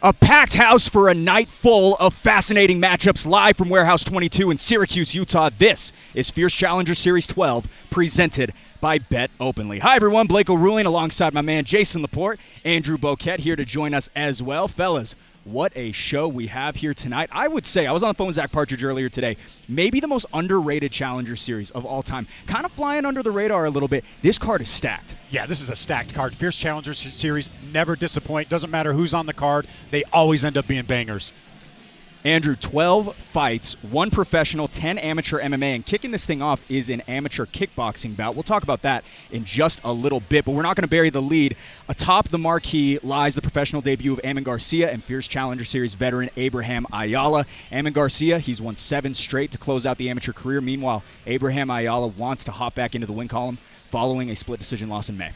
A packed house for a night full of fascinating matchups live from Warehouse 22 in Syracuse, Utah. This is Fierce Challenger Series 12, presented by Bet Openly. Hi, everyone. Blake O'Ruling alongside my man Jason Laporte. Andrew Boquette here to join us as well. Fellas, what a show we have here tonight. I would say, I was on the phone with Zach Partridge earlier today, maybe the most underrated Challenger Series of all time. Kind of flying under the radar a little bit. This card is stacked. Yeah, this is a stacked card. Fierce Challenger Series never disappoint. Doesn't matter who's on the card. They always end up being bangers. Andrew, 12 fights, 1 professional, 10 amateur MMA, and kicking this thing off is an amateur kickboxing bout. We'll talk about that in just a little bit, but we're not going to bury the lead. Atop the marquee lies the professional debut of Amin Garcia and Fierce Challenger Series veteran Abraham Ayala. Amin Garcia, he's won 7 straight to close out the amateur career. Meanwhile, Abraham Ayala wants to hop back into the win column following a split decision loss in May.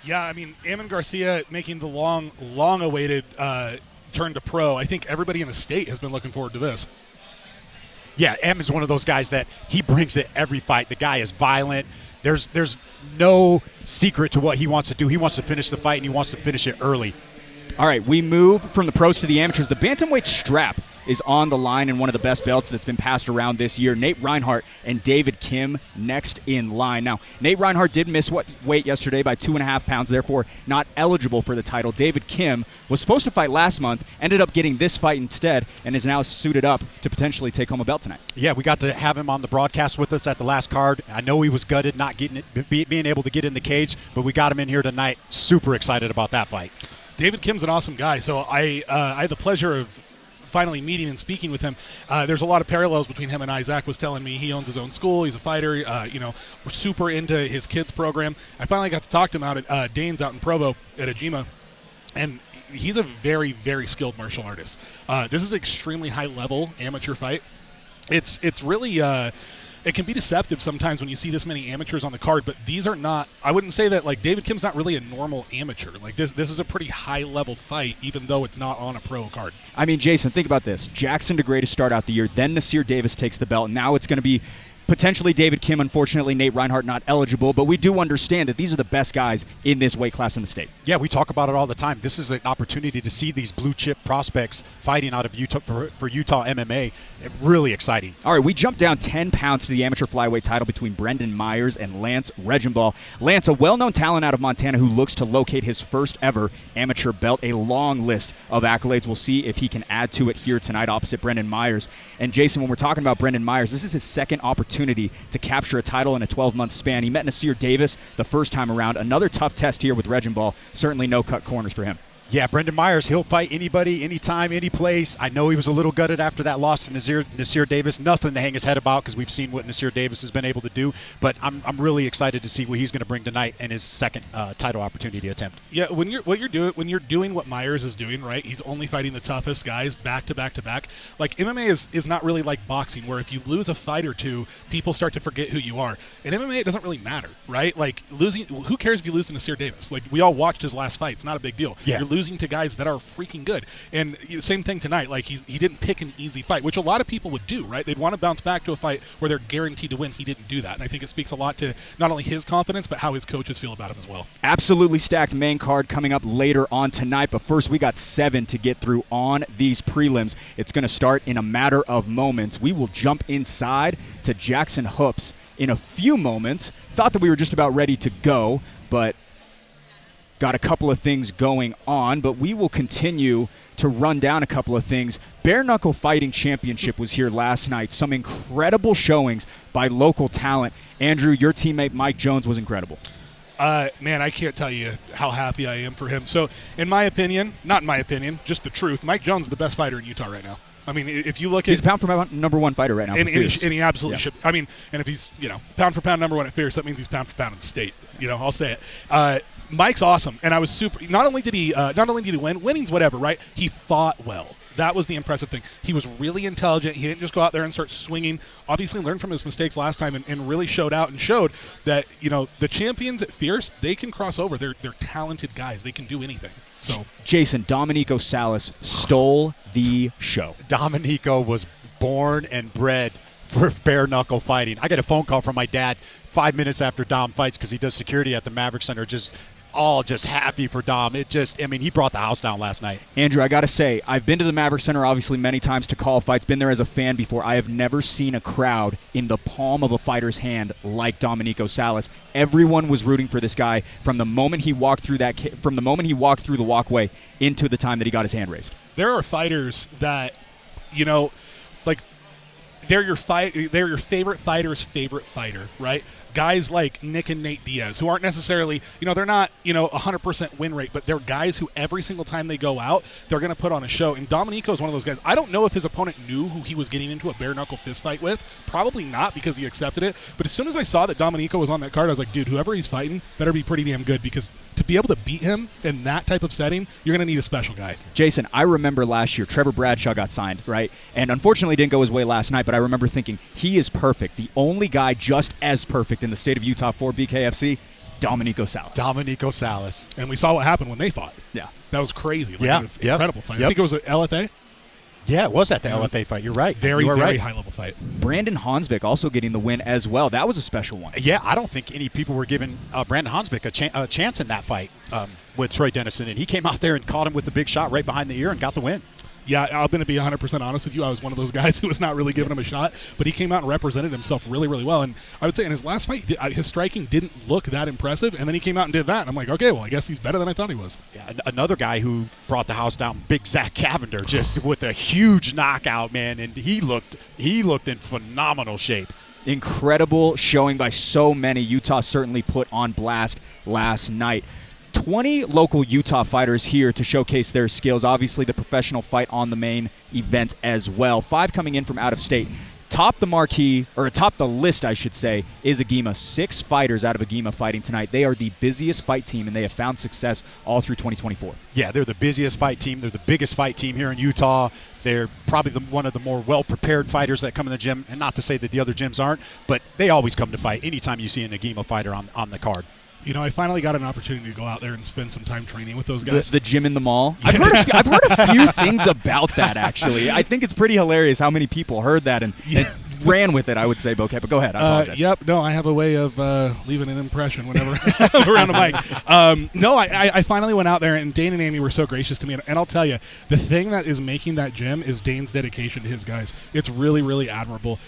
Yeah, I mean, Amin Garcia making the long-awaited turn to pro. I think everybody in the state has been looking forward to this. Yeah, Amin's one of those guys that he brings it every fight. The guy is violent. There's no secret to what he wants to do. He wants to finish the fight, and he wants to finish it early. All right, we move from the pros to the amateurs. The bantamweight strap is on the line in one of the best belts that's been passed around this year. Nate Reinhardt and David Kim next in line. Now, Nate Reinhardt did miss weight yesterday by 2.5 pounds, therefore not eligible for the title. David Kim was supposed to fight last month, ended up getting this fight instead, and is now suited up to potentially take home a belt tonight. Yeah, we got to have him on the broadcast with us at the last card. I know he was gutted not getting it, being able to get in the cage, but we got him in here tonight. Super excited about that fight. David Kim's an awesome guy, so I had the pleasure of finally meeting and speaking with him. There's a lot of parallels between him and I. Zach was telling me he owns his own school. He's a fighter. We're super into his kids program. I finally got to talk to him out at Dane's out in Provo at Ajima, and he's a very, very skilled martial artist. This is an extremely high-level amateur fight. It's really it can be deceptive sometimes when you see this many amateurs on the card, but these are not, I wouldn't say that, like, David Kim's not really a normal amateur. Like, this is a pretty high-level fight, even though it's not on a pro card. I mean, Jason, think about this. Jackson DeGray to start out the year, then Nasir Davis takes the belt, and now it's going to be potentially David Kim. Unfortunately, Nate Reinhardt not eligible, but we do understand that these are the best guys in this weight class in the state. Yeah, we talk about it all the time. This is an opportunity to see these blue-chip prospects fighting out of Utah for Utah MMA. Really exciting. All right, we jump down 10 pounds to the amateur flyweight title between Brendan Myers and Lance Regenbaugh. Lance, a well-known talent out of Montana who looks to locate his first ever amateur belt. A long list of accolades. We'll see if he can add to it here tonight opposite Brendan Myers. And Jason, when we're talking about Brendan Myers, this is his second opportunity to capture a title in a 12-month span. He met Nasir Davis the first time around. Another tough test here with Regenbaugh. Certainly no cut corners for him. Yeah, Brendan Myers, he'll fight anybody, anytime, any place. I know he was a little gutted after that loss to Nasir Davis. Nothing to hang his head about because we've seen what Nasir Davis has been able to do. But I'm really excited to see what he's going to bring tonight in his second title opportunity attempt. Yeah, when you're doing what Myers is doing, right? He's only fighting the toughest guys back to back to back. Like, MMA is not really like boxing, where if you lose a fight or two, people start to forget who you are. In MMA, it doesn't really matter, right? Like, losing, who cares if you lose to Nasir Davis? Like, we all watched his last fight. It's not a big deal. Yeah. You're losing to guys that are freaking good. And same thing tonight. Like, he didn't pick an easy fight, which a lot of people would do, right? They'd want to bounce back to a fight where they're guaranteed to win. He didn't do that. And I think it speaks a lot to not only his confidence, but how his coaches feel about him as well. Absolutely stacked main card coming up later on tonight. But first, we got 7 to get through on these prelims. It's going to start in a matter of moments. We will jump inside to Jackson Hoops in a few moments. Thought that we were just about ready to go, but got a couple of things going on, but we will continue to run down a couple of things. Bare Knuckle Fighting Championship was here last night. Some incredible showings by local talent. Andrew, your teammate Mike Jones was incredible. Man, I can't tell you how happy I am for him. So, in my opinion, not in my opinion, just the truth, Mike Jones is the best fighter in Utah right now. I mean, if you look at... He's pound for pound number 1 fighter right now. And he absolutely should. I mean, and if he's, pound for pound number 1 at Fierce, that means he's pound for pound in the state. I'll say it. Mike's awesome, and I was super. Not only did he win, winning's whatever, right? He fought well. That was the impressive thing. He was really intelligent. He didn't just go out there and start swinging. Obviously learned from his mistakes last time and really showed out and showed that, the champions at Fierce, they can cross over. They're talented guys. They can do anything. So, Jason, Dominico Salas stole the show. Dominico was born and bred for bare knuckle fighting. I get a phone call from my dad 5 minutes after Dom fights because he does security at the Maverick Center, just all just happy for Dom. He brought the house down last night. Andrew, I got to say, I've been to the Maverick Center obviously many times to call fights, been there as a fan before. I have never seen a crowd in the palm of a fighter's hand like Dominico Salas. Everyone was rooting for this guy from the moment he walked through the walkway into the time that he got his hand raised. There are fighters that, like, they're your favorite fighter's favorite fighter, right? Guys like Nick and Nate Diaz, who aren't necessarily, they're not, 100% win rate, but they're guys who every single time they go out, they're going to put on a show. And Dominico is one of those guys. I don't know if his opponent knew who he was getting into a bare-knuckle fist fight with. Probably not, because he accepted it. But as soon as I saw that Dominico was on that card, I was like, dude, whoever he's fighting better be pretty damn good, because to be able to beat him in that type of setting, you're going to need a special guy. Jason, I remember last year, Trevor Bradshaw got signed, right? And unfortunately didn't go his way last night, but I remember thinking, he is perfect. The only guy just as perfect in the state of Utah for BKFC, Dominico Salas. Dominico Salas. And we saw what happened when they fought. Yeah. That was crazy. Incredible fight. Yep. I think it was an LFA. Yeah, it was at the LFA fight. You're right. Very right. high-level fight. Brandon Hansvik also getting the win as well. That was a special one. Yeah, I don't think any people were giving Brandon Hansvik a chance in that fight with Troy Dennison, and he came out there and caught him with the big shot right behind the ear and got the win. Yeah, I'm going to be 100% honest with you. I was one of those guys who was not really giving him a shot, but he came out and represented himself really, really well. And I would say in his last fight, his striking didn't look that impressive, and then he came out and did that. And I'm like, okay, well, I guess he's better than I thought he was. Yeah, another guy who brought the house down, Big Zach Cavender, just with a huge knockout, man, and he looked in phenomenal shape. Incredible showing by so many. Utah certainly put on blast last night. 20 local Utah fighters here to showcase their skills. Obviously, the professional fight on the main event as well. 5 coming in from out of state. Top the list, I should say, is Agema. 6 fighters out of Agema fighting tonight. They are the busiest fight team, and they have found success all through 2024. Yeah, they're the busiest fight team. They're the biggest fight team here in Utah. They're probably one of the more well-prepared fighters that come in the gym, and not to say that the other gyms aren't, but they always come to fight anytime you see an Agema fighter on the card. I finally got an opportunity to go out there and spend some time training with those guys. The gym in the mall. I've heard a few things about that, actually. I think it's pretty hilarious how many people heard that and ran with it, I would say, Bokeh. But go ahead. I apologize. Yep. No, I have a way of leaving an impression whenever I'm around a mic. No, I finally went out there, and Dane and Amy were so gracious to me. And I'll tell you, the thing that is making that gym is Dane's dedication to his guys. It's really, really admirable.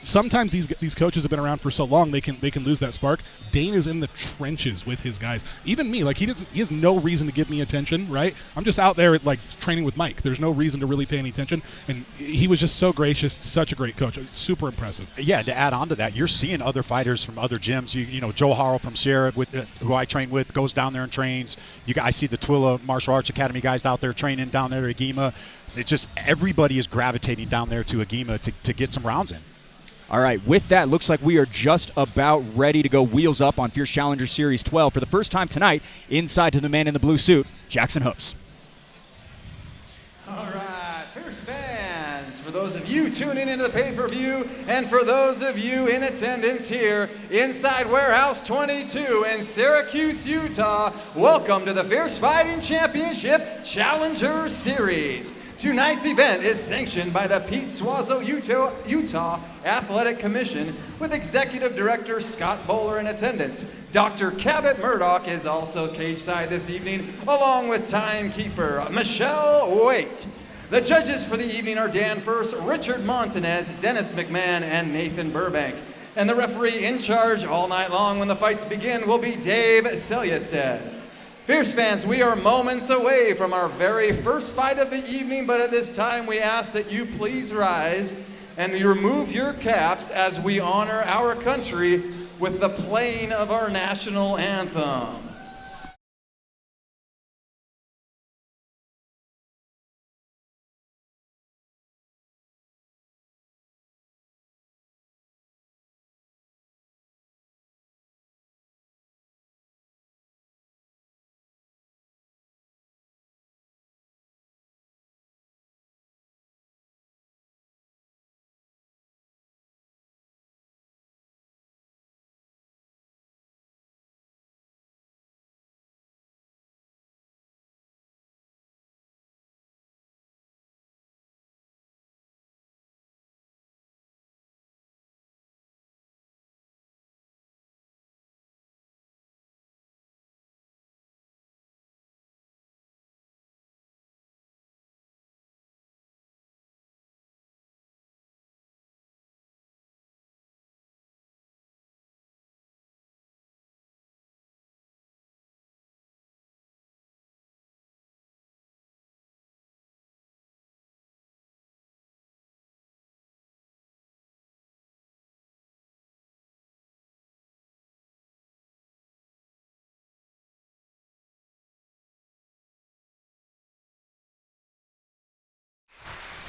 Sometimes these coaches have been around for so long they can lose that spark. Dane is in the trenches with his guys. Even me, he has no reason to give me attention, right? I'm just out there training with Mike. There's no reason to really pay any attention, and he was just so gracious. Such a great coach. It's super impressive. Yeah, to add on to that, you're seeing other fighters from other gyms. Joe Harrell from Sierra, who I train with, goes down there and trains. I see the Twilla Martial Arts Academy guys out there training down there at Agema. It's just everybody is gravitating down there to Agema to get some rounds in. All right, with that, looks like we are just about ready to go wheels up on Fierce Challenger Series 12. For the first time tonight, inside to the man in the blue suit, Jackson Hoops. All right, Fierce fans, for those of you tuning into the pay-per-view, and for those of you in attendance here inside Warehouse 22 in Syracuse, Utah, welcome to the Fierce Fighting Championship Challenger Series. Tonight's event is sanctioned by the Pete Suazo Utah Athletic Commission with Executive Director Scott Bowler in attendance. Dr. Cabot Murdoch is also cage-side this evening, along with timekeeper Michelle Waite. The judges for the evening are Dan First, Richard Montanez, Dennis McMahon, and Nathan Burbank. And the referee in charge all night long when the fights begin will be Dave Selyastad. Fierce fans, we are moments away from our very first fight of the evening, but at this time we ask that you please rise and you remove your caps as we honor our country with the playing of our national anthem.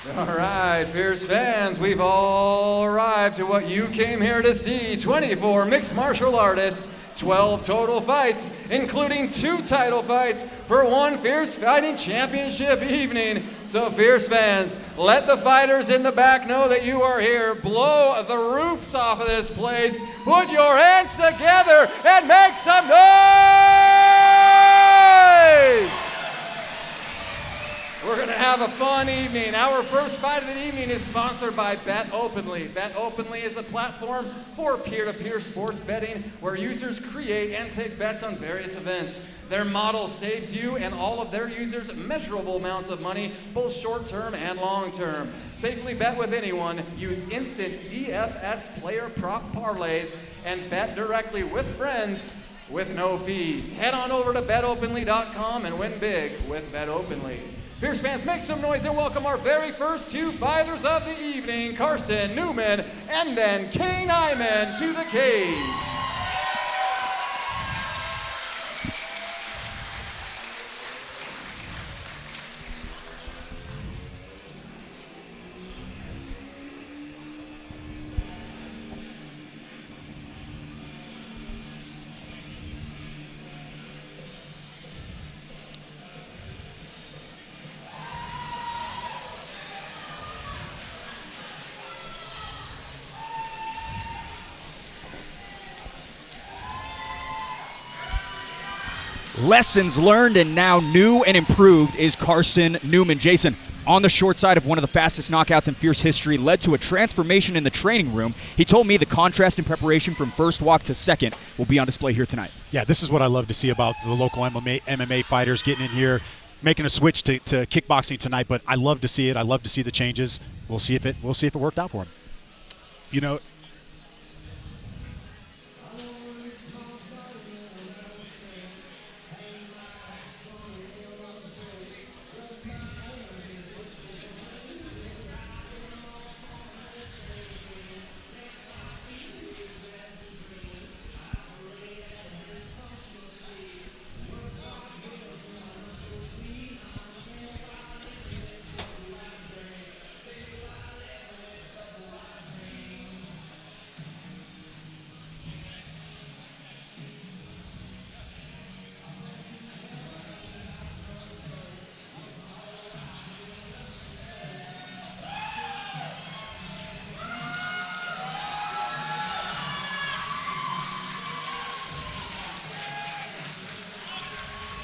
All right, fierce fans, we've all arrived to what you came here to see. 24 mixed martial artists, 12 total fights, including 2 title fights for one Fierce Fighting Championship evening. So fierce fans, let the fighters in the back know that you are here. Blow the roofs off of this place. Put your hands together and make some noise! We're going to have a fun evening. Our first fight of the evening is sponsored by Bet Openly. Bet Openly is a platform for peer-to-peer sports betting where users create and take bets on various events. Their model saves you and all of their users measurable amounts of money, both short-term and long-term. Safely bet with anyone. Use instant DFS player prop parlays and bet directly with friends with no fees. Head on over to betopenly.com and win big with Bet Openly. Fierce fans, make some noise and welcome our very first 2 fighters of the evening, Carson Newman and then Kane Iman to the cage. Lessons learned and now new and improved is Carson Newman. Jason, on the short side of one of the fastest knockouts in Fierce history, led to a transformation in the training room. He told me the contrast in preparation from first walk to second will be on display here tonight. Yeah, this is what I love to see about the local MMA fighters getting in here, making a switch to kickboxing tonight. But I love to see it. I love to see the changes. We'll see if it worked out for him. You know,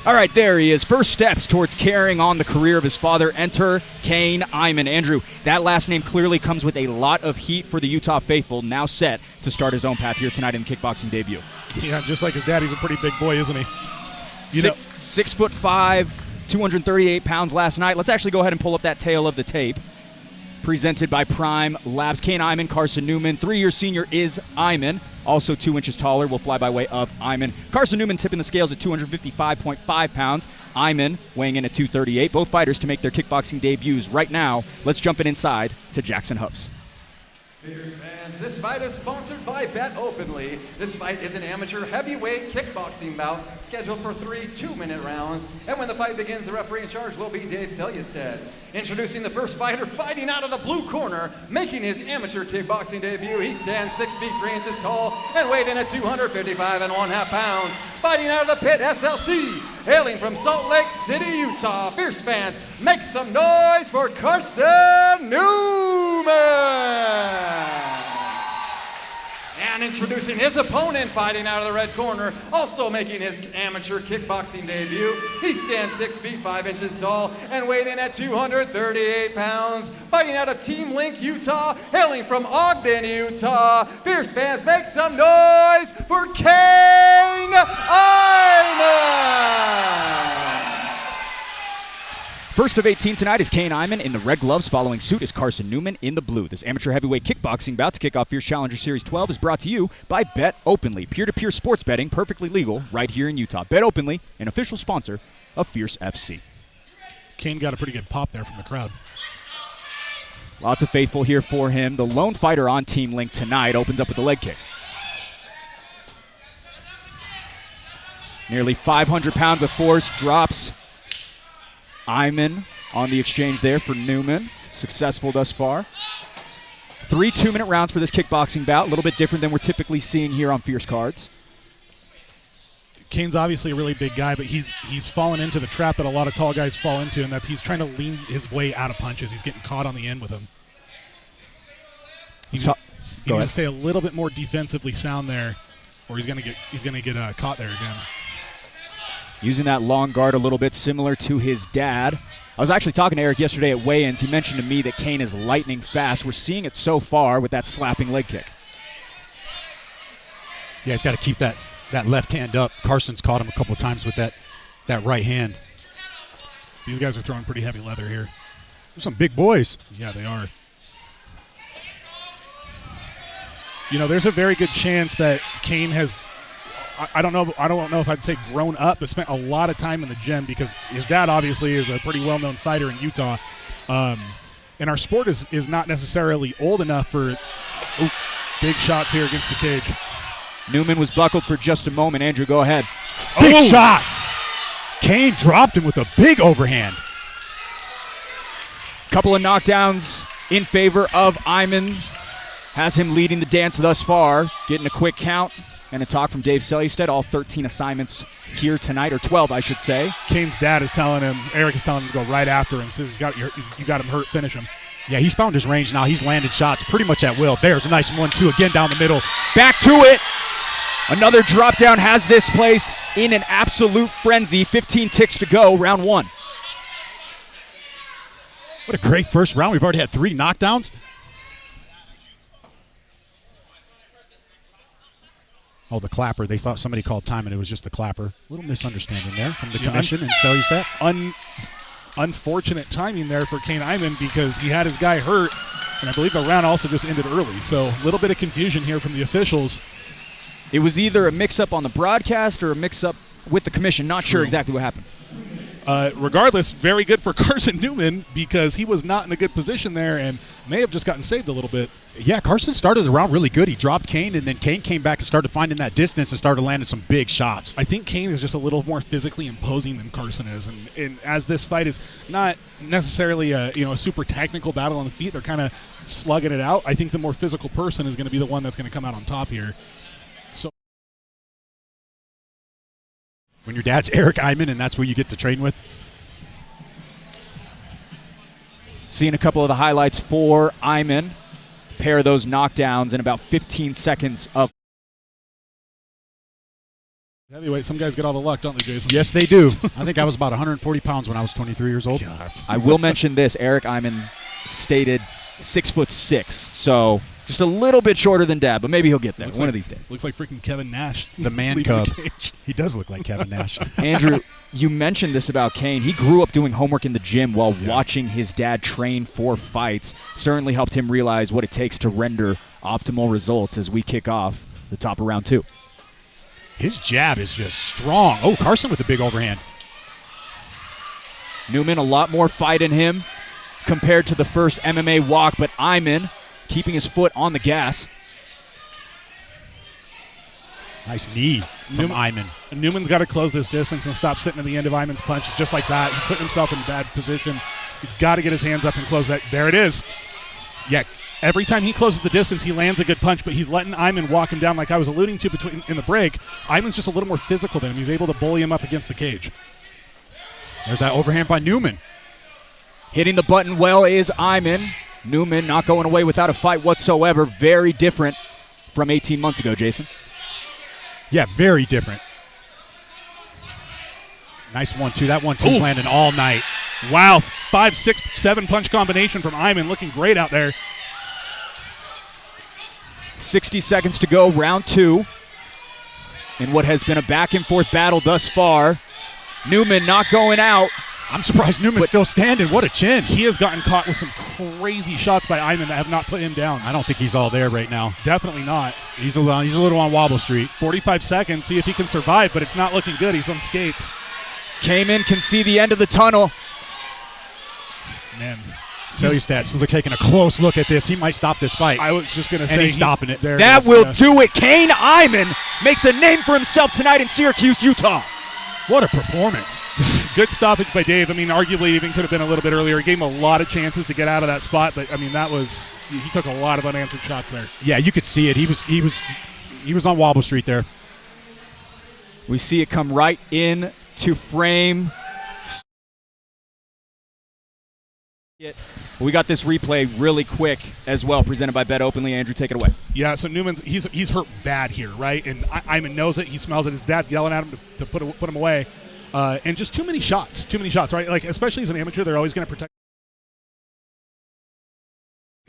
All right, there he is. First steps towards carrying on the career of his father. Enter Kane Iman. Andrew, that last name clearly comes with a lot of heat for the Utah faithful, now set to start his own path here tonight in the kickboxing debut. yeah, just like his dad, he's a pretty big boy, isn't he? 6'5", 238 pounds last night. Let's actually go ahead and pull up that tail of the tape. Presented by Prime Labs. Kane Iman, Carson Newman. 3-year senior is Iman. Also 2 inches taller, will fly by way of Iman. Carson Newman tipping the scales at 255.5 pounds. Iman weighing in at 238. Both fighters to make their kickboxing debuts right now. Let's jump it inside to Jackson Hoops. Fierce fans, this fight is sponsored by Bet Openly. This fight is an amateur heavyweight kickboxing bout scheduled for 3 2-minute rounds. And when the fight begins, the referee in charge will be Dave Selyustad. Introducing the first fighter fighting out of the blue corner, making his amateur kickboxing debut. He stands 6 feet 3 inches tall and weighed in at 255.5 pounds. Fighting out of the pit, SLC, hailing from Salt Lake City, Utah. Fierce fans, make some noise for Carson Newman! And introducing his opponent fighting out of the red corner, also making his amateur kickboxing debut. He stands 6 feet 5 inches tall and weighed in at 238 pounds. Fighting out of Team Link, Utah, hailing from Ogden, Utah. Fierce fans, make some noise for Kane Iman! First of 18 tonight is Kane Iman in the red gloves. Following suit is Carson Newman in the blue. This amateur heavyweight kickboxing bout to kick off Fierce Challenger Series 12 is brought to you by Bet Openly. Peer-to-peer sports betting, perfectly legal, right here in Utah. Bet Openly, an official sponsor of Fierce FC. Kane got a pretty good pop there from the crowd. Lots of faithful here for him. The lone fighter on Team Link tonight opens up with the leg kick. Nearly 500 pounds of force drops Iman on the exchange there for Newman. successful thus far. 3 2-minute rounds for this kickboxing bout, a little bit different than we're typically seeing here on Fierce Cards. Kane's obviously a really big guy, but he's fallen into the trap that a lot of tall guys fall into, and that's he's trying to lean his way out of punches. He's getting caught on the end with them. He needs to stay a little bit more defensively sound there, or he's gonna get caught there again. Using that long guard a little bit, similar to his dad. I was actually talking to Eric yesterday at weigh-ins. He mentioned to me that Kane is lightning fast. We're seeing it so far with that slapping leg kick. Yeah, he's got to keep that left hand up. Carson's caught him a couple of times with that right hand. These guys are throwing pretty heavy leather here. They're some big boys. Yeah, they are. You know, there's a very good chance that Kane has, I don't know if I'd say grown up, but spent a lot of time in the gym, because his dad obviously is a pretty well-known fighter in Utah. And our sport is not necessarily old enough for big shots here against the cage. Newman was buckled for just a moment. Andrew, go ahead. Big shot. Kane dropped him with a big overhand. Couple of knockdowns in favor of Iman. Has him leading the dance thus far. Getting a quick count and a talk from Dave Sellistead. All 13 assignments here tonight, or 12, I should say. Kane's dad is telling him, Eric is telling him to go right after him. Says you got him hurt, finish him. Yeah, he's found his range now. He's landed shots pretty much at will. There's a nice 1-2 again down the middle. Back to it. Another drop down has this place in an absolute frenzy. 15 ticks to go, round 1. What a great first round. We've already had 3 knockdowns. Oh, the clapper. They thought somebody called time, and it was just the clapper. A little misunderstanding there from the commission and Sellistead. Unfortunate timing there for Kane Iman, because he had his guy hurt, and I believe the round also just ended early. So a little bit of confusion here from the officials. It was either a mix-up on the broadcast or a mix-up with the commission. Not sure exactly what happened. Regardless, very good for Carson Newman, because he was not in a good position there and may have just gotten saved a little bit. Yeah, Carson started the round really good. He dropped Kane, and then Kane came back and started finding that distance and started landing some big shots. I think Kane is just a little more physically imposing than Carson is, and as this fight is not necessarily a super technical battle on the feet, they're kind of slugging it out. I think the more physical person is going to be the one that's going to come out on top here. So, when your dad's Eric Iman and that's who you get to train with. Seeing a couple of the highlights for Iman. Pair of those knockdowns in about 15 seconds of heavyweight. Some guys get all the luck, don't they, Jason? Yes, they do. I think I was about 140 pounds when I was 23 years old. God. I will mention this. Eric Iman stated 6'6", so just a little bit shorter than Dad, but maybe he'll get there one of these days. Looks like freaking Kevin Nash. The man cub. He does look like Kevin Nash. Andrew, you mentioned this about Kane. He grew up doing homework in the gym while watching his dad train for fights. Certainly helped him realize what it takes to render optimal results as we kick off the top of round 2. His jab is just strong. Oh, Carson with a big overhand. Newman, a lot more fight in him compared to the first MMA walk, but Iman keeping his foot on the gas. Nice knee from Iman. Newman's got to close this distance and stop sitting at the end of Iman's punch just like that. He's putting himself in a bad position. He's got to get his hands up and close that. There it is. Yeah, every time he closes the distance, he lands a good punch, but he's letting Iman walk him down like I was alluding to in the break. Iman's just a little more physical than him. He's able to bully him up against the cage. There's that overhand by Newman. Hitting the button well is Iman. Newman not going away without a fight whatsoever. Very different from 18 months ago, Jason. Yeah, very different. Nice 1-2. That 1-2's landing all night. Wow, 5, 6, 7 punch combination from Iman. Looking great out there. 60 seconds to go, round 2. In what has been a back-and-forth battle thus far. Newman not going out. I'm surprised Newman's still standing. What a chin. He has gotten caught with some crazy shots by Iman that have not put him down. I don't think he's all there right now. Definitely not. He's a little on Wobble Street. 45 seconds, see if he can survive, but it's not looking good. He's on skates. Came in, can see the end of the tunnel. Man. Sellistead taking a close look at this. He might stop this fight. I was just going to say. And he's stopping it. There that will do it. Kane Iman makes a name for himself tonight in Syracuse, Utah. What a performance. Good stoppage by Dave. I mean, arguably even could have been a little bit earlier. He gave him a lot of chances to get out of that spot, but I mean, he took a lot of unanswered shots there. Yeah, you could see it. He was on Wobble Street there. We see it come right in to frame. We got this replay really quick as well, presented by Bet Openly. Andrew, take it away. Yeah, so Newman's he's hurt bad here, right? And Iman knows it. He smells it. His dad's yelling at him to put him away. And just too many shots, right? Like, especially as an amateur, they're always going to protect.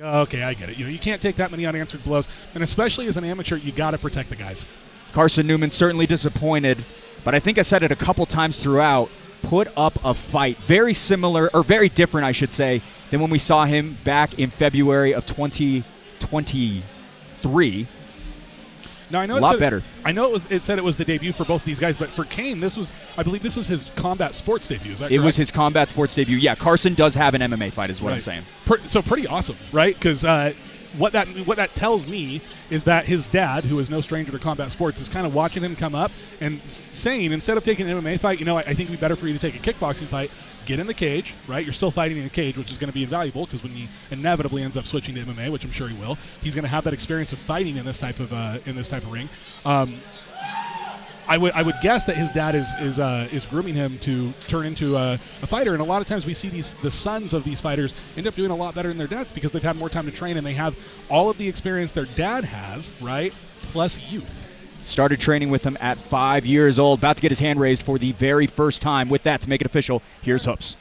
Okay, I get it. You can't take that many unanswered blows. And especially as an amateur, you got to protect the guys. Carson Newman certainly disappointed, but I think I said it a couple times throughout. Put up a fight very similar, or very different, I should say, than when we saw him back in February of 2023. Now, I know a lot better. I know it said it was the debut for both these guys, but for Kane, I believe this was his combat sports debut. Is that correct? It was his combat sports debut. Yeah, Carson does have an MMA fight, is what I'm saying. So pretty awesome, right? Because what that tells me is that his dad, who is no stranger to combat sports, is kind of watching him come up and saying, instead of taking an MMA fight, I think it'd be better for you to take a kickboxing fight. Get in the cage, right? You're still fighting in the cage, which is going to be invaluable because when he inevitably ends up switching to MMA, which I'm sure he will, he's going to have that experience of fighting in this type of ring. I would guess that his dad is grooming him to turn into a fighter, and a lot of times we see the sons of these fighters end up doing a lot better than their dads because they've had more time to train and they have all of the experience their dad has, right? Plus youth. Started training with him at 5 years old. About to get his hand raised for the very first time. With that, to make it official, here's Hoops.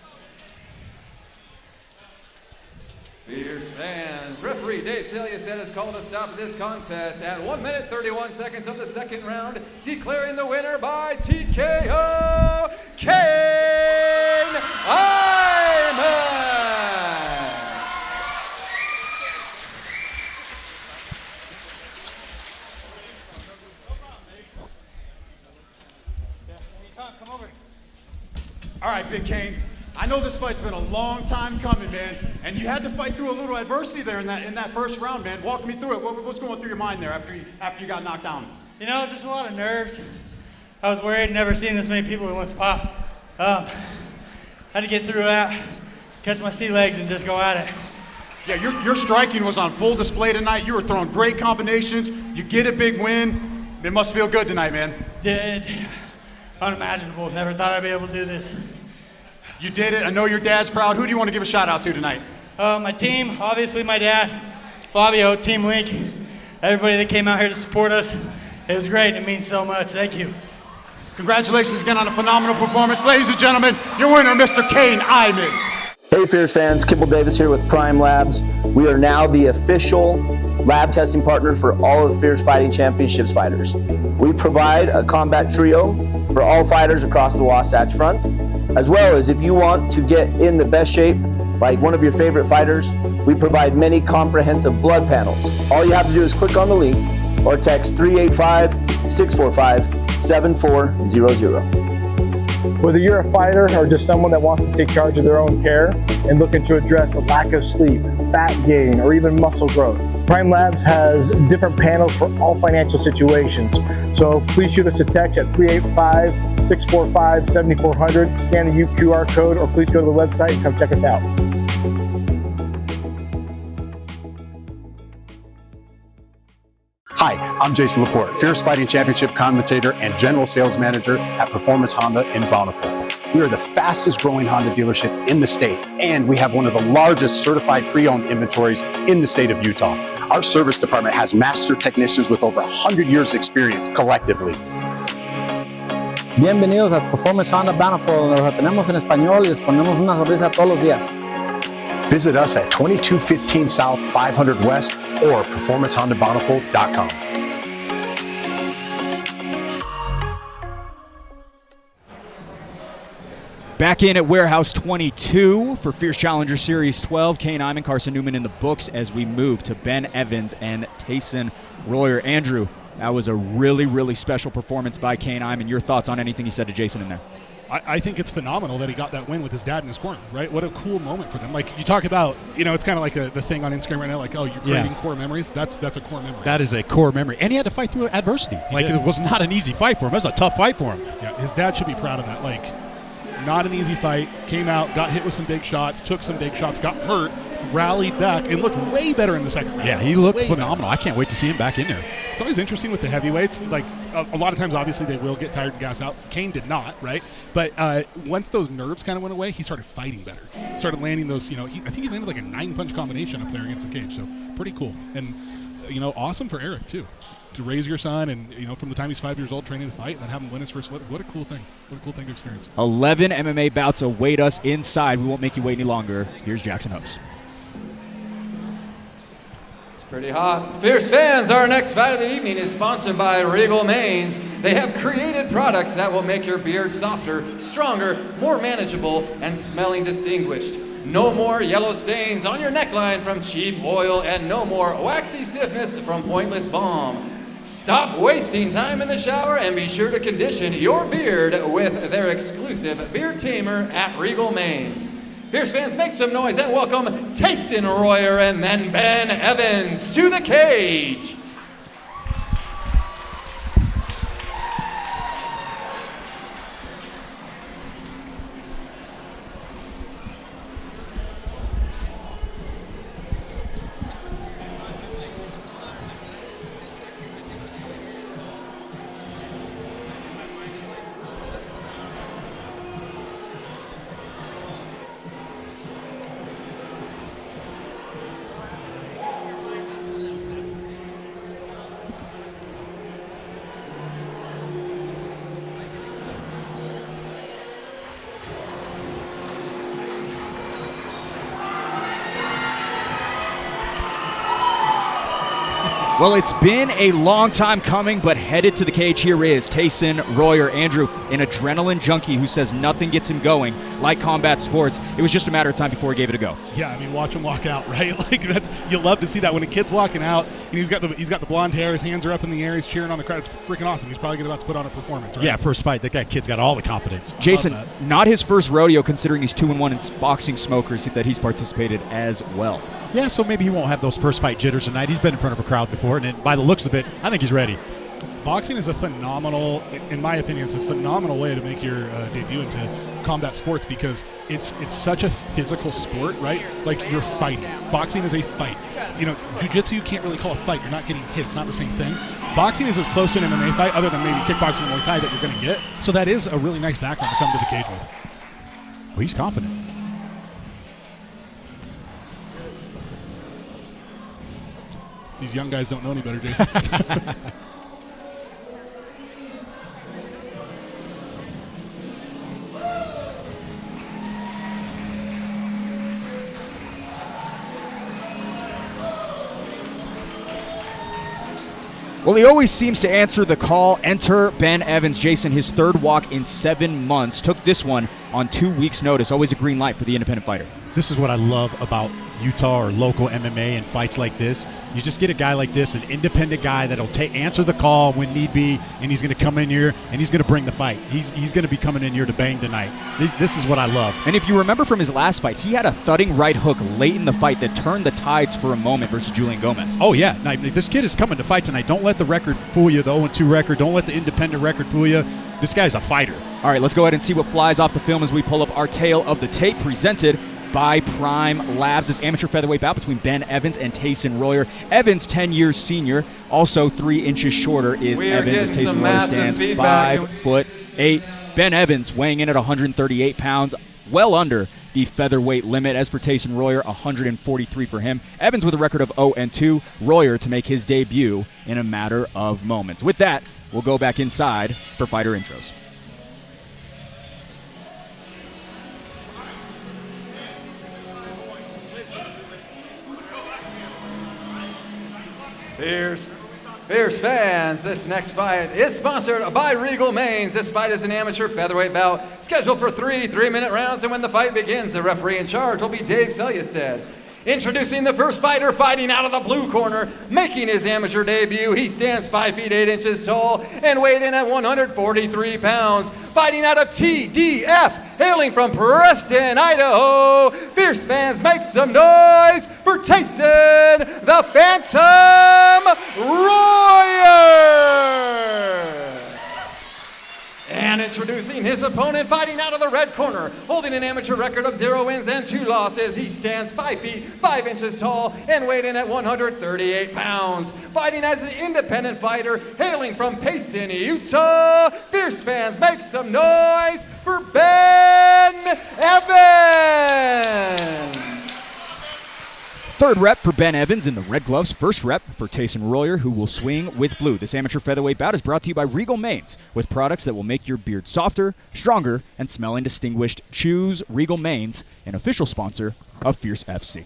Fierce fans, referee Dave Saliaset has called a stop to this contest at 1 minute 31 seconds of the second round, declaring the winner by TKO, Kane Iman. All right, Big Kane. I know this fight's been a long time coming, man, and you had to fight through a little adversity there in that first round, man. Walk me through it. What's going through your mind there after you got knocked down? Just a lot of nerves. I was worried, never seen this many people at once pop. Had to get through that, catch my sea legs, and just go at it. Yeah, your striking was on full display tonight. You were throwing great combinations. You get a big win. It must feel good tonight, man. Unimaginable. Never thought I'd be able to do this. You did it. I know your dad's proud. Who do you want to give a shout out to tonight? My team, obviously my dad, Fabio, Team Link, everybody that came out here to support us. It was great. It means so much. Thank you. Congratulations again on a phenomenal performance. Ladies and gentlemen, your winner, Mr. Kane Iman. Hey Fierce fans, Kibble Davis here with Prime Labs. We are now the official lab testing partner for all of Fierce Fighting Championships fighters. We provide a combat trio for all fighters across the Wasatch Front, as well as if you want to get in the best shape like one of your favorite fighters, we provide many comprehensive blood panels. All you have to do is click on the link or text 385-645-7400. Whether you're a fighter or just someone that wants to take charge of their own care and looking to address a lack of sleep, fat gain, or even muscle growth, Prime Labs has different panels for all financial situations. So please shoot us a text at 385-645-7400, scan the QR code, or please go to the website and come check us out. Hi, I'm Jason Laporte, Fierce Fighting Championship commentator and general sales manager at Performance Honda in Bountiful. We are the fastest growing Honda dealership in the state, and we have one of the largest certified pre-owned inventories in the state of Utah. Our service department has master technicians with over 100 years experience collectively. Bienvenidos a Performance Honda Bountiful, donde los atendemos en español y les ponemos una sonrisa todos los días. Visit us at 2215 South 500 West or performancehondabountiful.com. Back in at Warehouse 22 for Fierce Challenger Series 12. Kane Iman, Carson Newman in the books as we move to Ben Evans and Tayson Royer. Andrew, that was a really, really special performance by Kane Iman. Your thoughts on anything he said to Jason in there? I think it's phenomenal that he got that win with his dad in his corner, right? What a cool moment for them. Like, you talk about, it's kind of like the thing on Instagram right now, like, oh, you're creating core memories. That's a core memory. That is a core memory. And he had to fight through adversity. It was not an easy fight for him. It was a tough fight for him. Yeah, his dad should be proud of that. Like, Not an easy fight. Came out, got hit with some big shots, took some big shots, got hurt, rallied back, and looked way better in the second round. Yeah, he looked way phenomenal. better. I can't wait to see him back in there. It's always interesting with the heavyweights. Like a lot of times, obviously, they will get tired and gas out. Kane did not, right? But once those nerves kind of went away, he started fighting better. Started landing those, I think he landed like a 9-punch combination up there against the cage. So pretty cool. And, awesome for Eric, too. To raise your son and, from the time he's 5 years old training to fight and then have him win his first, what a cool thing. What a cool thing to experience. 11 MMA bouts await us inside. We won't make you wait any longer. Here's Jackson Hopes. Pretty hot. Fierce fans, our next fight of the evening is sponsored by Regal Mains. They have created products that will make your beard softer, stronger, more manageable, and smelling distinguished. No more yellow stains on your neckline from cheap oil, and no more waxy stiffness from pointless balm. Stop wasting time in the shower and be sure to condition your beard with their exclusive Beard Tamer at Regal Mains. Fierce fans, make some noise and welcome Tyson Royer and then Ben Evans to the cage. Well, it's been a long time coming, but headed to the cage here is Tyson Royer. Andrew, an adrenaline junkie who says nothing gets him going, like combat sports. It was just a matter of time before he gave it a go. Yeah, I mean, watch him walk out, right? You love to see that when a kid's walking out and he's got the blonde hair, his hands are up in the air, he's cheering on the crowd. It's freaking awesome. He's probably about to put on a performance, right? Yeah, first fight, that kid's got all the confidence. Jason, not his first rodeo, considering he's 2-1 in boxing smokers that he's participated as well. Yeah, so maybe he won't have those first fight jitters tonight. He's been in front of a crowd before, and by the looks of it, I think he's ready. Boxing is a phenomenal, in my opinion, it's a phenomenal way to make your debut into combat sports because it's such a physical sport, right? Like you're fighting. Boxing is a fight. Jiu-jitsu you can't really call a fight. You're not getting hit. It's not the same thing. Boxing is as close to an MMA fight, other than maybe kickboxing or Muay Thai, that you're going to get. So that is a really nice background to come to the cage with. Well, he's confident. These young guys don't know any better, Jason. Well, he always seems to answer the call. Enter Ben Evans. Jason, his third walk in 7 months, took this one on 2 weeks' notice. Always a green light for the independent fighter. This is what I love about Utah or local MMA and fights like this. You just get a guy like this, an independent guy that'll answer the call when need be, and he's going to come in here and he's going to bring the fight. He's going to be coming in here to bang tonight. This is what I love. And if you remember from his last fight, he had a thudding right hook late in the fight that turned the tides for a moment versus Julian Gomez. Oh, yeah. Now, this kid is coming to fight tonight. Don't let the record fool you, the 0-2 record. Don't let the independent record fool you. This guy's a fighter. All right, let's go ahead and see what flies off the film as we pull up our tale of the tape presented by Prime Labs. This amateur featherweight bout between Ben Evans and Tyson Royer. Evans, 10 years senior, also 3 inches shorter is Evans as Tyson Royer stands 5'8". Ben Evans weighing in at 138 pounds, well under the featherweight limit. As for Tyson Royer, 143 for him. Evans with a record of 0-2. Royer to make his debut in a matter of moments. With that, we'll go back inside for fighter intros. Fierce fans, this next fight is sponsored by Regal Mains. This fight is an amateur featherweight bout scheduled for 3 3-minute rounds, and when the fight begins, the referee in charge will be Dave Selyesaid. Introducing the first fighter, fighting out of the blue corner, making his amateur debut. He stands 5 feet 8 inches tall and weighed in at 143 pounds. Fighting out of TDF, hailing from Preston, Idaho. Fierce fans, make some noise for Tyson the Phantom Royer. And introducing Introducing his opponent, fighting out of the red corner, holding an amateur record of 0 wins and 2 losses. He stands 5 feet 5 inches tall and weighed in at 138 pounds. Fighting as an independent fighter, hailing from Payson, Utah. Fierce fans, make some noise for Ben Evans! Third rep for Ben Evans in the red gloves. First rep for Tayson Royer, who will swing with blue. This amateur featherweight bout is brought to you by Regal Mains, with products that will make your beard softer, stronger, and smelling distinguished. Choose Regal Mains, an official sponsor of Fierce FC.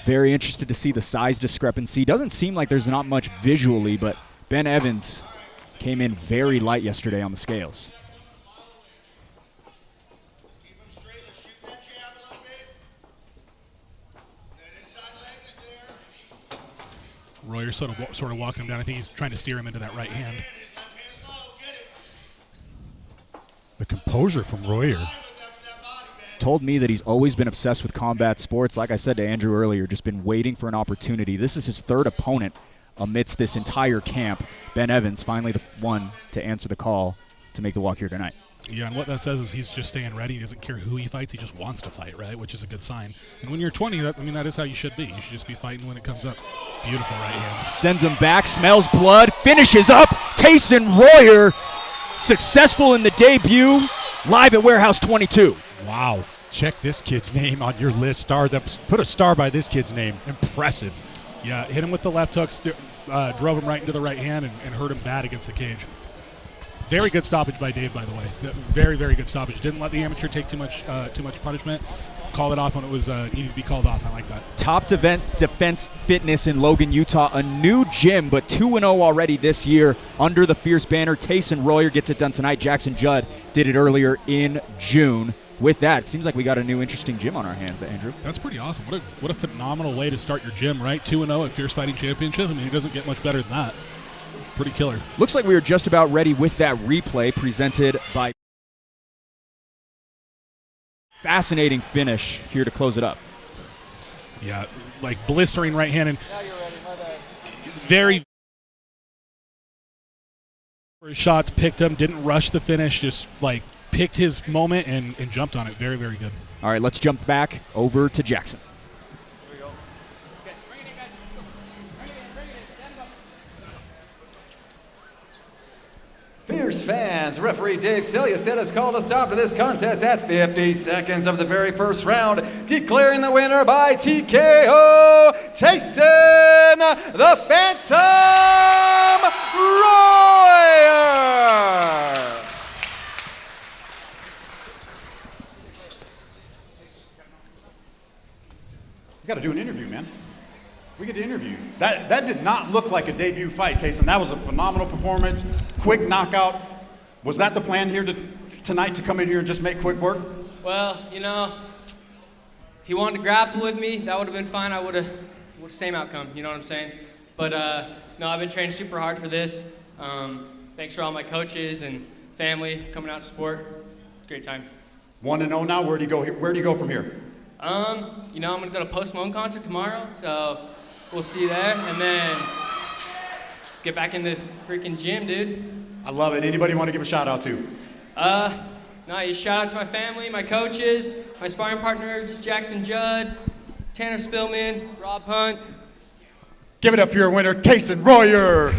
Very interested to see the size discrepancy. Doesn't seem like there's not much visually, but Ben Evans came in very light yesterday on the scales. Royer sort of walking him down. I think he's trying to steer him into that right hand. The composure from Royer. Told me that he's always been obsessed with combat sports. Like I said to Andrew earlier, just been waiting for an opportunity. This is his third opponent amidst this entire camp. Ben Evans, finally the one to answer the call to make the walk here tonight. Yeah, and what that says is he's just staying ready. He doesn't care who he fights. He just wants to fight, right? Which is a good sign. And when you're 20, that is how you should be. You should just be fighting when it comes up. Beautiful right hand. Sends him back, smells blood, finishes up. Tayson Royer, successful in the debut, live at Warehouse 22. Wow. Check this kid's name on your list. Put a star by this kid's name. Impressive. Yeah, hit him with the left hook, drove him right into the right hand, and hurt him bad against the cage. Very good stoppage by Dave, by the way. Very, very good stoppage. Didn't let the amateur take too much punishment. Called it off when it was needed to be called off. I like that. Top Defense Fitness in Logan, Utah. A new gym, but 2-0 already this year under the Fierce banner. Tayson Royer gets it done tonight. Jackson Judd did it earlier in June. With that, it seems like we got a new interesting gym on our hands, Andrew. That's pretty awesome. What a phenomenal way to start your gym, right? 2-0 at Fierce Fighting Championship. I mean, it doesn't get much better than that. Pretty killer. Looks like we are just about ready with that replay presented by fascinating finish here to close it up. Yeah, like blistering right hand and very shots, picked him, didn't rush the finish, just like picked his moment and jumped on it. Very, very good. All right, let's jump back over to Jackson. Fierce fans, referee Dave Seliusted has called a stop to this contest at 50 seconds of the very first round, declaring the winner by TKO, Tayson the Phantom Royer. You got to do an interview, man. We get to interview you. That did not look like a debut fight, Tayson. That was a phenomenal performance, quick knockout. Was that the plan here tonight, to come in here and just make quick work? Well, he wanted to grapple with me. That would have been fine. I would have same outcome. You know what I'm saying? But no, I've been training super hard for this. Thanks for all my coaches and family coming out to support. Great time. 1-0 now. Where do you go? Where do you go from here? I'm gonna go to Post Malone concert tomorrow, so we'll see there, and then get back in the freaking gym, dude. I love it. Anybody want to give a shout out to? No, shout out to my family, my coaches, my sparring partners, Jackson Judd, Tanner Spillman, Rob Hunt. Give it up for your winner, Tayson Royer.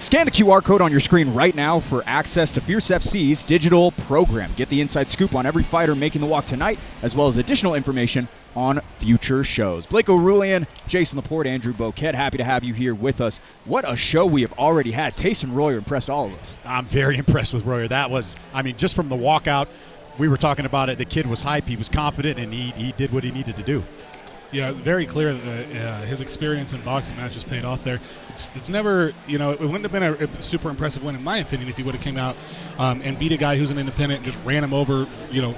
Scan the QR code on your screen right now for access to Fierce FC's digital program. Get the inside scoop on every fighter making the walk tonight, as well as additional information on future shows. Blake O'Rulian, Jason Laporte, Andrew Boquette, happy to have you here with us. What a show we have already had. Tyson Royer impressed all of us. I'm very impressed with Royer. That was, I mean, just from the walkout, we were talking about it. The kid was hype. He was confident, and he did what he needed to do. Yeah, very clear that his experience in boxing matches paid off there. It's never, it wouldn't have been a super impressive win, in my opinion, if he would have came out and beat a guy who's an independent, just ran him over,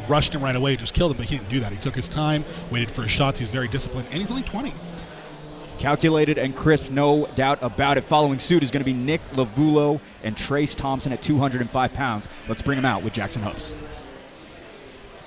rushed him right away, just killed him. But he didn't do that. He took his time, waited for his shots. He was very disciplined, and he's only 20. Calculated and crisp, no doubt about it. Following suit is going to be Nick Lavulo and Trace Thompson at 205 pounds. Let's bring them out with Jackson Hoops.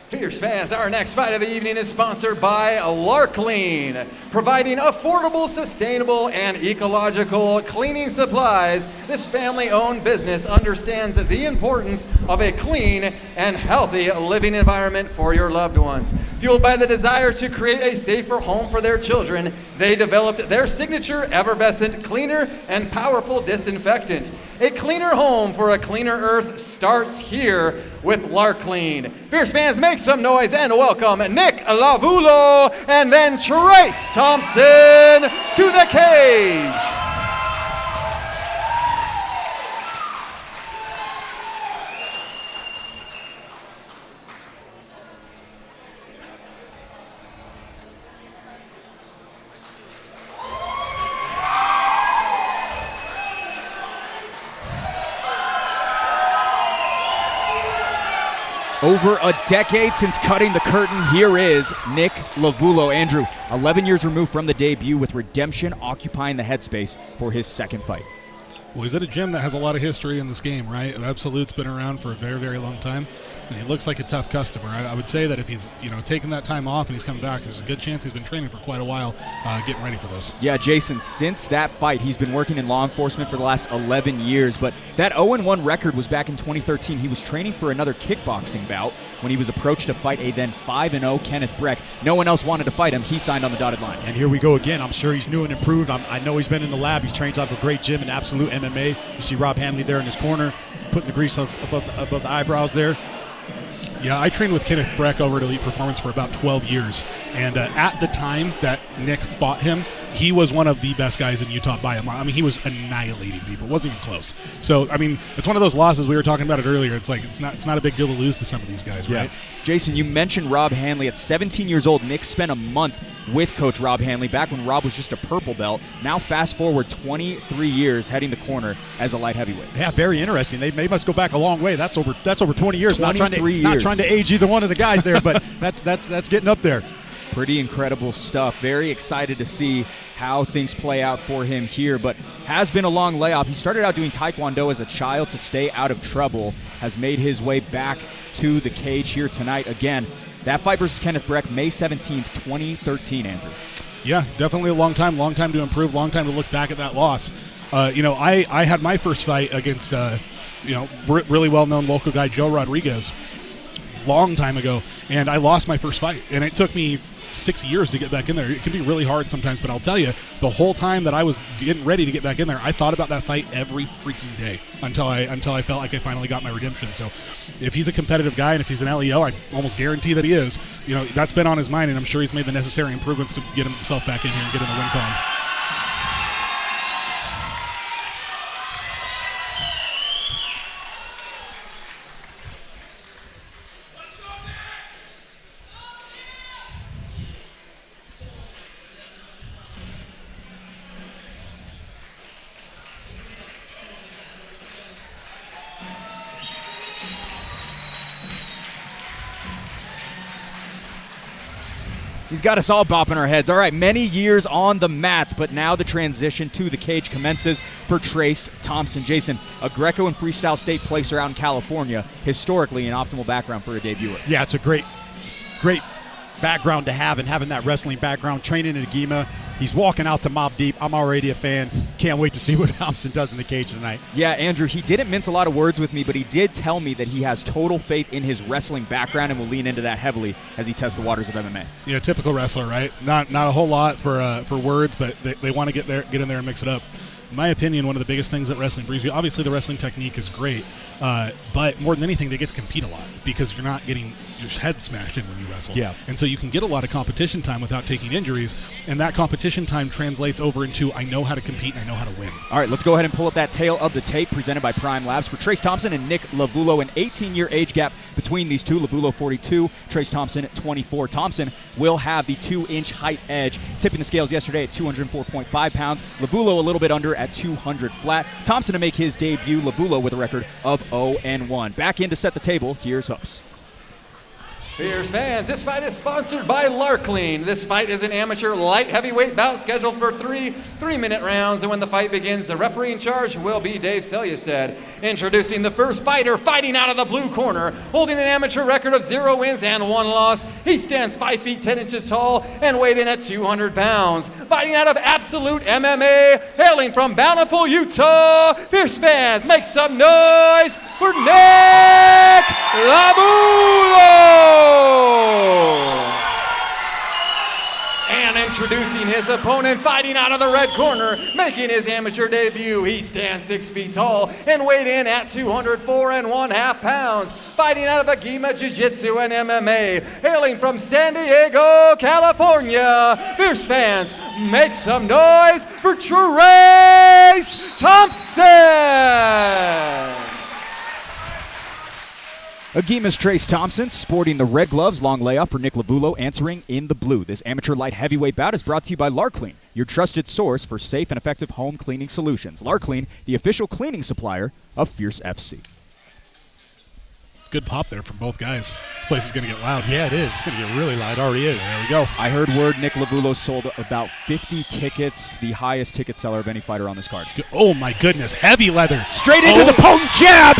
Fierce fans, our next fight of the evening is sponsored by Larklean, providing affordable, sustainable, and ecological cleaning supplies. This family-owned business understands the importance of a clean and healthy living environment for your loved ones. Fueled by the desire to create a safer home for their children, they developed their signature effervescent cleaner and powerful disinfectant. A cleaner home for a cleaner earth starts here with Larklean. Fierce fans, make some noise and welcome Nick Lavulo and then Trace Thompson to the cage. Over a decade since cutting the curtain, here is Nick Lavulo. Andrew, 11 years removed from the debut, with redemption occupying the headspace for his second fight. Well, he's at a gym that has a lot of history in this game, right? Absolute's been around for a very, very long time, and he looks like a tough customer. I would say that if he's taking that time off and he's coming back, there's a good chance he's been training for quite a while, getting ready for this. Yeah, Jason, since that fight, he's been working in law enforcement for the last 11 years, but that 0-1 record was back in 2013. He was training for another kickboxing bout when he was approached to fight a then 5-0 Kenneth Breck. No one else wanted to fight him. He signed on the dotted line. And here we go again. I'm sure he's new and improved. I know he's been in the lab. He's trained out of a great gym in Absolute MMA. You see Rob Hanley there in his corner, putting the grease above the eyebrows there. Yeah, I trained with Kenneth Breck over at Elite Performance for about 12 years, and at the time that Nick fought him, he was one of the best guys in Utah by a mile. I mean, he was annihilating people. It wasn't even close. So, I mean, it's one of those losses. We were talking about it earlier. It's like it's not a big deal to lose to some of these guys, right? Jason, you mentioned Rob Hanley. At 17 years old, Nick spent a month with Coach Rob Hanley back when Rob was just a purple belt. Now fast forward 23 years heading the corner as a light heavyweight. Yeah, very interesting. They must go back a long way. That's over 20 years. Not trying to age either one of the guys there, but that's getting up there. Pretty incredible stuff. Very excited to see how things play out for him here, but has been a long layoff. He started out doing Taekwondo as a child to stay out of trouble, has made his way back to the cage here tonight. Again, that fight versus Kenneth Breck, May 17th, 2013, Andrew. Yeah, definitely a long time to improve, long time to look back at that loss. I had my first fight against, really well-known local guy, Joe Rodriguez, long time ago, and I lost my first fight, and it took me 6 years to get back in there. It can be really hard sometimes, but I'll tell you, the whole time that I was getting ready to get back in there, I thought about that fight every freaking day until I felt like I finally got my redemption. So if he's a competitive guy and if he's an LEO, I almost guarantee that he is. That's been on his mind, and I'm sure he's made the necessary improvements to get himself back in here and get in the win column. He's got us all bopping our heads. All right, many years on the mats, but now the transition to the cage commences for Trace Thompson. Jason, a Greco and freestyle state placer out in California, historically an optimal background for a debuter. Yeah, it's a great background to have, and having that wrestling background, training in Agema. He's walking out to Mob Deep. I'm already a fan. Can't wait to see what Thompson does in the cage tonight. Yeah, Andrew, he didn't mince a lot of words with me, but he did tell me that he has total faith in his wrestling background and will lean into that heavily as he tests the waters of MMA. Yeah, typical wrestler, right? Not a whole lot for words, but they want to get in there and mix it up. my opinion, one of the biggest things that wrestling brings you, obviously the wrestling technique is great, but more than anything, they get to compete a lot because you're not getting your head smashed in when you wrestle. Yeah. And so you can get a lot of competition time without taking injuries, and that competition time translates over into I know how to compete and I know how to win. All right, let's go ahead and pull up that tail of the tape presented by Prime Labs. For Trace Thompson and Nick Lavulo, an 18-year age gap between these two. Lavulo 42, Trace Thompson 24. Thompson will have the 2-inch height edge, tipping the scales yesterday at 204.5 pounds. Lavulo a little bit under at 200 flat. Thompson to make his debut. Lavulo with a record of 0-1. Back in to set the table. Here's Hoops. Fierce fans, this fight is sponsored by Larklean. This fight is an amateur light heavyweight bout scheduled for three-minute rounds, and when the fight begins, the referee in charge will be Dave Selyustad. Introducing the first fighter, fighting out of the blue corner, holding an amateur record of 0 wins and 1 loss. He stands 5 feet 10 inches tall and weighed in at 200 pounds. Fighting out of Absolute MMA, hailing from Bountiful, Utah. Fierce fans, make some noise for Nick Lavulo! And introducing his opponent, fighting out of the red corner, making his amateur debut. He stands 6 feet tall and weighed in at 204 1/2 pounds. Fighting out of Agima Jiu-Jitsu and MMA, hailing from San Diego, California. Fierce fans, make some noise for Trace Thompson! Agima's Trace Thompson, sporting the red gloves, long layoff for Nick Lavulo, answering in the blue. This amateur light heavyweight bout is brought to you by Larklean, your trusted source for safe and effective home cleaning solutions. Larklean, the official cleaning supplier of Fierce FC. Good pop there from both guys. This place is going to get loud. Yeah, it is. It's going to get really loud. It already is. There we go. I heard word Nick Lavulo sold about 50 tickets, the highest ticket seller of any fighter on this card. Oh, my goodness. Heavy leather. Straight into the potent jab!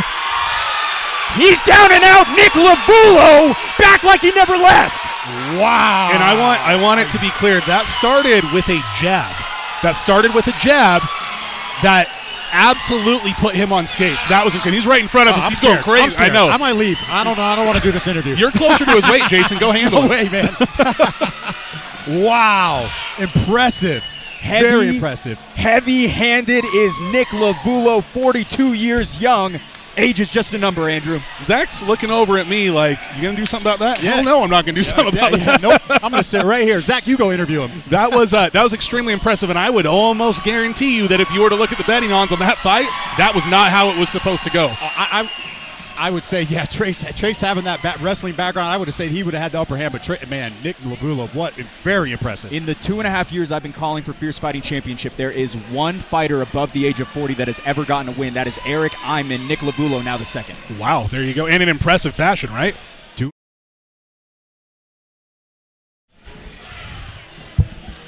He's down and out. Nick Lavulo back like he never left. Wow. And I want it to be clear, that started with a jab. That absolutely put him on skates. That was he's right in front of us. He's going crazy. I know. I might leave. I don't know. I don't want to do this interview. You're closer to his weight, Jason. Go handle No it. way, man. Wow. Impressive. Very impressive. Heavy-handed is Nick Lavulo, 42 years young. Age is just a number, Andrew. Zach's looking over at me like, you going to do something about that? Yeah. Hell no, I'm not going to do something about that. Nope. I'm going to sit right here. Zach, you go interview him. That was extremely impressive, and I would almost guarantee you that if you were to look at the betting odds on that fight, that was not how it was supposed to go. I would say, yeah, Trace having that wrestling background, I would have said he would have had the upper hand. But, man, Nick Lavulo, very impressive. In the 2.5 years I've been calling for Fierce Fighting Championship, there is one fighter above the age of 40 that has ever gotten a win. That is Eric Eyman. Nick Lavulo now the second. Wow, there you go. And in impressive fashion, right?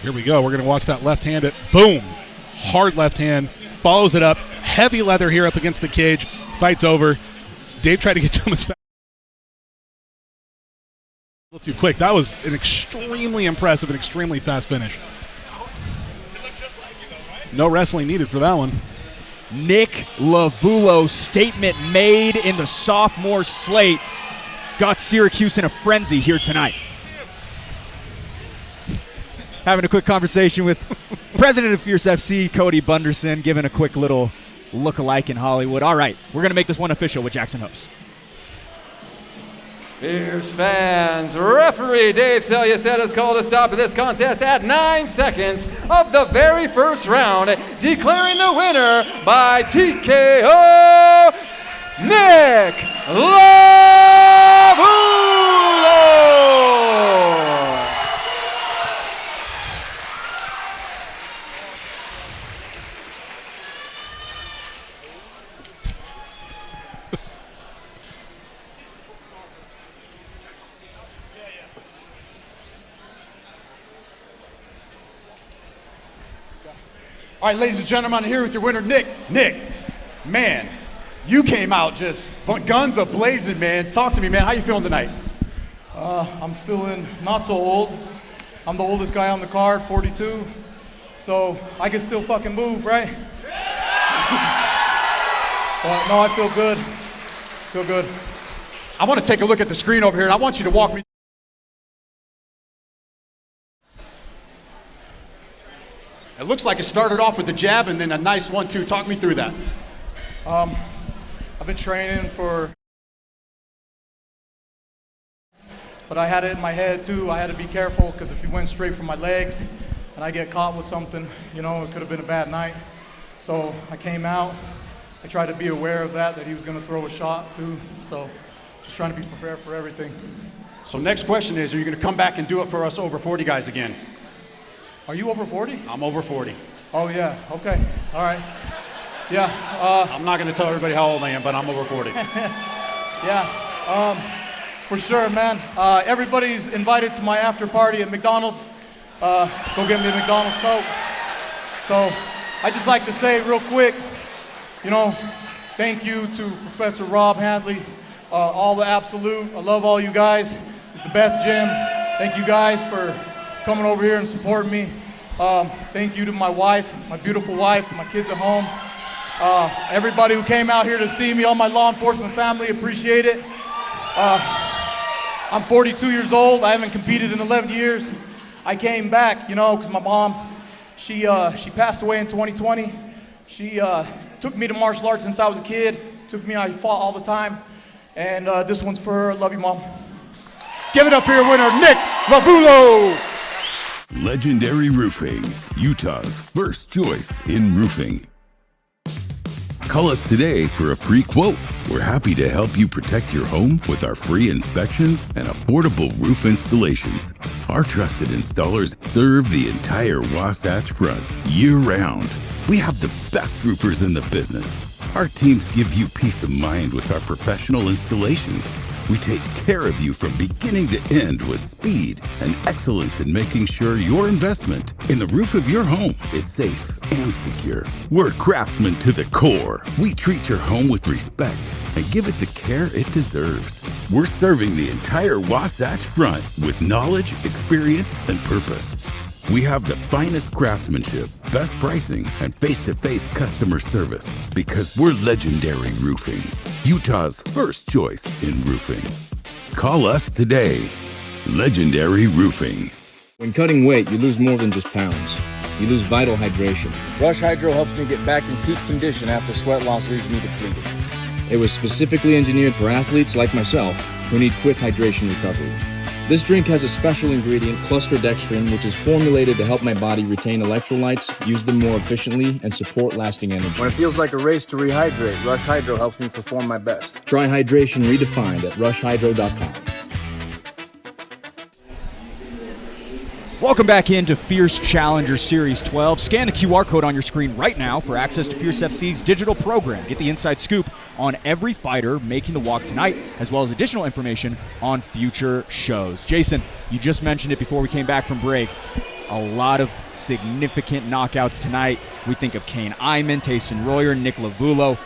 Here we go. We're going to watch that left hand. Boom. Hard left hand. Follows it up. Heavy leather here up against the cage. Fight's over. Dave tried to get to him as fast. A little too quick. That was an extremely impressive and extremely fast finish. No wrestling needed for that one. Nick Lavulo, statement made in the sophomore slate. Got Syracuse in a frenzy here tonight. Having a quick conversation with president of Fierce FC, Cody Bunderson, giving a quick little look-alike in Hollywood. All right, we're going to make this one official with Jackson Hoops. Fierce fans, referee Dave Selyustad has called a stop to this contest at 9 seconds of the very first round, declaring the winner by TKO, Nick Lavulo! All right, ladies and gentlemen, I'm here with your winner, Nick. Nick, man, you came out just guns a-blazing, man. Talk to me, man. How you feeling tonight? I'm feeling not so old. I'm the oldest guy on the card, 42. So I can still fucking move, right? But no, I feel good. Feel good. I want to take a look at the screen over here, and I want you to walk me. It looks like it started off with the jab and then a nice 1-2. Talk me through that. I've been training but I had it in my head too. I had to be careful because if he went straight for my legs and I get caught with something, you know, it could have been a bad night. So I came out. I tried to be aware of that he was going to throw a shot too. So just trying to be prepared for everything. So next question is, are you going to come back and do it for us over 40 guys again? Are you over 40? I'm over 40. Oh yeah, okay, all right. Yeah. I'm not going to tell everybody how old I am, but I'm over 40. Yeah, for sure, man. Everybody's invited to my after party at McDonald's. Go get me a McDonald's Coke. So I just like to say real quick, you know, thank you to Professor Rob Hadley, all the Absolute. I love all you guys. It's the best gym. Thank you guys for coming over here and supporting me. Thank you to my wife, my beautiful wife, my kids at home. Everybody who came out here to see me, all my law enforcement family, appreciate it. I'm 42 years old. I haven't competed in 11 years. I came back, you know, because my mom, she passed away in 2020. She took me to martial arts since I was a kid. I fought all the time. And this one's for her. Love you, Mom. Give it up here, winner, Nick Lavulo. Legendary Roofing, Utah's first choice in roofing. Call us today for a free quote. We're happy to help you protect your home with our free inspections and affordable roof installations. Our trusted installers serve the entire Wasatch Front year-round. We have the best roofers in the business. Our teams give you peace of mind with our professional installations. We take care of you from beginning to end with speed and excellence in making sure your investment in the roof of your home is safe and secure. We're craftsmen to the core. We treat your home with respect and give it the care it deserves. We're serving the entire Wasatch Front with knowledge, experience, and purpose. We have the finest craftsmanship, best pricing, and face-to-face customer service because we're Legendary Roofing, Utah's first choice in roofing. Call us today. Legendary Roofing. When cutting weight, you lose more than just pounds. You lose vital hydration. Rush Hydro helps me get back in peak condition after sweat loss leaves me depleted. It was specifically engineered for athletes like myself who need quick hydration recovery. This drink has a special ingredient, clusterdextrin, which is formulated to help my body retain electrolytes, use them more efficiently, and support lasting energy. When it feels like a race to rehydrate, Rush Hydro helps me perform my best. Try hydration redefined at rushhydro.com. Welcome back into Fierce Challenger Series 12. Scan the QR code on your screen right now for access to Fierce FC's digital program. Get the inside scoop on every fighter making the walk tonight, as well as additional information on future shows. Jason, you just mentioned it before we came back from break. A lot of significant knockouts tonight. We think of Kane Iman, Tayson Royer, Nick Lavulo.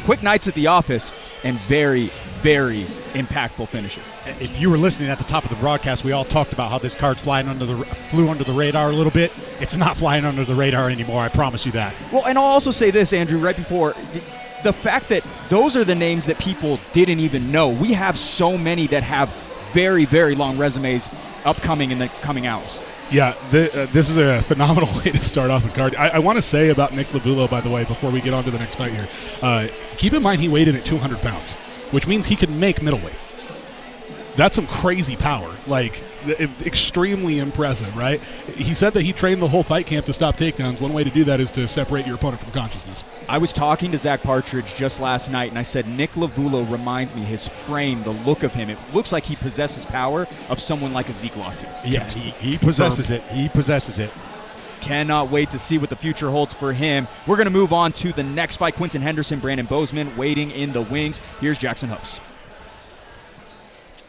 Quick nights at the office, and very, very impactful finishes. If you were listening at the top of the broadcast, we all talked about how this card flew under the radar a little bit. It's not flying under the radar anymore, I promise you that. Well, and I'll also say this, Andrew, right before, the fact that those are the names that people didn't even know. We have so many that have very, very long resumes upcoming in the coming hours. Yeah, this is a phenomenal way to start off a card. I want to say about Nick Lavulo, by the way, before we get on to the next fight here. Keep in mind he weighed in at 200 pounds, which means he can make middleweight. That's some crazy power, like extremely impressive, right? He said that he trained the whole fight camp to stop takedowns. One way to do that is to separate your opponent from consciousness. I was talking to Zach Partridge just last night, and I said Nick Lavulo reminds me, his frame, the look of him, it looks like he possesses power of someone like a Zeke Latu. Yeah, he possesses it. He possesses it. Cannot wait to see what the future holds for him. We're going to move on to the next fight. Quinton Henderson, Brandon Bozeman waiting in the wings. Here's Jackson Hoops.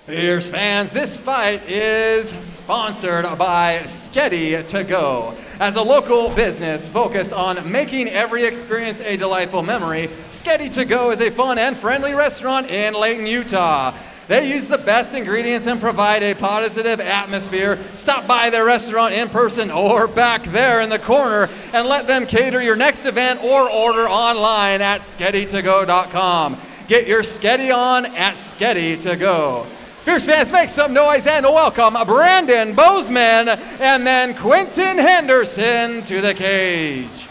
Fierce fans, this fight is sponsored by Sketty To Go. As a local business focused on making every experience a delightful memory, Sketty To Go is a fun and friendly restaurant in Layton, Utah. They use the best ingredients and provide a positive atmosphere. Stop by their restaurant in person or back there in the corner and let them cater your next event or order online at skettytogo.com. Get your Sketty on at Sketty To Go. Fierce fans, make some noise and welcome Brandon Bozeman and then Quentin Henderson to the cage.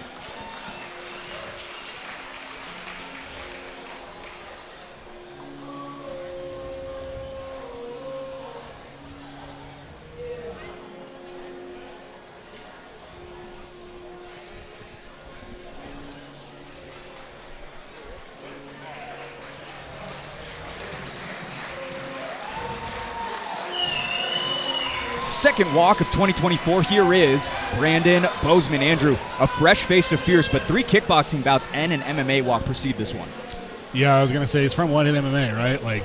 Second walk of 2024, here is Brandon Bozeman. Andrew, a fresh face to Fierce, but 3 kickboxing bouts and an MMA walk precede this one. Yeah, I was going to say he's from one hit MMA, right? Like,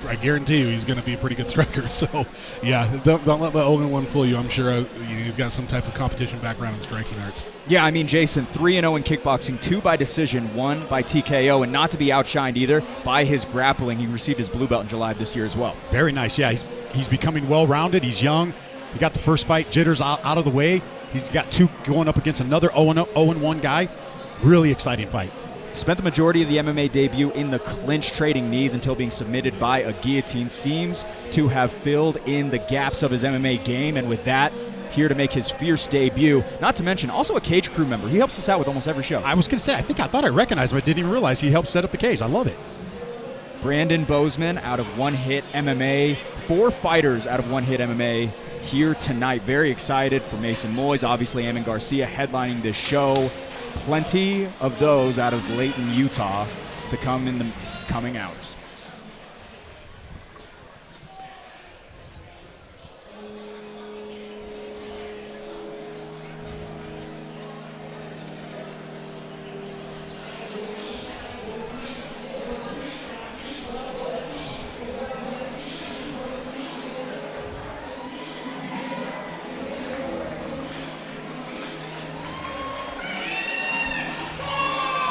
I guarantee you he's going to be a pretty good striker. So, yeah, don't let the 0-1 fool you. I'm sure he's got some type of competition background in striking arts. Yeah, I mean, Jason, 3-0 in kickboxing, 2 by decision, 1 by TKO, and not to be outshined either by his grappling. He received his blue belt in July of this year as well. Very nice. Yeah, he's becoming well-rounded. He's young. He got the first fight jitters out of the way. He's got 2 going up against another 0-1 guy. Really exciting fight. Spent the majority of the MMA debut in the clinch, trading knees until being submitted by a guillotine. Seems to have filled in the gaps of his MMA game, and with that, here to make his Fierce debut. Not to mention, also a cage crew member. He helps us out with almost every show. I was going to say, I thought I recognized him. I didn't even realize he helped set up the cage. I love it. Brandon Bozeman out of One Hit MMA. 4 fighters out of One Hit MMA here tonight. Very excited for Mason Moyes, obviously Amin Garcia headlining this show. Plenty of those out of Layton, Utah to come in the coming hours.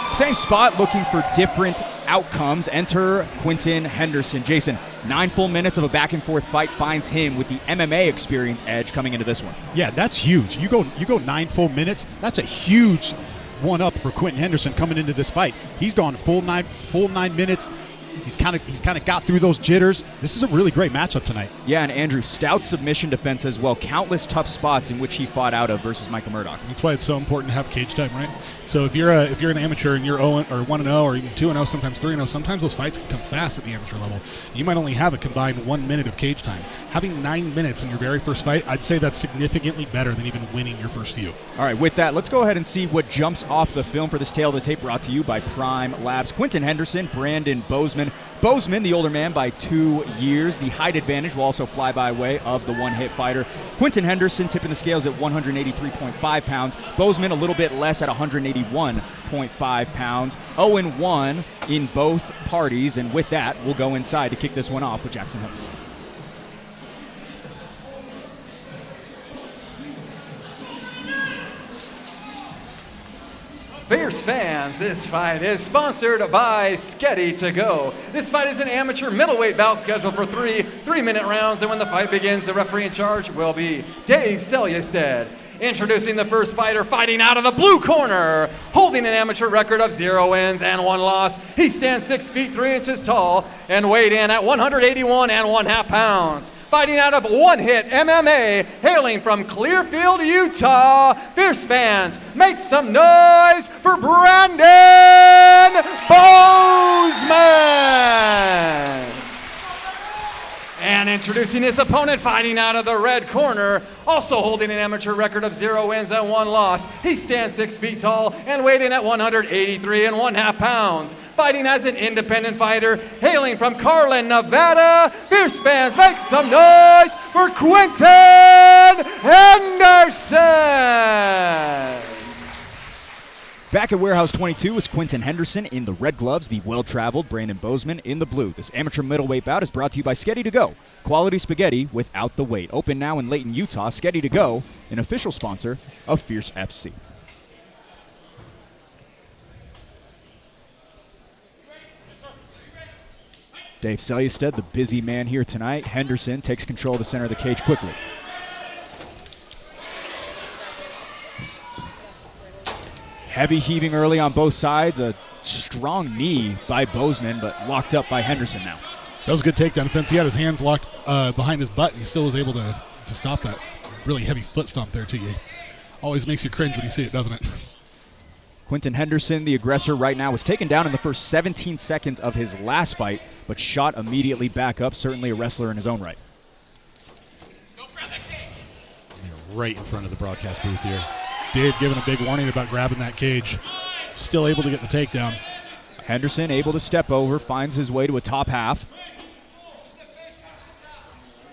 Same spot, looking for different outcomes. Enter Quentin Henderson. Jason, 9 full minutes of a back-and-forth fight finds him with the MMA experience edge coming into this one. Yeah, that's huge. You go 9 full minutes. That's a huge one-up for Quentin Henderson coming into this fight. He's gone full nine minutes. He's kind of got through those jitters. This is a really great matchup tonight. Yeah, and Andrew, stout submission defense as well. Countless tough spots in which he fought out of versus Michael Murdoch. That's why it's so important to have cage time, right? So if you're an amateur and you're 0 or 1-0 or even 2-0, sometimes 3-0, sometimes those fights can come fast at the amateur level. You might only have a combined 1 minute of cage time. Having 9 minutes in your very first fight, I'd say that's significantly better than even winning your first few. All right, with that, let's go ahead and see what jumps off the film for this Tale of the Tape, brought to you by Prime Labs. Quentin Henderson, Brandon Bozeman. Bozeman, the older man by 2 years. The height advantage will also fly by way of the one-hit fighter. Quentin Henderson tipping the scales at 183.5 pounds. Bozeman a little bit less at 181.5 pounds. 0-1 in both parties. And with that, we'll go inside to kick this one off with Jackson Hoops. Fierce fans, this fight is sponsored by Sketty to Go. This fight is an amateur middleweight bout scheduled for 3-minute rounds, and when the fight begins, the referee in charge will be Dave Selyestead. Introducing the first fighter, fighting out of the blue corner, holding an amateur record of 0 wins and 1 loss. He stands 6 feet 3 inches tall and weighed in at 181 1/2 pounds. Fighting out of One Hit MMA, hailing from Clearfield, Utah. Fierce fans, make some noise for Brandon Bozeman. And introducing his opponent, fighting out of the red corner, also holding an amateur record of 0 wins and 1 loss. He stands 6 feet tall and weighed in at 183 1/2 pounds. Fighting as an independent fighter, hailing from Carlin, Nevada. Fierce fans, make some noise for Quentin Henderson. Back at Warehouse 22 is Quentin Henderson in the red gloves, the well-traveled Brandon Bozeman in the blue. This amateur middleweight bout is brought to you by Sketty to Go. Quality spaghetti without the wait. Open now in Layton, Utah. Sketty to Go, an official sponsor of Fierce FC. Dave Selyestead, the busy man here tonight. Henderson takes control of the center of the cage quickly. Heavy heaving early on both sides. A strong knee by Bozeman, but locked up by Henderson now. That was a good takedown defense. He had his hands locked behind his butt, and he still was able to stop that really heavy foot stomp there, too. Always makes you cringe when you see it, doesn't it? Quentin Henderson, the aggressor right now, was taken down in the first 17 seconds of his last fight, but shot immediately back up. Certainly a wrestler in his own right. Right in front of the broadcast booth here. Dave giving a big warning about grabbing that cage. Still able to get the takedown. Henderson able to step over, finds his way to a top half.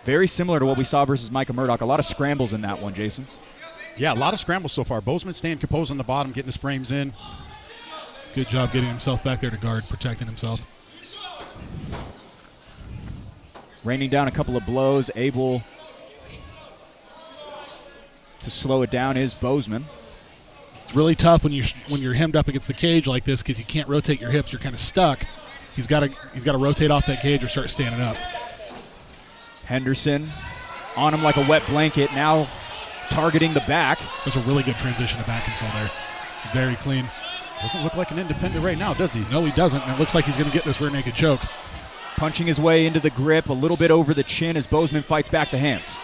Very similar to what we saw versus Micah Murdoch. A lot of scrambles in that one, Jason. Yeah, a lot of scrambles so far. Bozeman staying composed on the bottom, getting his frames in. Good job getting himself back there to guard, protecting himself. Raining down a couple of blows, able to slow it down is Bozeman. It's really tough when you're hemmed up against the cage like this because you can't rotate your hips. You're kind of stuck. He's got to rotate off that cage or start standing up. Henderson on him like a wet blanket, now targeting the back. There's a really good transition to back control there. Very clean. Doesn't look like an independent right now, does he? No, he doesn't. And it looks like he's going to get this rear naked choke. Punching his way into the grip, a little bit over the chin as Bozeman fights back the hands.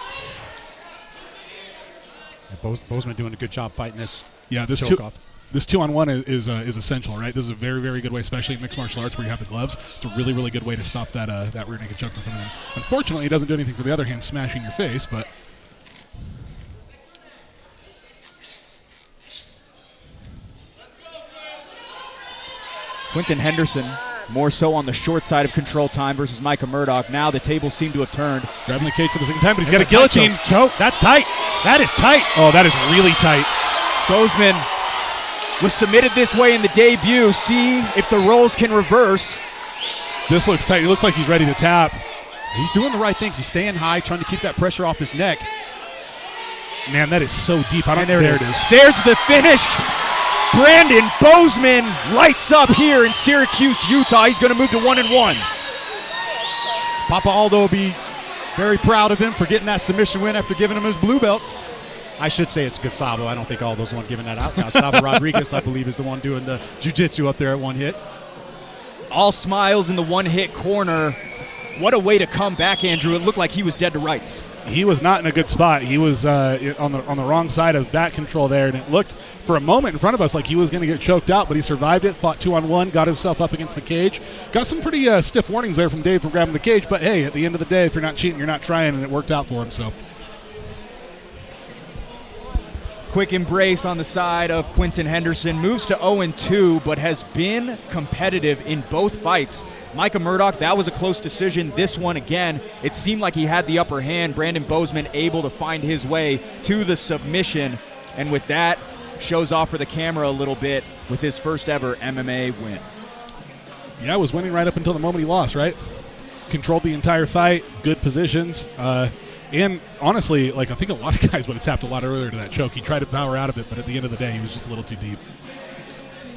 Bozeman doing a good job fighting this. Yeah, this 2-on-1 is essential, right? This is a very, very good way, especially in mixed martial arts where you have the gloves. It's a really, really good way to stop that rear naked choke from coming in. Unfortunately, it doesn't do anything for the other hand, smashing your face, but Quentin Henderson more so on the short side of control time versus Micah Murdoch. Now the tables seem to have turned. Grabbing the cage for the second time, but he's got a guillotine. Choke. That's tight. That is tight. Oh, that is really tight. Bozeman was submitted this way in the debut. See if the roles can reverse. This looks tight. He looks like he's ready to tap. He's doing the right things. He's staying high, trying to keep that pressure off his neck. Man, that is so deep. There it is. There's the finish. Brandon Bozeman lights up here in Syracuse, Utah. He's going to move to 1-1. Papa Aldo will be very proud of him for getting that submission win after giving him his blue belt. I should say it's Gustavo. I don't think Aldo's the one giving that out. Gustavo Rodriguez, I believe, is the one doing the jiu-jitsu up there at one hit. All smiles in the one-hit corner. What a way to come back, Andrew. It looked like he was dead to rights. He was not in a good spot. He was on the wrong side of back control there, and it looked for a moment in front of us like he was going to get choked out, but he survived it, fought 2-on-1, got himself up against the cage. Got some pretty stiff warnings there from Dave for grabbing the cage, but hey, at the end of the day, if you're not cheating, you're not trying, and it worked out for him. So, quick embrace on the side of Quentin Henderson. Moves to 0-2, but has been competitive in both fights. Micah Murdoch, that was a close decision. This one, again, it seemed like he had the upper hand. Brandon Bozeman able to find his way to the submission. And with that, shows off for the camera a little bit with his first ever MMA win. Yeah, was winning right up until the moment he lost, right? Controlled the entire fight, good positions. And honestly, I think a lot of guys would have tapped a lot earlier to that choke. He tried to power out of it, but at the end of the day, he was just a little too deep.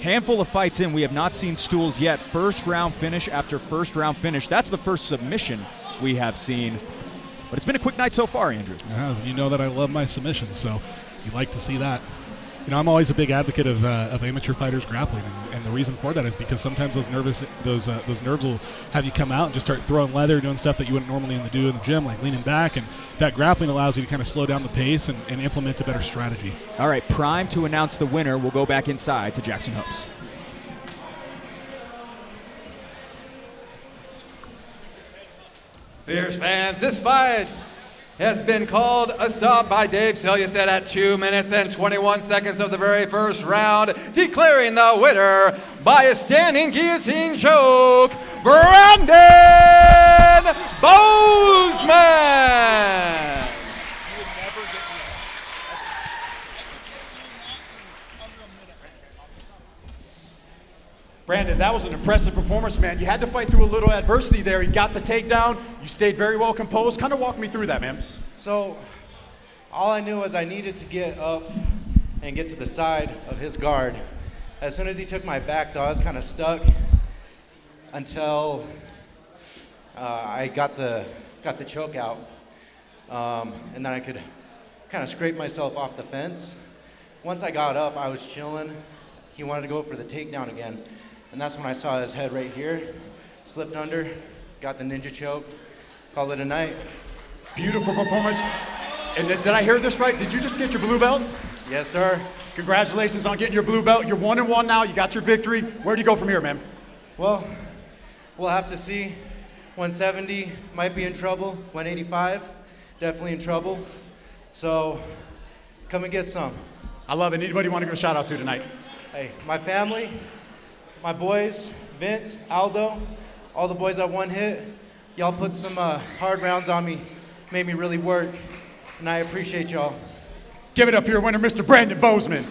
Handful of fights in, we have not seen stools yet. First round finish after first round finish. That's the first submission we have seen. But it's been a quick night so far, Andrew. It has, and you know that I love my submissions, so you like to see that. You know, I'm always a big advocate of amateur fighters grappling, and the reason for that is because sometimes those nerves will have you come out and just start throwing leather, doing stuff that you wouldn't normally do in the gym, like leaning back, and that grappling allows you to kind of slow down the pace and implement a better strategy. All right, prime to announce the winner. We'll go back inside to Jackson Hopes. Fierce fans, this fight has been called a stop by Dave Selyeset at 2 minutes and 21 seconds of the very first round, declaring the winner by a standing guillotine choke, Brandon Bozeman. Brandon, that was an impressive performance, man. You had to fight through a little adversity there. You got the takedown. You stayed very well composed. Kind of walk me through that, man. So all I knew was I needed to get up and get to the side of his guard. As soon as he took my back, though, I was kind of stuck until I got the choke out. And then I could kind of scrape myself off the fence. Once I got up, I was chilling. He wanted to go for the takedown again. And that's when I saw his head right here, slipped under, got the ninja choke, call it a night. Beautiful performance. And did I hear this right? Did you just get your blue belt? Yes, sir. Congratulations on getting your blue belt. You're 1-1 now. You got your victory. Where do you go from here, man? Well, we'll have to see. 170 might be in trouble. 185, definitely in trouble. So come and get some. I love it. Anybody want to give a shout out to tonight? Hey, my family, my boys, Vince, Aldo, all the boys at One Hit. Y'all put some hard rounds on me, made me really work, and I appreciate y'all. Give it up for your winner, Mr. Brandon Bozeman.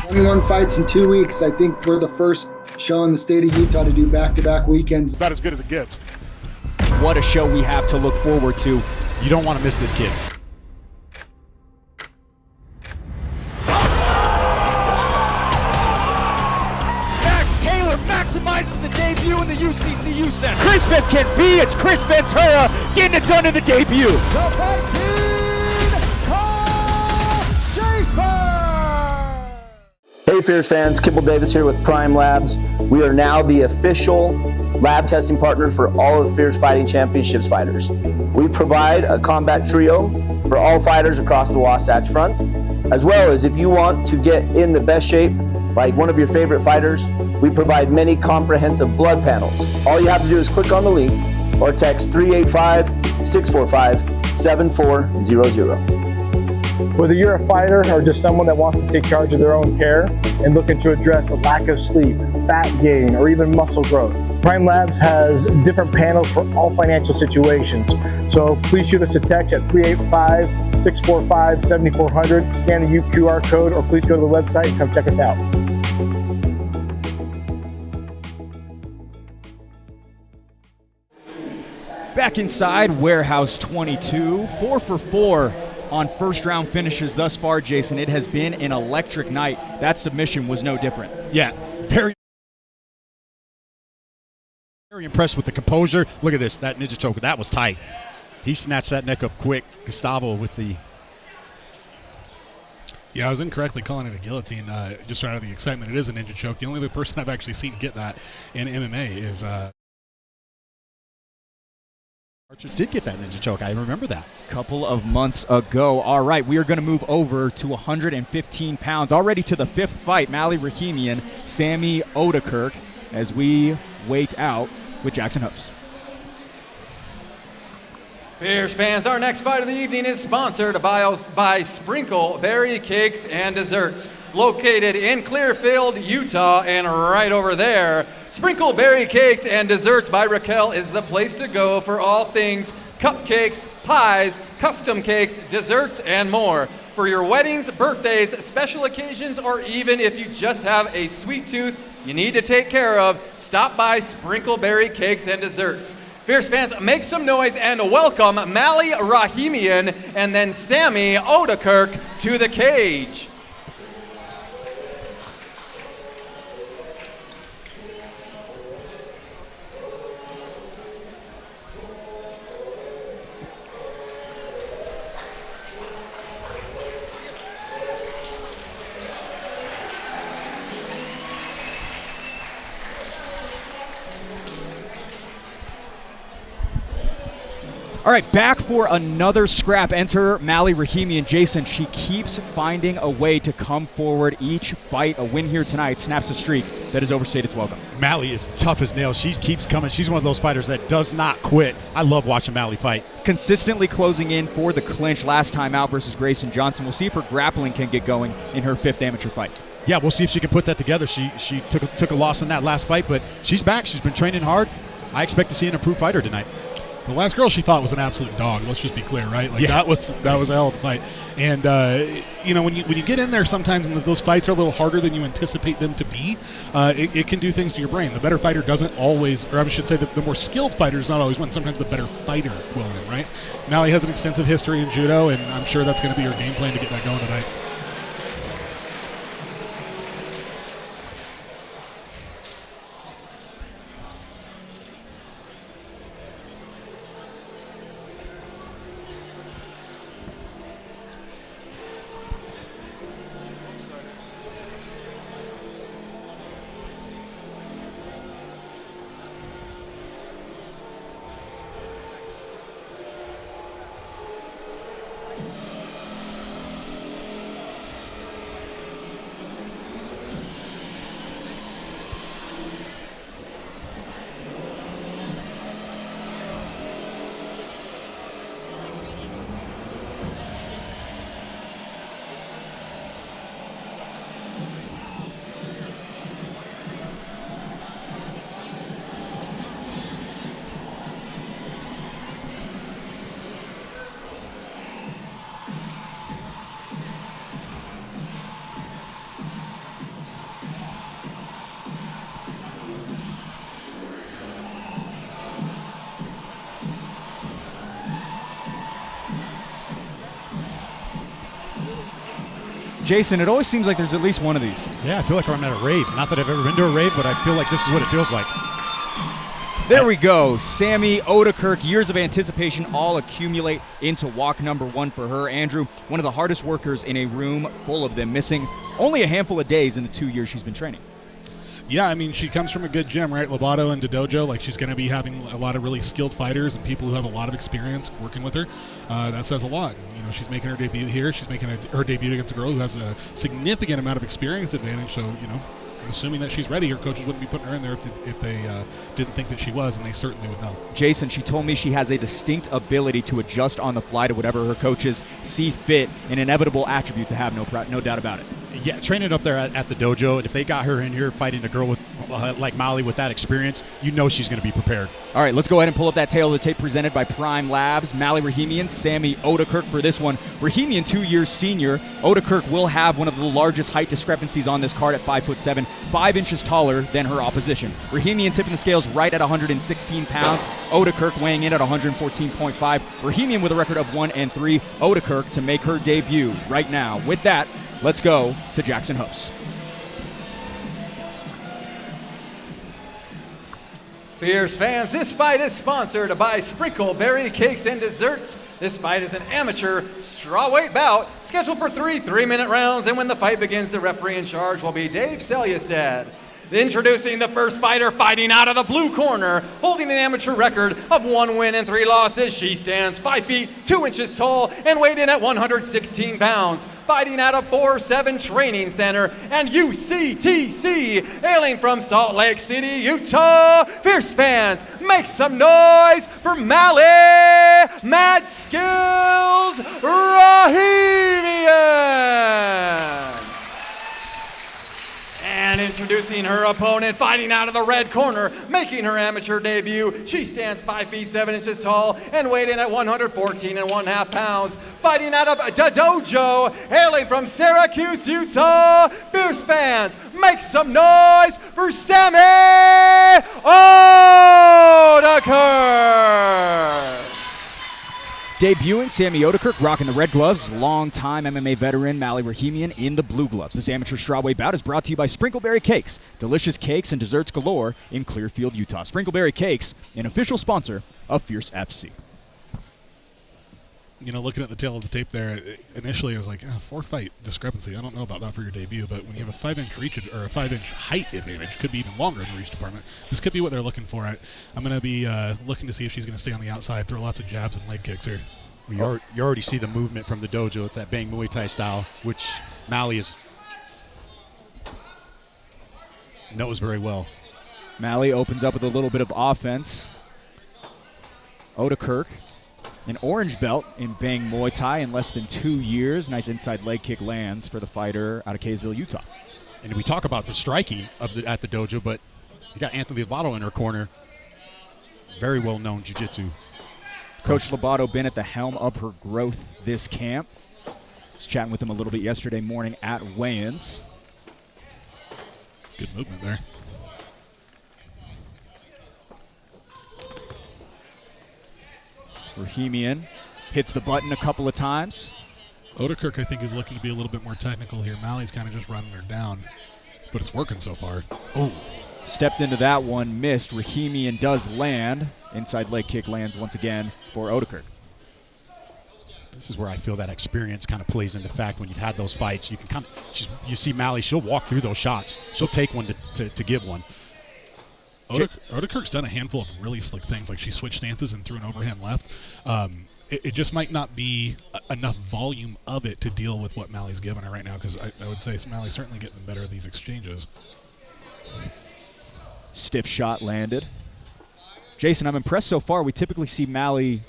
21 fights in 2 weeks. I think we're the first show in the state of Utah to do back-to-back weekends. About as good as it gets. What a show we have to look forward to. You don't want to miss this kid. Max Taylor maximizes the debut in the UCCU Center. Crisp as can be, it's Chris Ventura getting it done in the debut. The Viking, Cole Schaefer. Hey Fierce fans, Kibble Davis here with Prime Labs. We are now the official lab testing partner for all of Fierce Fighting Championships fighters. We provide a combat trio for all fighters across the Wasatch Front, as well as if you want to get in the best shape, like one of your favorite fighters, we provide many comprehensive blood panels. All you have to do is click on the link or text 385-645-7400. Whether you're a fighter or just someone that wants to take charge of their own care and looking to address a lack of sleep, fat gain, or even muscle growth, Prime Labs has different panels for all financial situations. So please shoot us a text at 385-645-7400, scan the QR code, or please go to the website and come check us out. Back inside Warehouse 22, 4 for 4 on first round finishes thus far, Jason. It has been an electric night. That submission was no different. Yeah, very impressed with the composure. Look at this, that ninja choke. That was tight. He snatched that neck up quick. Gustavo with the... Yeah, I was incorrectly calling it a guillotine just out of the excitement. It is a ninja choke. The only other person I've actually seen get that in MMA is... Archers did get that ninja choke. I remember that. Couple of months ago. All right, we are going to move over to 115 pounds. Already to the fifth fight, Mally Rahimian, Sammy Odekirk, as we wait out with Jackson Hoops. Fierce fans, our next fight of the evening is sponsored by Sprinkle Berry Cakes and Desserts, located in Clearfield, Utah, and right over there. Sprinkle Berry Cakes and Desserts by Raquel is the place to go for all things cupcakes, pies, custom cakes, desserts, and more. For your weddings, birthdays, special occasions, or even if you just have a sweet tooth you need to take care of, stop by Sprinkle Berry Cakes and Desserts. Fierce fans, make some noise and welcome Mally Rahimian and then Sammy Odekirk to the cage. All right, back for another scrap. Enter Mally Rahimian. Jason, she keeps finding a way to come forward each fight. A win here tonight snaps a streak that has overstayed its welcome. Mally is tough as nails. She keeps coming. She's one of those fighters that does not quit. I love watching Mally fight. Consistently closing in for the clinch last time out versus Grayson Johnson. We'll see if her grappling can get going in her fifth amateur fight. Yeah, we'll see if she can put that together. She took a loss in that last fight, but she's back. She's been training hard. I expect to see an improved fighter tonight. The last girl she fought was an absolute dog. Let's just be clear, right? Like yeah. that was a hell of a fight. And you know, when you get in there sometimes, and those fights are a little harder than you anticipate them to be, it can do things to your brain. The better fighter doesn't always, or I should say, the more skilled fighter does not always win. Sometimes the better fighter will win, right? Mally has an extensive history in judo, and I'm sure that's going to be her game plan to get that going tonight. Jason, it always seems like there's at least one of these. Yeah, I feel like I'm at a rave. Not that I've ever been to a rave, but I feel like this is what it feels like. There we go. Sammy Odekirk, years of anticipation all accumulate into walk number 1 for her. Andrew, one of the hardest workers in a room full of them, missing only a handful of days in the 2 years she's been training. Yeah, I mean, she comes from a good gym, right? Lobato and Dojo. Like, she's going to be having a lot of really skilled fighters and people who have a lot of experience working with her. That says a lot. You know, she's making her debut here. She's making her debut against a girl who has a significant amount of experience advantage. So, you know, I'm assuming that she's ready. Her coaches wouldn't be putting her in there if they didn't think that she was, and they certainly would know. Jason, she told me she has a distinct ability to adjust on the fly to whatever her coaches see fit, an inevitable attribute to have, no doubt about it. Yeah, training up there at the dojo, and if they got her in here fighting a girl with like Molly with that experience, you know she's going to be prepared. All right, let's go ahead and pull up that tail of the tape presented by Prime Labs. Mally Rahimian, Sammy Odekirk for this one. Rahimian, 2 years senior. Odekirk will have one of the largest height discrepancies on this card at 5'7", 5 inches taller than her opposition. Rahimian tipping the scales right at 116 pounds. Odekirk weighing in at 114.5. Rahimian with a record of 1-3. Odekirk to make her debut right now. With that, let's go to Jackson Hoops. Fierce fans, this fight is sponsored by Sprinkleberry Cakes and Desserts. This fight is an amateur strawweight bout scheduled for 3 3-minute rounds, and when the fight begins, the referee in charge will be Dave Selyusad. Introducing the first fighter, fighting out of the blue corner, holding an amateur record of 1 win and 3 losses. She stands 5 feet 2 inches tall and weighed in at 116 pounds. Fighting out of 4-7 Training Center and UCTC, hailing from Salt Lake City, Utah. Fierce fans, make some noise for Mally Mad Skills Rahimian. And introducing her opponent, fighting out of the red corner, making her amateur debut. She stands 5 feet 7 inches tall and weighed in at 114.5 pounds. Fighting out of the dojo, hailing from Syracuse, Utah. Fierce fans, make some noise for Sammy Odekirk. Debuting, Sammy Odekirk rocking the red gloves, longtime MMA veteran Mally Rahimian in the blue gloves. This amateur strawweight bout is brought to you by Sprinkleberry Cakes, delicious cakes and desserts galore in Clearfield, Utah. Sprinkleberry Cakes, an official sponsor of Fierce FC. You know, looking at the tail of the tape there, initially I was like, 4-fight discrepancy. I don't know about that for your debut, but when you have a 5-inch reach or a 5-inch height advantage, could be even longer in the reach department. This could be what they're looking for. I'm going to be looking to see if she's going to stay on the outside, throw lots of jabs and leg kicks here. You already see the movement from the dojo. It's that bang Muay Thai style, which Mally knows very well. Mally opens up with a little bit of offense. Odekirk, an orange belt in Bang Muay Thai in less than 2 years. Nice inside leg kick lands for the fighter out of Kaysville, Utah. And we talk about the striking at the dojo, but you got Anthony Lobato in her corner. Very well-known jiu-jitsu. Coach Lobato been at the helm of her growth this camp. Was chatting with him a little bit yesterday morning at weigh-ins. Good movement there. Rahimian hits the button a couple of times. Odekirk, I think, is looking to be a little bit more technical here. Mally's kind of just running her down, but it's working so far. Oh. Stepped into that one, missed. Rahimian does land. Inside leg kick lands once again for Odekirk. This is where I feel that experience kind of plays into fact. When you've had those fights, you can kind of, you see Mally, she'll walk through those shots. She'll take one to give one. Odekirk's done a handful of really slick things, like she switched stances and threw an overhand left. It just might not be enough volume of it to deal with what Mally's giving her right now, because I would say Mally's certainly getting better at these exchanges. Stiff shot landed. Jason, I'm impressed so far. We typically see Mally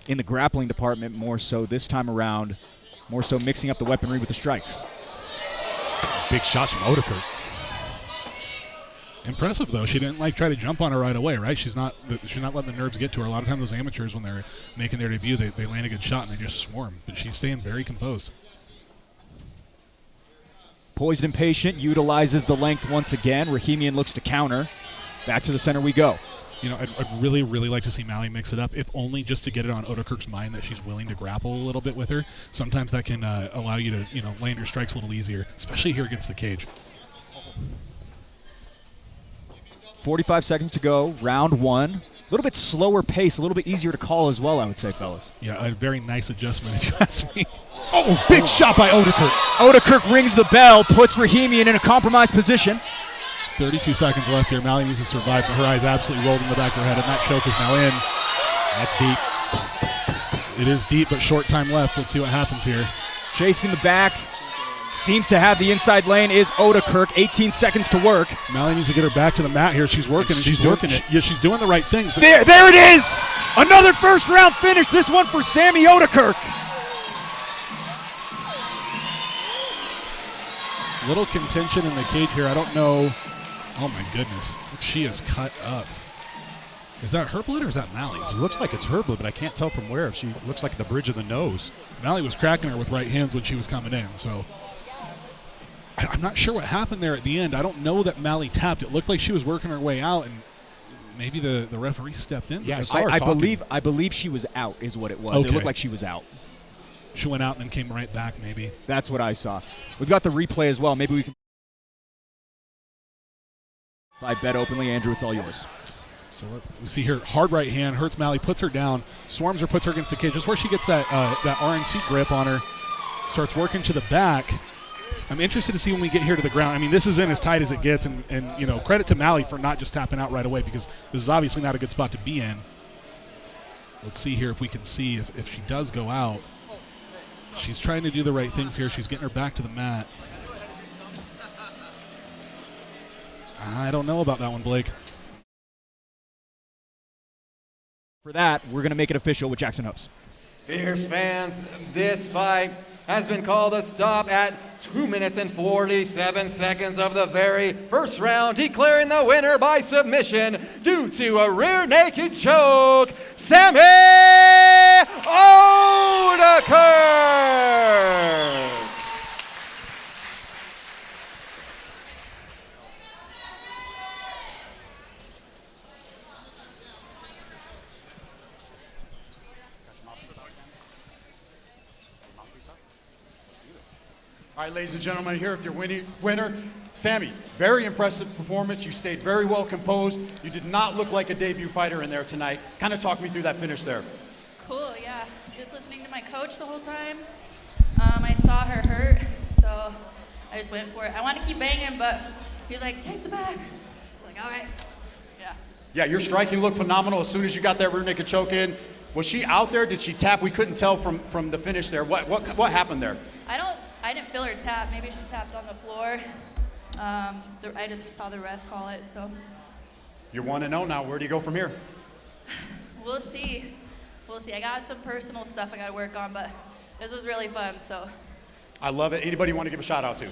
in the grappling department more so this time around, more so mixing up the weaponry with the strikes. Big shots from Odekirk. Impressive, though. She didn't try to jump on her right away, right? She's not letting the nerves get to her. A lot of times those amateurs, when they're making their debut, they land a good shot and they just swarm. But she's staying very composed. Poised and patient, utilizes the length once again. Rahimian looks to counter. Back to the center we go. I'd really, really like to see Mally mix it up, if only just to get it on Odekirk's mind that she's willing to grapple a little bit with her. Sometimes that can allow you to, land your strikes a little easier, especially here against the cage. 45 seconds to go, round one. A little bit slower pace, a little bit easier to call as well, I would say, fellas. Yeah, a very nice adjustment, if you ask me. Oh, big shot by Odekirk. Odekirk rings the bell, puts Rahimian in a compromised position. 32 seconds left here. Mally needs to survive, but her eyes absolutely rolled in the back of her head, and that choke is now in. That's deep. It is deep, but short time left. Let's see what happens here. Chasing the back. Seems to have the inside lane is Odekirk. 18 seconds to work. Mally needs to get her back to the mat here. She's working. She's working it. Yeah, she's doing the right things. But There it is! Another first round finish. This one for Sammy Odekirk. Little contention in the cage here. I don't know. Oh my goodness. She is cut up. Is that her blood or is that Mally's? It looks like it's her blood, but I can't tell from where. She looks like the bridge of the nose. Mally was cracking her with right hands when she was coming in, so I'm not sure what happened there at the end. I don't know that Mally tapped. It looked like she was working her way out, and maybe the referee stepped in. Yeah, I believe she was out is what it was. Okay. It looked like she was out. She went out and then came right back, maybe. That's what I saw. We've got the replay as well. Maybe we can I bet openly. Andrew, it's all yours. So we see here, hard right hand, hurts Mally, puts her down, swarms her, puts her against the cage. That's where she gets that RNC grip on her, starts working to the back. I'm interested to see when we get here to the ground. I mean, this is in as tight as it gets, and credit to Mally for not just tapping out right away, because this is obviously not a good spot to be in. Let's see here if we can see if she does go out. She's trying to do the right things here. She's getting her back to the mat. I don't know about that one, Blake. For that, we're going to make it official with Jackson Hopes. Fierce fans, this fight has been called a stop at 2 minutes and 47 seconds of the very first round, declaring the winner by submission due to a rear naked choke, Sammy Odekirk. All right, ladies and gentlemen, here with your winner, Sammy. Very impressive performance. You stayed very well composed. You did not look like a debut fighter in there tonight. Kind of talk me through that finish there. Cool, yeah. Just listening to my coach the whole time. I saw her hurt, so I just went for it. I wanted to keep banging, but he was like, take the back. I was like, all right. Yeah. Yeah, your striking looked phenomenal as soon as you got that rear naked choke in. Was she out there? Did she tap? We couldn't tell from the finish there. What happened there? I didn't feel her tap. Maybe she tapped on the floor. I just saw the ref call it, so. You're 1-0 now. Where do you go from here? We'll see. We'll see. I got some personal stuff I got to work on, but this was really fun, so. I love it. Anybody you want to give a shout out to?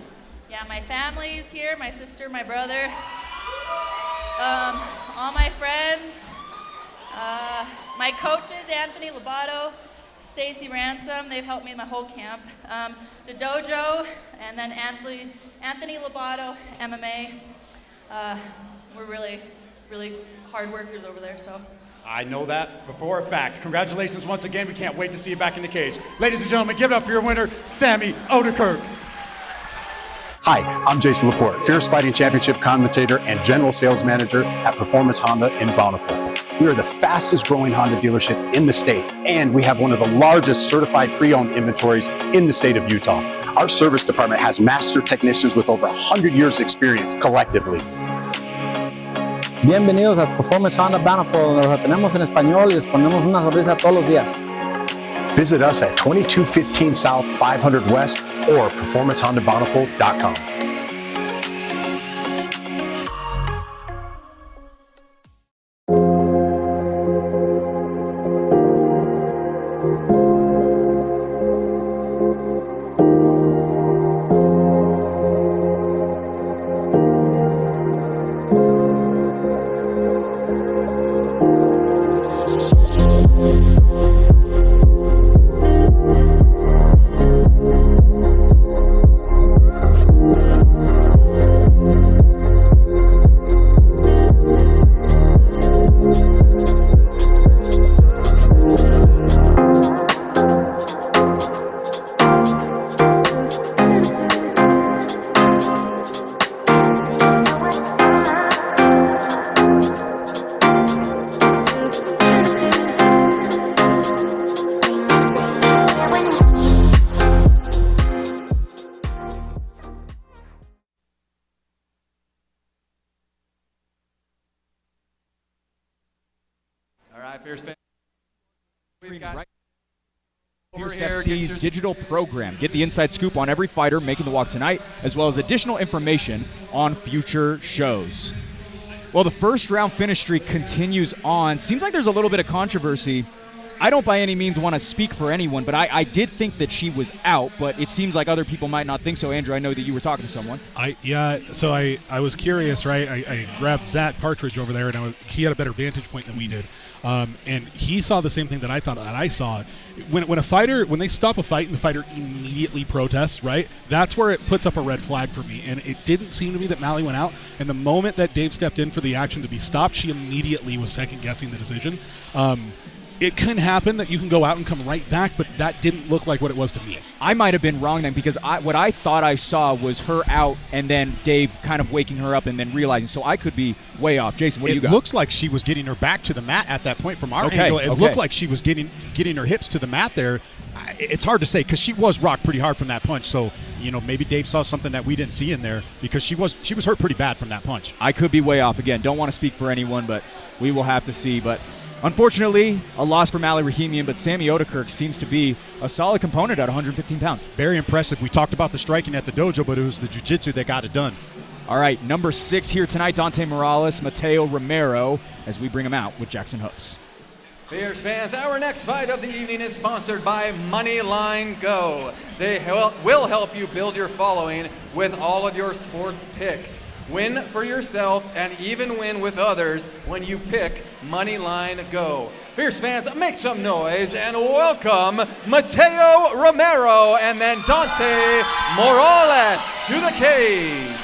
Yeah, my family's here, my sister, my brother, all my friends, my coaches, Anthony Lobato, Stacy Ransom, they've helped me my whole camp. The dojo, and then Anthony Lobato, MMA. We're really, really hard workers over there, so. I know that for a fact. Congratulations once again. We can't wait to see you back in the cage. Ladies and gentlemen, give it up for your winner, Sammy Odekirk. Hi, I'm Jason Laporte, Fierce Fighting Championship commentator and general sales manager at Performance Honda in Bountiful. We are the fastest growing Honda dealership in the state, and we have one of the largest certified pre-owned inventories in the state of Utah. Our service department has master technicians with over 100 years experience collectively. Bienvenidos a Performance Honda Bountiful, donde los tenemos en español y les ponemos una sonrisa todos los días. Visit us at 2215 South 500 West or performancehondabountiful.com. We've got Fierce FC's digital program. Get the inside scoop on every fighter making the walk tonight, as well as additional information on future shows. Well, the first round finish streak continues on. Seems like there's a little bit of controversy. I don't by any means want to speak for anyone, but I did think that she was out, but it seems like other people might not think so. Andrew, I know that you were talking to someone. So I was curious, right? I grabbed Zach Partridge over there, and he had a better vantage point than we did. And he saw the same thing that I thought that I saw. When they stop a fight and the fighter immediately protests, right? That's where it puts up a red flag for me. And it didn't seem to me that Mally went out. And the moment that Dave stepped in for the action to be stopped, she immediately was second guessing the decision. It can happen that you can go out and come right back, but that didn't look like what it was to me. I might have been wrong then, because what I thought I saw was her out and then Dave kind of waking her up and then realizing. So I could be way off. Jason, what do you got? It looks like she was getting her back to the mat at that point from our angle. It looked like she was getting her hips to the mat there. It's hard to say because she was rocked pretty hard from that punch. So, maybe Dave saw something that we didn't see in there because she was hurt pretty bad from that punch. I could be way off. Again, don't want to speak for anyone, but we will have to see. But unfortunately, a loss for Mally Rahimian, but Sammy Odekirk seems to be a solid component at 115 pounds. Very impressive. We talked about the striking at the dojo, but it was the jiu-jitsu that got it done. All right, number 6 here tonight, Dante Morales, Mateo Romero, as we bring him out with Jackson Hoops. Fierce fans, our next fight of the evening is sponsored by Moneyline Go. They will help you build your following with all of your sports picks. Win for yourself and even win with others when you pick Moneyline Go. Fierce fans, make some noise and welcome Mateo Romero and then Dante Morales to the cage.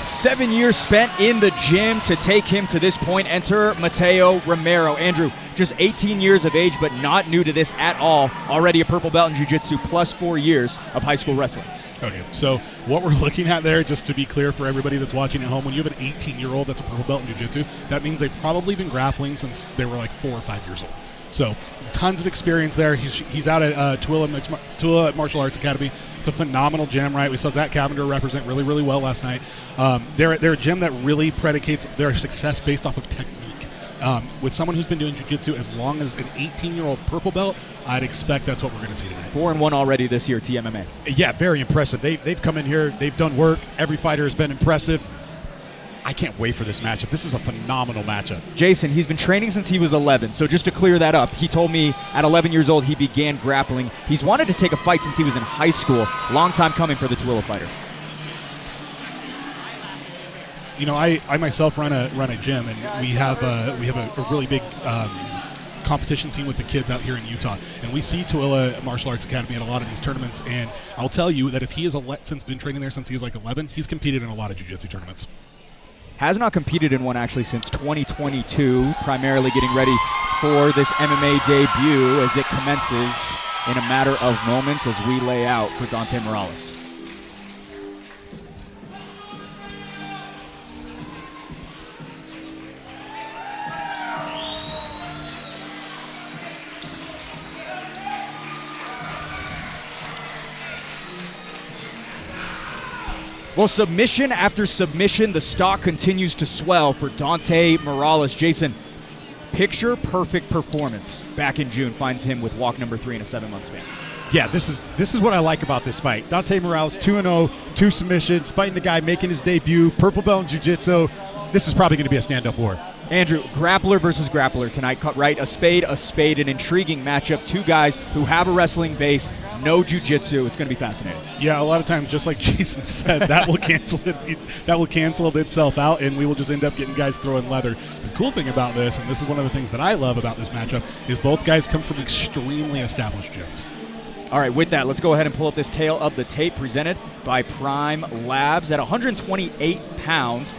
Seven years spent in the gym to take him to this point. Enter Mateo Romero. Andrew, just 18 years of age, but not new to this at all. Already a purple belt in jiu-jitsu, plus 4 years of high school wrestling. Okay, so what we're looking at there, just to be clear for everybody that's watching at home, when you have an 18-year-old that's a purple belt in jiu-jitsu, that means they've probably been grappling since they were like 4 or 5 years old. So tons of experience there. He's out at Tooele Martial Arts Academy. It's a phenomenal gym, right? We saw Zach Cavender represent really, really well last night. They're a gym that really predicates their success based off of technique. With someone who's been doing jiu-jitsu as long as an 18-year-old purple belt, I'd expect that's what we're going to see tonight. 4-1 already this year, TMMA. Yeah, very impressive. They've come in here. They've done work. Every fighter has been impressive. I can't wait for this matchup. This is a phenomenal matchup. Jason, he's been training since he was 11. So just to clear that up, he told me at 11 years old he began grappling. He's wanted to take a fight since he was in high school. Long time coming for the Tooele fighter. I myself run a gym, and we have a really big competition scene with the kids out here in Utah, and we see Tooele Martial Arts Academy at a lot of these tournaments. And I'll tell you that if he has been training there since he was like 11, he's competed in a lot of jiu-jitsu tournaments. Has not competed in one actually since 2022, primarily getting ready for this MMA debut as it commences in a matter of moments as we lay out for Dante Morales. Well, submission after submission, the stock continues to swell for Dante Morales. Jason, picture-perfect performance back in June finds him with walk number 3 in a 7-month span. Yeah, this is what I like about this fight. Dante Morales, 2-0, 2 submissions, fighting the guy making his debut, purple belt in jiu-jitsu. This is probably going to be a stand-up war. Andrew, grappler versus grappler tonight, right? A spade, an intriguing matchup. Two guys who have a wrestling base, no jiu-jitsu. It's going to be fascinating. Yeah, a lot of times, just like Jason said, that will cancel itself out, and we will just end up getting guys throwing leather. The cool thing about this, and this is one of the things that I love about this matchup, is both guys come from extremely established gyms. All right, with that, let's go ahead and pull up this tale of the tape presented by Prime Labs at 128 pounds.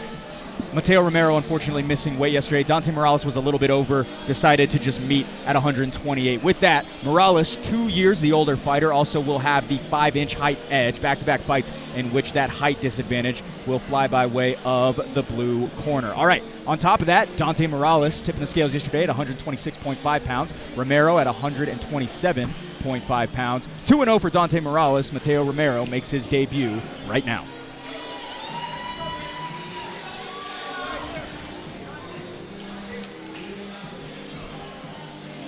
Mateo Romero, unfortunately, missing weight yesterday. Dante Morales was a little bit over, decided to just meet at 128. With that, Morales, 2 years the older fighter, also will have the 5-inch height edge, back-to-back fights in which that height disadvantage will fly by way of the blue corner. All right, on top of that, Dante Morales tipping the scales yesterday at 126.5 pounds. Romero at 127.5 pounds. 2-0 for Dante Morales. Mateo Romero makes his debut right now.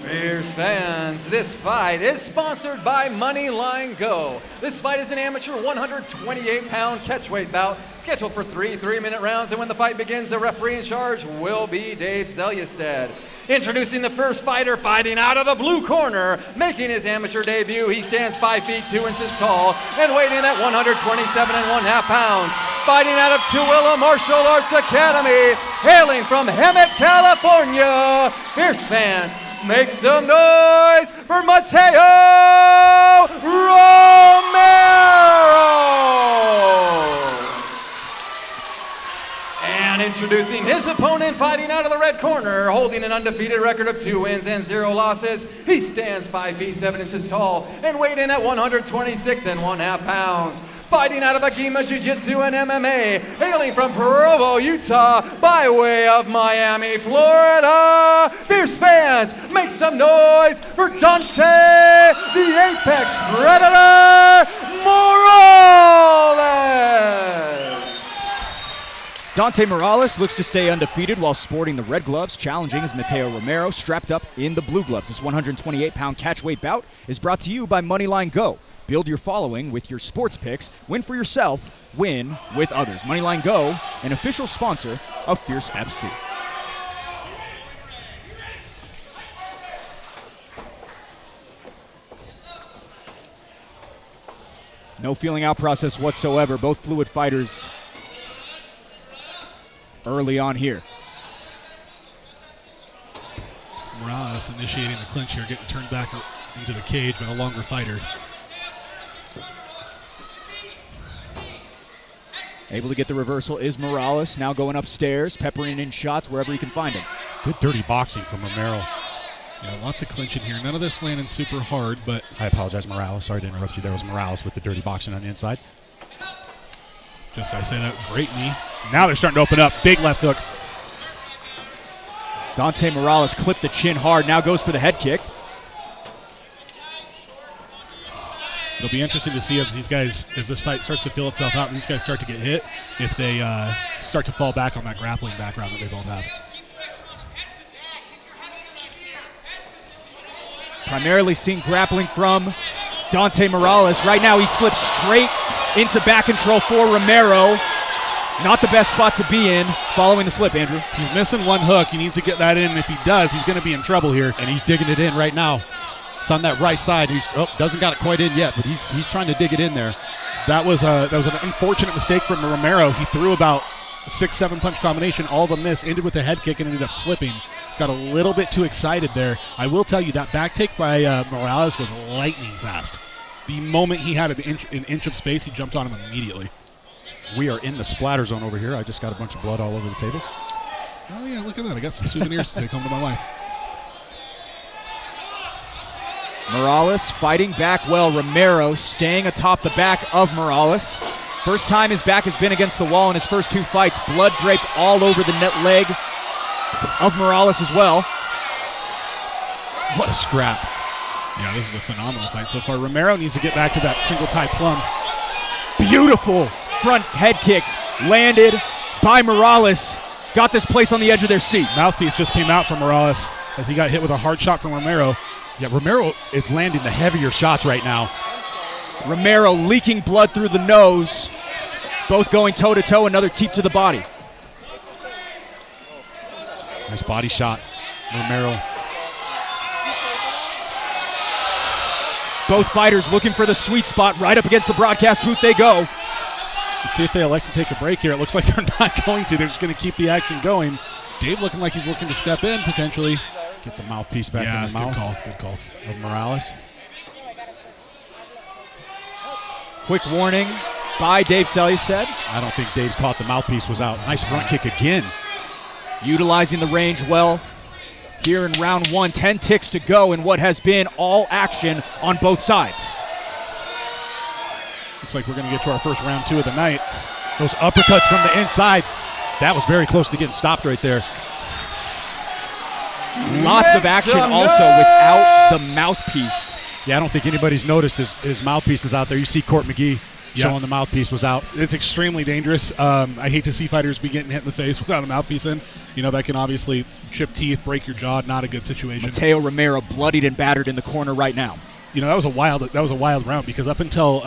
Fierce fans, this fight is sponsored by Moneyline Go. This fight is an amateur 128-pound catchweight bout scheduled for 3 3-minute rounds, and when the fight begins, the referee in charge will be Dave Selyustad. Introducing the first fighter fighting out of the blue corner, making his amateur debut, he stands 5 feet 2 inches tall and weighing in at 127.5 pounds. Fighting out of Tooele Martial Arts Academy, hailing from Hemet, California. Fierce fans, make some noise for Mateo Romero! And introducing his opponent fighting out of the red corner, holding an undefeated record of 2 wins and 0 losses. He stands 5 feet 7 inches tall and weighed in at 126.5 pounds. Fighting out of Agima Jiu-Jitsu and MMA, hailing from Provo, Utah, by way of Miami, Florida. Fierce fans, make some noise for Dante, the Apex Predator Morales. Dante Morales looks to stay undefeated while sporting the red gloves. Challenging is Mateo Romero, strapped up in the blue gloves. This 128-pound catchweight bout is brought to you by Moneyline Go. Build your following with your sports picks. Win for yourself, win with others. Moneyline Go, an official sponsor of Fierce FC. No feeling out process whatsoever. Both fluid fighters early on here. Morales initiating the clinch here, getting turned back into the cage by a longer fighter. Able to get the reversal is Morales, now going upstairs, peppering in shots wherever he can find him. Good dirty boxing from Romero. Yeah, lots of clinching here. None of this landing super hard, but... I apologize, Morales. Sorry to interrupt you. There was Morales with the dirty boxing on the inside. Just I say that, great knee. Now they're starting to open up. Big left hook. Dante Morales clipped the chin hard, now goes for the head kick. It'll be interesting to see as this fight starts to fill itself out and these guys start to get hit, if they start to fall back on that grappling background that they both have. Primarily seeing grappling from Dante Morales. Right now he slips straight into back control for Romero. Not the best spot to be in following the slip, Andrew. He's missing one hook. He needs to get that in. If he does, he's going to be in trouble here. And he's digging it in right now. It's on that right side. He's doesn't got it quite in yet, but he's trying to dig it in there. That was an unfortunate mistake from Romero. He threw about 6-7 punch combination, all of them missed, ended with a head kick and ended up slipping. Got a little bit too excited there. I will tell you that back take by Morales was lightning fast. The moment he had an inch of space, he jumped on him immediately. We are in the splatter zone over here. I just got a bunch of blood all over the table. Oh yeah, look at that. I got some souvenirs to take home to my wife. Morales fighting back well. Romero staying atop the back of Morales. First time his back has been against the wall in his first 2 fights. Blood draped all over the net leg of Morales as well. What a scrap. Yeah, this is a phenomenal fight so far. Romero needs to get back to that single tie plum. Beautiful front head kick landed by Morales. Got this place on the edge of their seat. Mouthpiece just came out from Morales as he got hit with a hard shot from Romero. Yeah, Romero is landing the heavier shots right now. Romero leaking blood through the nose. Both going toe-to-toe, another teep to the body. Nice body shot, Romero. Both fighters looking for the sweet spot. Right up against the broadcast booth they go. Let's see if they elect to take a break here. It looks like they're not going to. They're just going to keep the action going. Dave looking like he's looking to step in potentially. Get the mouthpiece back in the mouth. Good call. Of Morales. Quick warning. by Dave Selystead. I don't think Dave's caught the mouthpiece was out. Nice front kick again. Utilizing the range well here in round 1. 10 ticks to go in what has been all action on both sides. Looks like we're going to get to our first round 2 of the night. Those uppercuts from the inside. That was very close to getting stopped right there. Lots of action also without the mouthpiece. Yeah, I don't think anybody's noticed his mouthpiece is out there. You see Court McGee showing the mouthpiece was out. It's extremely dangerous. I hate to see fighters be getting hit in the face without a mouthpiece in. You know, that can obviously chip teeth, break your jaw. Not a good situation. Mateo Romero bloodied and battered in the corner right now. You know, that was a wild round because up until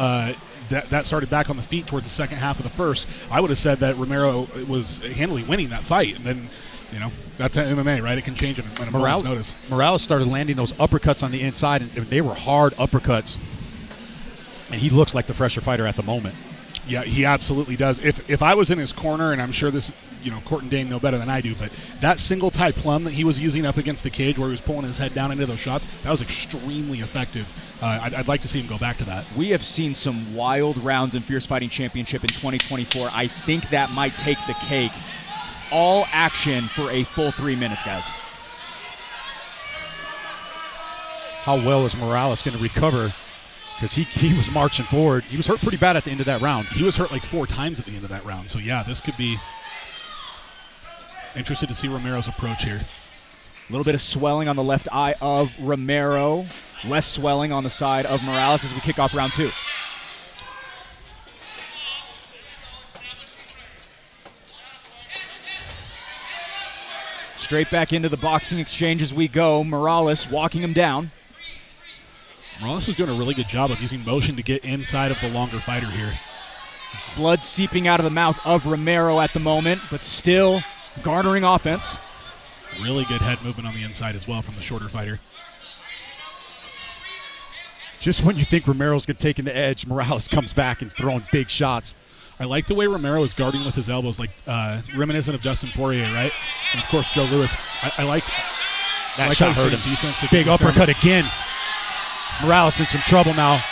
that started back on the feet towards the second half of the first, I would have said that Romero was handily winning that fight. And then, you know, that's MMA, right? It can change in a moment's notice. Morales started landing those uppercuts on the inside, and they were hard uppercuts. And he looks like the fresher fighter at the moment. Yeah, he absolutely does. If I was in his corner, and I'm sure this, you know, Court and Dane know better than I do, but that single tie plum that he was using up against the cage where he was pulling his head down into those shots, that was extremely effective. I'd like to see him go back to that. We have seen some wild rounds in Fierce Fighting Championship in 2024. I think that might take the cake. All action for a full 3 minutes, guys. How well is Morales going to recover? Because he was marching forward. He was hurt pretty bad at the end of that round. He was hurt like 4 times at the end of that round. So, yeah, this could be interested to see Romero's approach here. A little bit of swelling on the left eye of Romero. Less swelling on the side of Morales as we kick off round 2. Straight back into the boxing exchange as we go. Morales walking him down. Morales is doing a really good job of using motion to get inside of the longer fighter here. Blood seeping out of the mouth of Romero at the moment, but still garnering offense. Really good head movement on the inside as well from the shorter fighter. Just when you think Romero's going to take in the edge, Morales comes back and throwing big shots. I like the way Romero is guarding with his elbows, like reminiscent of Dustin Poirier, right? And, of course, Joe Louis. I like that like shot hurt him. Defensive. Big uppercut again. Morales in some trouble now.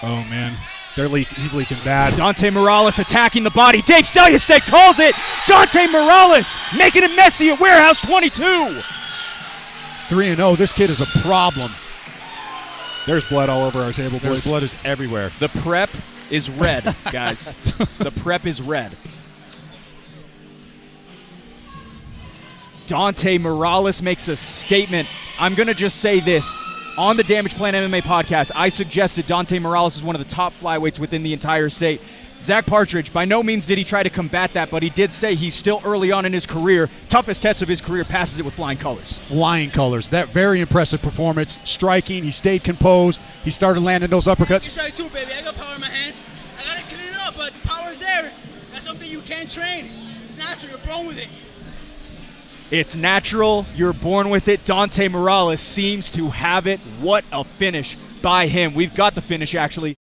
Oh, man. He's leaking bad. Dante Morales attacking the body. Dave Selystead calls it. Dante Morales making it messy at Warehouse 22. 3-0. This kid is a problem. There's blood all over our table, boys. There's blood is everywhere. The prep is red, guys. The prep is red. Dante Morales makes a statement. I'm going to just say this. On the Damage Plan MMA podcast, I suggested Dante Morales is one of the top flyweights within the entire state. Zach Partridge, by no means did he try to combat that, but he did say he's still early on in his career. Toughest test of his career, passes it with flying colors. Flying colors. That very impressive performance. Striking. He stayed composed. He started landing those uppercuts. Try too, baby. I got power in my hands. I got to clean it up, but the power's there. That's something you can't train. It's natural. You're born with it. It's natural. You're born with it. Dante Morales seems to have it. What a finish by him. We've got the finish, actually.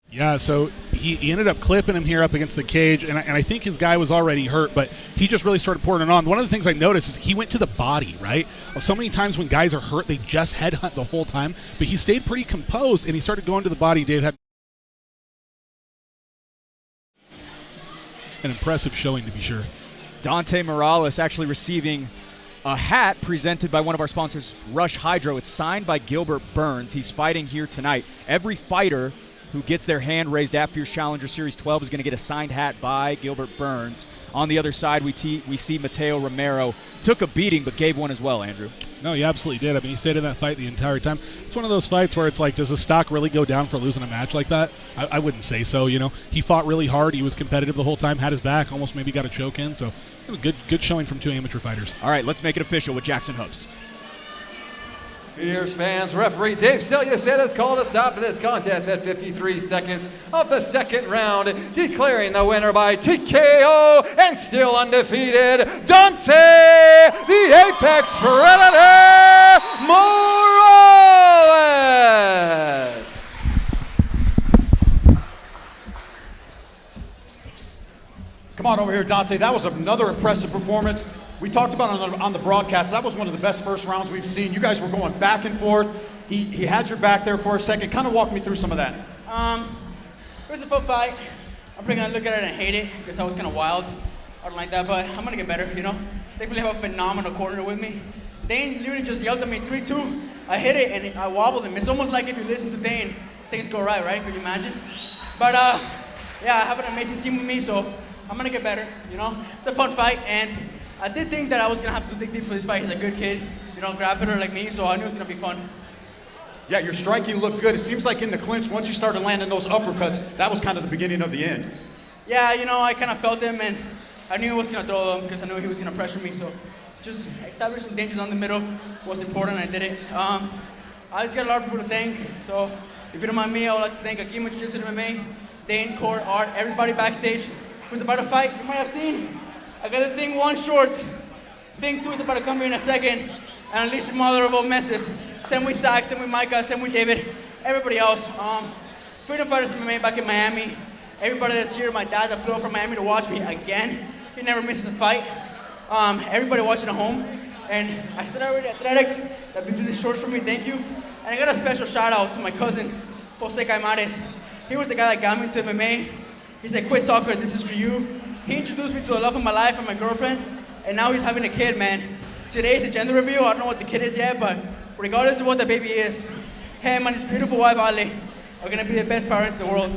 Yeah, so he ended up clipping him here up against the cage, and I think his guy was already hurt, but he just really started pouring it on. One of the things I noticed is he went to the body, right? So many times when guys are hurt, they just headhunt the whole time, but he stayed pretty composed, and he started going to the body. Dave had an impressive showing, to be sure. Dante Morales actually receiving a hat presented by one of our sponsors, Rush Hydro. It's signed by Gilbert Burns. He's fighting here tonight. Every fighter who gets their hand raised at Fierce Challenger Series 12 is going to get a signed hat by Gilbert Burns. On the other side, we see Mateo Romero. Took a beating, but gave one as well, Andrew. No, he absolutely did. I mean, he stayed in that fight the entire time. It's one of those fights where it's like, does the stock really go down for losing a match like that? I wouldn't say so, you know. He fought really hard. He was competitive the whole time, had his back, almost maybe got a choke in. So it was a good showing from 2 amateur fighters. All right, let's make it official with Jackson Hoops. Fierce fans, referee Dave Selystead has called a stop to this contest at 53 seconds of the second round, declaring the winner by TKO and still undefeated, Dante the Apex Predator Morales. Come on over here, Dante. That was another impressive performance. We talked about it on the broadcast. That was one of the best first rounds we've seen. You guys were going back and forth. He had your back there for a second. Kind of walk me through some of that. It was a fun fight. I'm probably gonna look at it and hate it because I was kind of wild. I don't like that, but I'm gonna get better, you know? Thankfully, I have a phenomenal corner with me. Dane literally just yelled at me 3-2. I hit it and I wobbled him. It's almost like if you listen to Dane, things go right? Could you imagine? But yeah, I have an amazing team with me, so I'm gonna get better, you know? It's a fun fight, and I did think that I was gonna have to dig deep for this fight. He's a good kid, you know, grappler like me, so I knew it was gonna be fun. Yeah, your striking looked good. It seems like in the clinch, once you started landing those uppercuts, that was kind of the beginning of the end. Yeah, you know, I kind of felt him, and I knew he was gonna throw them because I knew he was gonna pressure me, so just establishing dangers on the middle was important. I did it. I just got a lot of people to thank, so if you don't mind me, I would like to thank Akima Jiu-Jitsu MMA, Dane, Court, Art, everybody backstage who's about to fight. You might have seen, I got the Thing 1 shorts. Thing 2 is about to come here in a second and unleash the mother of all messes. Same with Zach, same with Micah, same with David, everybody else. Freedom Fighters MMA back in Miami. Everybody that's here, my dad that flew from Miami to watch me again. He never misses a fight. Everybody watching at home. And I said already, Athletics, that been doing these shorts for me, thank you. And I got a special shout out to my cousin, Jose Caimares. He was the guy that got me into MMA. He said, quit soccer, this is for you. He introduced me to the love of my life and my girlfriend. And now he's having a kid, man. Today is the gender reveal. I don't know what the kid is yet, but regardless of what the baby is, him and his beautiful wife, Ale, are gonna be the best parents in the world.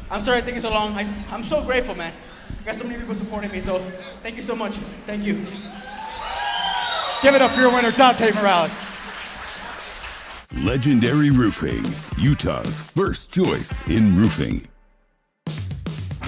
I'm sorry it's taking so long. I'm so grateful, man. I got so many people supporting me, so thank you so much. Thank you. Give it up for your winner, Dante Morales. Legendary Roofing, Utah's first choice in roofing.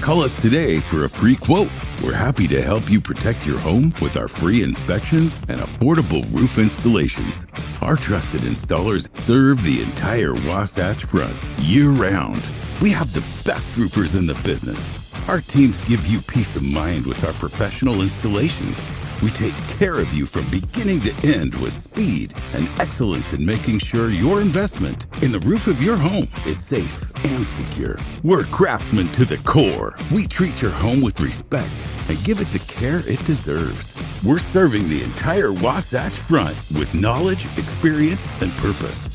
Call us today for a free quote. We're happy to help you protect your home with our free inspections and affordable roof installations. Our trusted installers serve the entire Wasatch Front year-round. We have the best roofers in the business. Our teams give you peace of mind with our professional installations. We take care of you from beginning to end with speed and excellence in making sure your investment in the roof of your home is safe and secure. We're craftsmen to the core. We treat your home with respect and give it the care it deserves. We're serving the entire Wasatch Front with knowledge, experience, and purpose.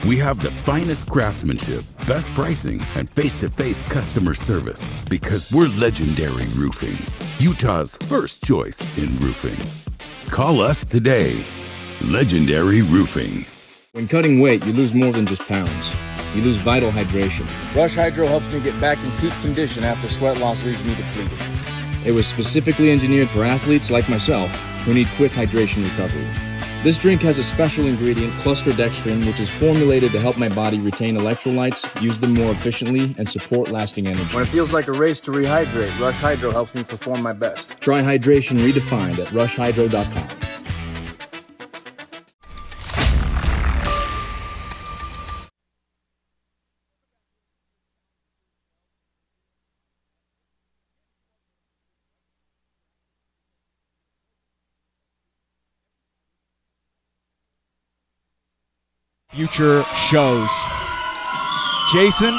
We have the finest craftsmanship, best pricing, and face-to-face customer service because we're Legendary Roofing, Utah's first choice in roofing. Call us today. Legendary Roofing. When cutting weight, you lose more than just pounds. You lose vital hydration. Rush Hydro helps me get back in peak condition after sweat loss leaves me depleted. It was specifically engineered for athletes like myself who need quick hydration recovery. This drink has a special ingredient, cluster dextrin, which is formulated to help my body retain electrolytes, use them more efficiently, and support lasting energy. When it feels like a race to rehydrate, Rush Hydro helps me perform my best. Try hydration redefined at rushhydro.com. Future shows. Jason,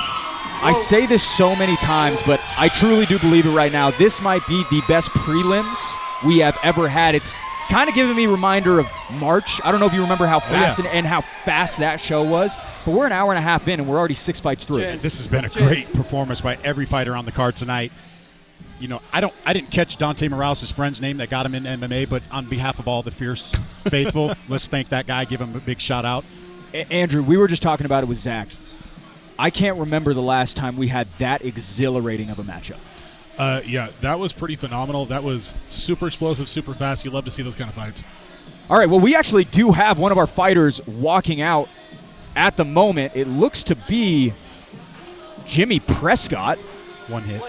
I say this so many times, but I truly do believe it right now. This might be the best prelims we have ever had. It's kind of giving me a reminder of March. I don't know if you remember how fast and how fast that show was, but we're an hour and a half in and we're already 6 fights through. This has been a great performance by every fighter on the card tonight. You know, I didn't catch Dante Morales' friend's name that got him in MMA, but on behalf of all the Fierce faithful, let's thank that guy, give him a big shout out. Andrew, we were just talking about it with Zach. I can't remember the last time we had that exhilarating of a matchup. Yeah, that was pretty phenomenal. That was super explosive, super fast. You love to see those kind of fights. All right, well, we actually do have one of our fighters walking out at the moment. It looks to be Jimmy Prescott. One hit.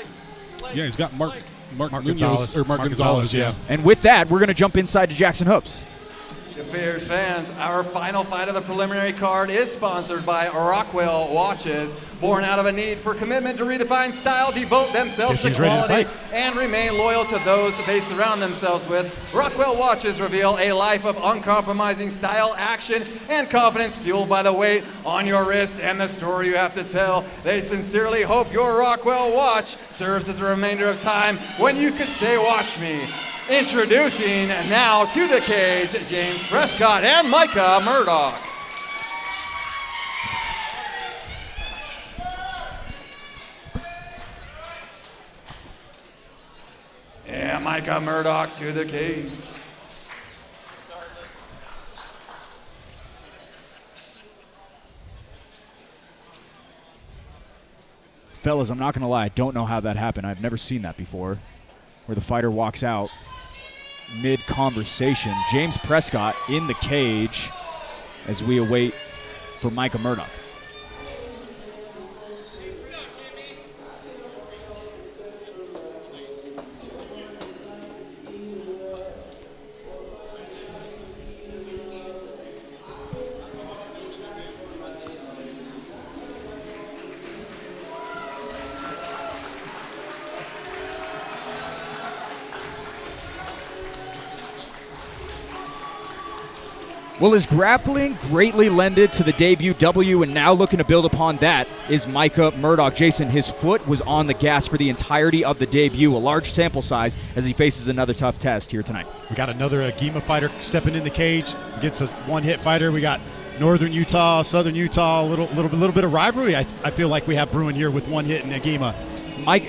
Yeah, he's got Mark Gonzalez. Mark Gonzalez, yeah. And with that, we're going to jump inside to Jackson Hoops. Fierce fans, our final fight of the preliminary card is sponsored by Rockwell Watches. Born out of a need for commitment to redefine style, devote themselves to quality, and remain loyal to those they surround themselves with, Rockwell Watches reveal a life of uncompromising style, action, and confidence fueled by the weight on your wrist and the story you have to tell. They sincerely hope your Rockwell watch serves as a remainder of time when you could say, "Watch me." Introducing now to the cage, James Prescott and Micah Murdoch. and Micah Murdoch to the cage. Fellas, I'm not going to lie. I don't know how that happened. I've never seen that before, where the fighter walks out mid-conversation. James Prescott in the cage as we await for Micah Murdoch. Well, his grappling greatly lended to the debut W, and now looking to build upon that is Micah Murdoch. Jason, his foot was on the gas for the entirety of the debut, a large sample size as he faces another tough test here tonight. We got another Agima fighter stepping in the cage against a one-hit fighter. We got Northern Utah, Southern Utah, a little bit of rivalry. I feel like we have brewing here with one hit in Agima.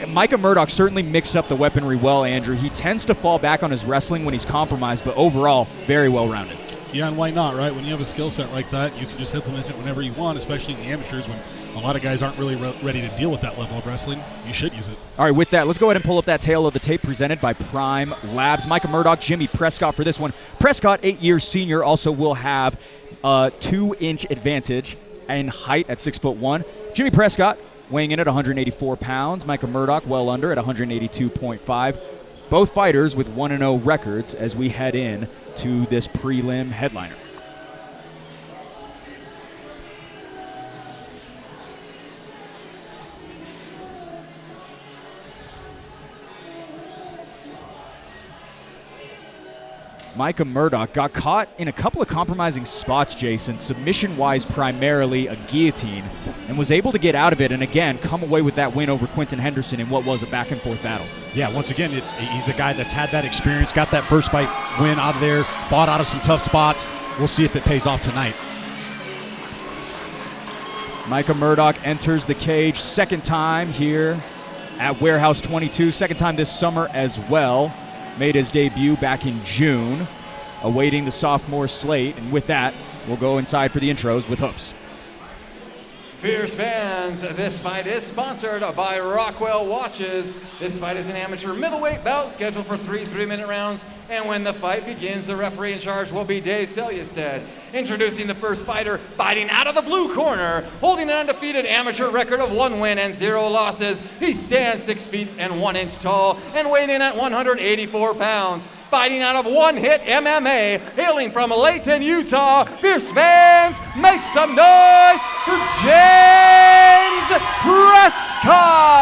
Micah Murdoch certainly mixed up the weaponry well, Andrew. He tends to fall back on his wrestling when he's compromised, but overall, very well-rounded. Yeah, and why not, right? When you have a skill set like that, you can just implement it whenever you want, especially in the amateurs when a lot of guys aren't really ready to deal with that level of wrestling. You should use it. All right, with that, let's go ahead and pull up that tail of the tape presented by Prime Labs. Micah Murdoch, Jimmy Prescott for this one. Prescott, 8 years senior, also will have a 2-inch advantage in height at 6'1". Jimmy Prescott weighing in at 184 pounds. Micah Murdoch well under at 182.5. Both fighters with 1-0 records as we head in to this prelim headliner. Micah Murdoch got caught in a couple of compromising spots, Jason, submission-wise primarily a guillotine, and was able to get out of it and, again, come away with that win over Quentin Henderson in what was a back-and-forth battle. Yeah, once again, he's a guy that's had that experience, got that first fight win out of there, fought out of some tough spots. We'll see if it pays off tonight. Micah Murdoch enters the cage second time here at Warehouse 22, second time this summer as well. Made his debut back in June, awaiting the sophomore slate. And with that, we'll go inside for the intros with Hoops. Fierce fans, this fight is sponsored by Rockwell Watches. This fight is an amateur middleweight bout scheduled for 3 3-minute rounds. And when the fight begins, the referee in charge will be Dave Selyestead. Introducing the first fighter, fighting out of the blue corner, holding an undefeated amateur record of 1 win and 0 losses. He stands 6 feet and 1 inch tall and weighed in at 184 pounds. Fighting out of One Hit MMA, hailing from Layton, Utah. Fierce fans, make some noise for James Prescott!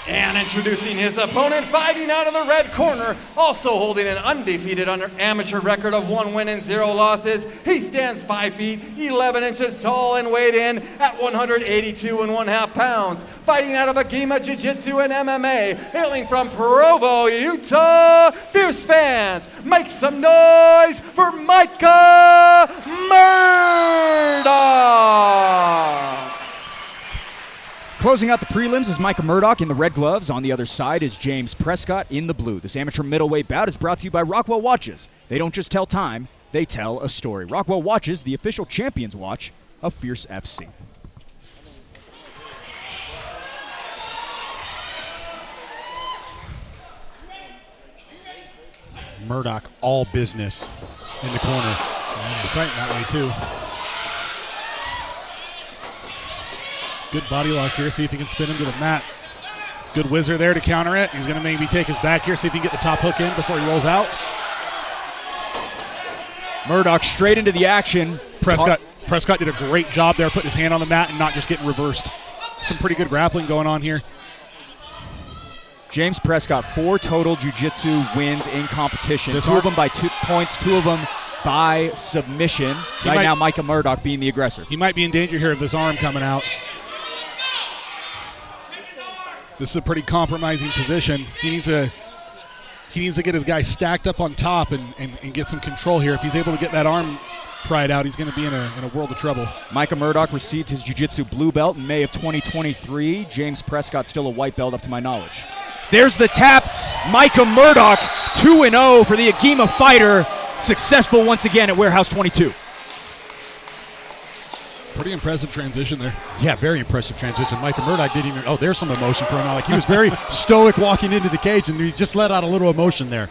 And introducing his opponent, fighting out of the red corner, also holding an undefeated amateur record of 1 win and 0 losses. He stands 5 feet, 11 inches tall and weighed in at 182.5 pounds. Fighting out of Agima Jiu-Jitsu and MMA, hailing from Provo, Utah. Fierce fans, make some noise for Micah Murdoch! Closing out the prelims is Micah Murdoch in the red gloves. On the other side is James Prescott in the blue. This amateur middleweight bout is brought to you by Rockwell Watches. They don't just tell time, they tell a story. Rockwell Watches, the official champions watch of Fierce FC. Murdoch, all business in the corner. He's fighting that way, too. Good body lock here. See if he can spin him to the mat. Good whizzer there to counter it. He's going to maybe take his back here, see if he can get the top hook in before he rolls out. Murdoch straight into the action. Prescott did a great job there, putting his hand on the mat and not just getting reversed. Some pretty good grappling going on here. James Prescott, 4 total jiu-jitsu wins in competition. 2 of them by 2 points, 2 of them by submission. Right now, Micah Murdoch being the aggressor. He might be in danger here of this arm coming out. This is a pretty compromising position. He needs to get his guy stacked up on top and get some control here. If he's able to get that arm pry it out, he's going to be in a world of trouble. Micah Murdoch received his jiu-jitsu blue belt in May of 2023. James Prescott still a white belt up to my knowledge. There's the tap. Micah Murdoch, 2-0 for the Agema fighter. Successful once again at Warehouse 22. Pretty impressive transition there. Yeah, very impressive transition. Micah Murdoch didn't even, there's some emotion from him. Like, he was very stoic walking into the cage, and he just let out a little emotion there.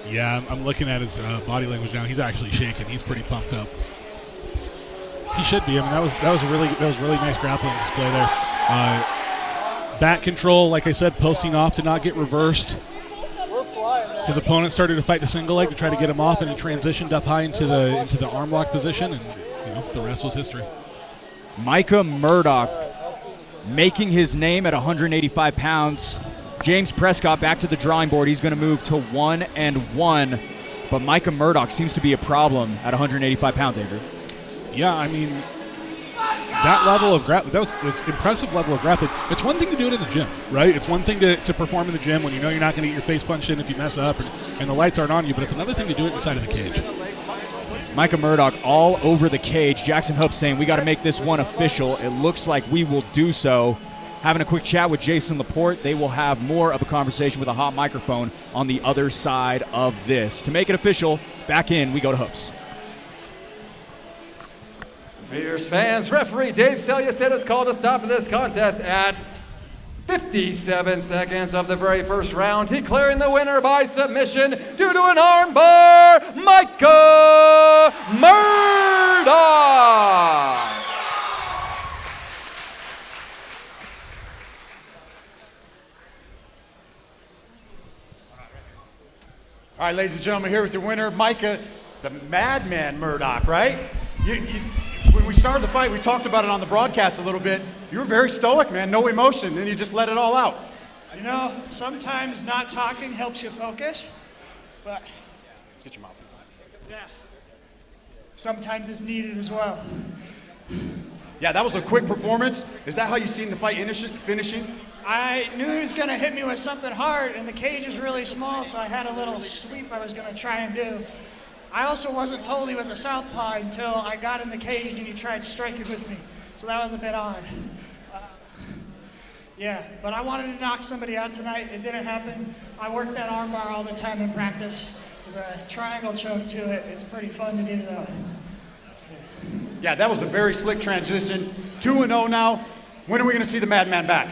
Yeah, I'm looking at his body language now. He's actually shaking. He's pretty pumped up. He should be. I mean, that was really nice grappling display there. Back control, like I said, posting off to not get reversed. His opponent started to fight the single leg to try to get him off, and he transitioned up high into the arm lock position, and the rest was history. Micah Murdoch making his name at 185 pounds. James Prescott back to the drawing board. He's going to move to 1-1, but Micah Murdoch seems to be a problem at 185 pounds, Andrew. Yeah, I mean, that level of grappling, that was impressive level of grappling. It's one thing to do it in the gym, right? It's one thing to perform in the gym when you know you're not going to get your face punched in if you mess up and the lights aren't on you, but it's another thing to do it inside of the cage. Micah Murdoch all over the cage. Jackson Hope saying we got to make this one official. It looks like we will do so. Having a quick chat with Jason Laporte. They will have more of a conversation with a hot microphone on the other side of this. To make it official, back in we go to Hoops. Fierce fans, referee Dave Selya said it's called a stop to this contest at 57 seconds of the very first round, declaring the winner by submission due to an armbar, Micah Murdoch. All right, ladies and gentlemen, here with your winner, Micah, the Madman Murdoch, right? When we started the fight, we talked about it on the broadcast a little bit. You were very stoic, man, no emotion, and you just let it all out. You know, sometimes not talking helps you focus, but let's get your mouth inside. Yeah, sometimes it's needed as well. Yeah, that was a quick performance. Is that how you seen the fight finishing? I knew he was going to hit me with something hard, and the cage is really small, so I had a little sweep I was going to try and do. I also wasn't told he was a southpaw until I got in the cage and he tried striking with me, so that was a bit odd. Yeah, but I wanted to knock somebody out tonight. It didn't happen. I worked that armbar all the time in practice. There's a triangle choke to it. It's pretty fun to do though. Yeah, that was a very slick transition. 2-0 now. When are we going to see the Madman back?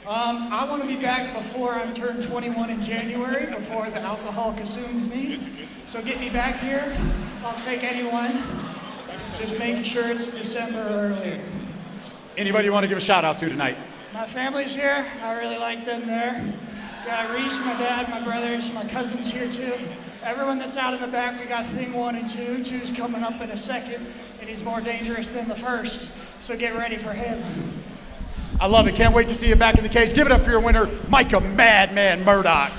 I want to be back before I'm turned 21 in January, before the alcohol consumes me. So get me back here. I'll take anyone. Just making sure it's December or earlier. Anybody you want to give a shout out to tonight? My family's here. I really like them there. Got Reese, my dad, my brothers, my cousins here too. Everyone that's out in the back, we got thing 1 and 2. 2's coming up in a second, and he's more dangerous than the first. So get ready for him. I love it. Can't wait to see you back in the cage. Give it up for your winner, Micah Madman Murdoch.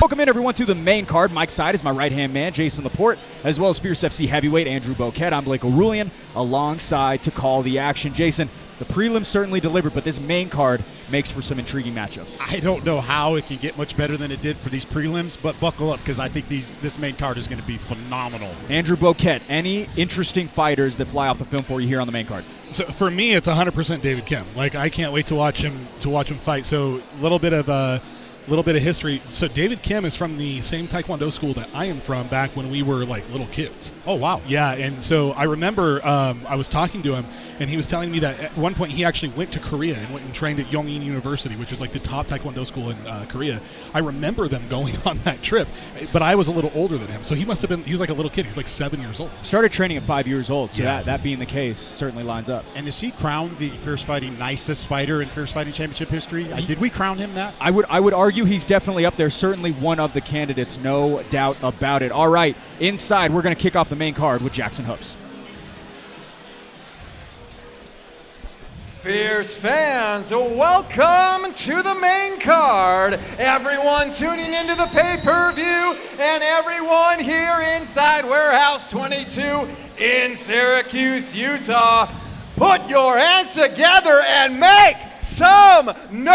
Welcome in, everyone, to the main card. Mike's side is my right-hand man, Jason Laporte, as well as Fierce FC heavyweight Andrew Boquette. I'm Blake O'Rulian, alongside to call the action. Jason, the prelims certainly delivered, but this main card makes for some intriguing matchups. I don't know how it can get much better than it did for these prelims, but buckle up because I think this main card is going to be phenomenal. Andrew Boquette, any interesting fighters that fly off the film for you here on the main card? So for me, it's 100% David Kim. Like, I can't wait to watch him fight. So a little bit of history. So David Kim is from the same Taekwondo school that I am from back when we were like little kids. Oh, wow. Yeah, and so I remember I was talking to him, and he was telling me that at one point he actually went to Korea and went and trained at Yongin University, which is like the top Taekwondo school in Korea. I remember them going on that trip, but I was a little older than him, so he must have been, he was like a little kid. He was like 7 years old. Started training at 5 years old, so Yeah. that being the case certainly lines up. And is he crowned the Fierce Fighting nicest fighter in Fierce Fighting Championship history? Did we crown him that? I would argue he's definitely up there, certainly one of the candidates, no doubt about it. All right, inside, we're going to kick off the main card with Jackson Hoops. Fierce fans, welcome to the main card. Everyone tuning into the pay-per-view and everyone here inside Warehouse 22 in Syracuse, Utah. Put your hands together and make some noise!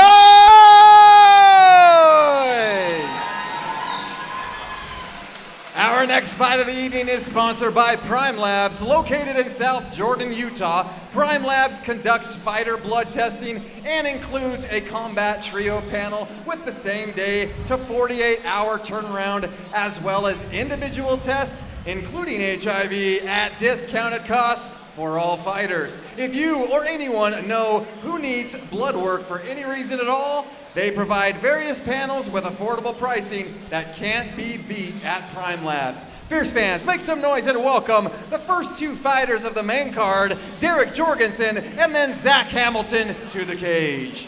Our Our next fight of the evening is sponsored by Prime Labs. Located in South Jordan, Utah, Prime Labs conducts fighter blood testing and includes a combat trio panel with the same day to 48-hour turnaround, as well as individual tests, including HIV, at discounted cost for all fighters. If you or anyone know who needs blood work for any reason at all, they provide various panels with affordable pricing that can't be beat at Prime Labs. Fierce fans, make some noise and welcome the first two fighters of the main card, Derek Jorgensen and then Zach Hamilton, to the cage.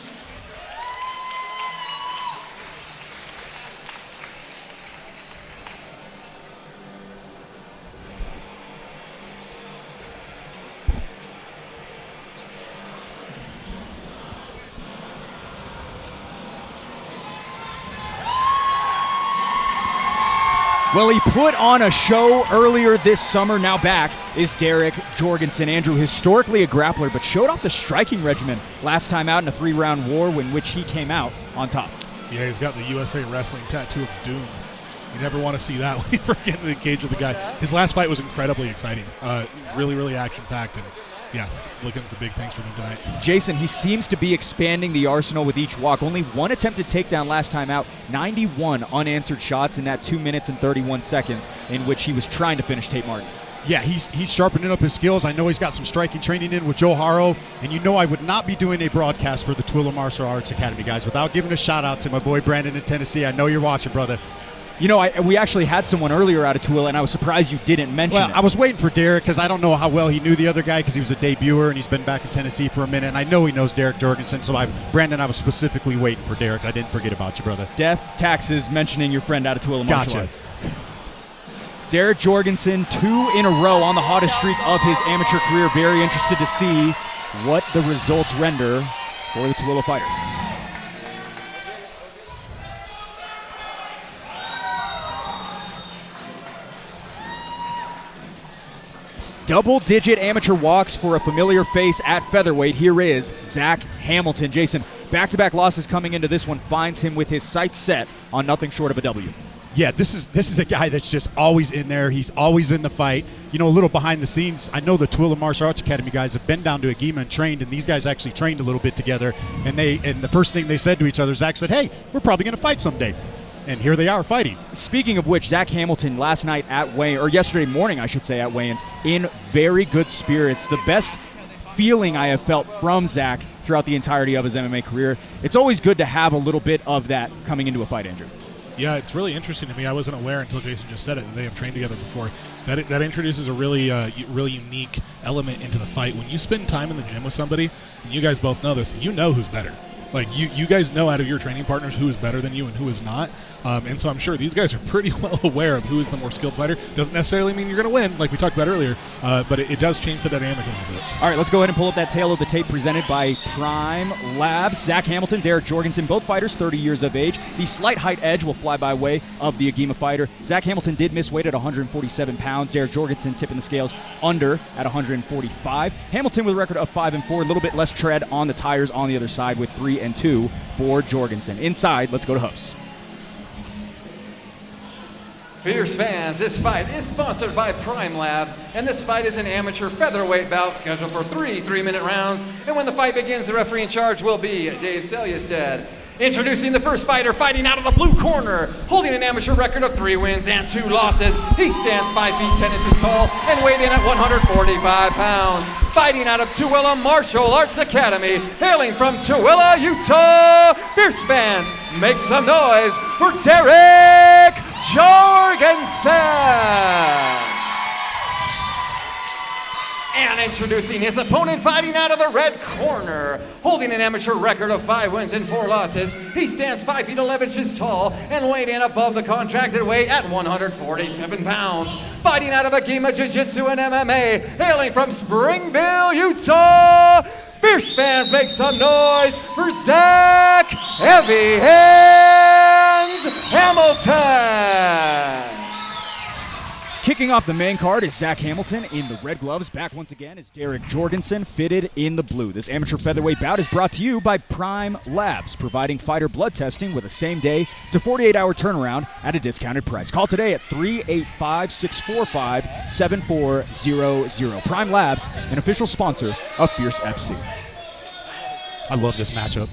Well, he put on a show earlier this summer. Now back is Derek Jorgensen. Andrew, historically a grappler, but showed off the striking regimen last time out in a 3-round war in which he came out on top. Yeah, he's got the USA Wrestling tattoo of doom. You never want to see that when you first get into the cage with the guy. His last fight was incredibly exciting. Really, really action-packed. And yeah, looking for big things from him tonight. Jason, he seems to be expanding the arsenal with each walk. Only one attempted takedown last time out, 91 unanswered shots in that 2 minutes and 31 seconds in which he was trying to finish Tate Martin. Yeah, he's sharpening up his skills. I know he's got some striking training in with Joe Haro, and you know I would not be doing a broadcast for the Twilla Martial Arts Academy, guys, without giving a shout-out to my boy Brandon in Tennessee. I know you're watching, brother. You know, we actually had someone earlier out of Twilla, and I was surprised you didn't mention it. I was waiting for Derek because I don't know how well he knew the other guy because he was a debuter and he's been back in Tennessee for a minute. And I know he knows Derek Jorgensen, so Brandon, I was specifically waiting for Derek. I didn't forget about you, brother. Death, taxes, mentioning your friend out of Twilla Martial Gotcha. Arts. Derek Jorgensen, 2 in a row on the hottest streak of his amateur career. Very interested to see what the results render for the Twilla fighters. Double-digit amateur walks for a familiar face at featherweight. Here is Zach Hamilton. Jason, back-to-back losses coming into this one finds him with his sights set on nothing short of a W. Yeah, this is a guy that's just always in there. He's always in the fight. You know, a little behind the scenes, I know the Twilla Martial Arts Academy guys have been down to Agima and trained, and these guys actually trained a little bit together. And the first thing they said to each other, Zach said, "Hey, we're probably going to fight someday." And here they are fighting. Speaking of which, Zach Hamilton last night at yesterday morning, I should say, at weigh-ins, in very good spirits. The best feeling I have felt from Zach throughout the entirety of his MMA career. It's always good to have a little bit of that coming into a fight, Andrew. Yeah, it's really interesting to me. I wasn't aware until Jason just said it that they have trained together before. That introduces a really unique element into the fight. When you spend time in the gym with somebody, and you guys both know this, you know who's better. Like, you guys know out of your training partners who is better than you and who is not. And so I'm sure these guys are pretty well aware of who is the more skilled fighter. Doesn't necessarily mean you're going to win, like we talked about earlier, but it does change the dynamic a little bit. All right, let's go ahead and pull up that tail of the tape presented by Prime Labs. Zach Hamilton, Derek Jorgensen, both fighters 30 years of age. The slight height edge will fly by way of the Agima fighter. Zach Hamilton did miss weight at 147 pounds. Derek Jorgensen tipping the scales under at 145. Hamilton with a record of 5-4, a little bit less tread on the tires on the other side with 3-2 for Jorgensen. Inside, let's go to Hopes. Fierce fans, this fight is sponsored by Prime Labs, and this fight is an amateur featherweight bout scheduled for 3 3-minute rounds. And when the fight begins, the referee in charge will be Dave Selyusted. Introducing the first fighter, fighting out of the blue corner, holding an amateur record of 3 wins and 2 losses. He stands 5 feet 10 inches tall and weighed in at 145 pounds. Fighting out of Twilla Martial Arts Academy, hailing from Twilla, Utah. Fierce fans, make some noise for Derek Jorgensen. And introducing his opponent, fighting out of the red corner, holding an amateur record of 5 wins and 4 losses. He stands 5 feet 11 inches tall and weighed in above the contracted weight at 147 pounds. Fighting out of Agima Jiu-Jitsu and MMA, hailing from Springville, Utah. Fierce fans, make some noise for Zach Heavy Hands Hamilton. Kicking off the main card is Zach Hamilton in the red gloves. Back once again is Derek Jorgensen, fitted in the blue. This amateur featherweight bout is brought to you by Prime Labs, providing fighter blood testing with a same-day to 48-hour turnaround at a discounted price. Call today at 385-645-7400. Prime Labs, an official sponsor of Fierce FC. I love this matchup.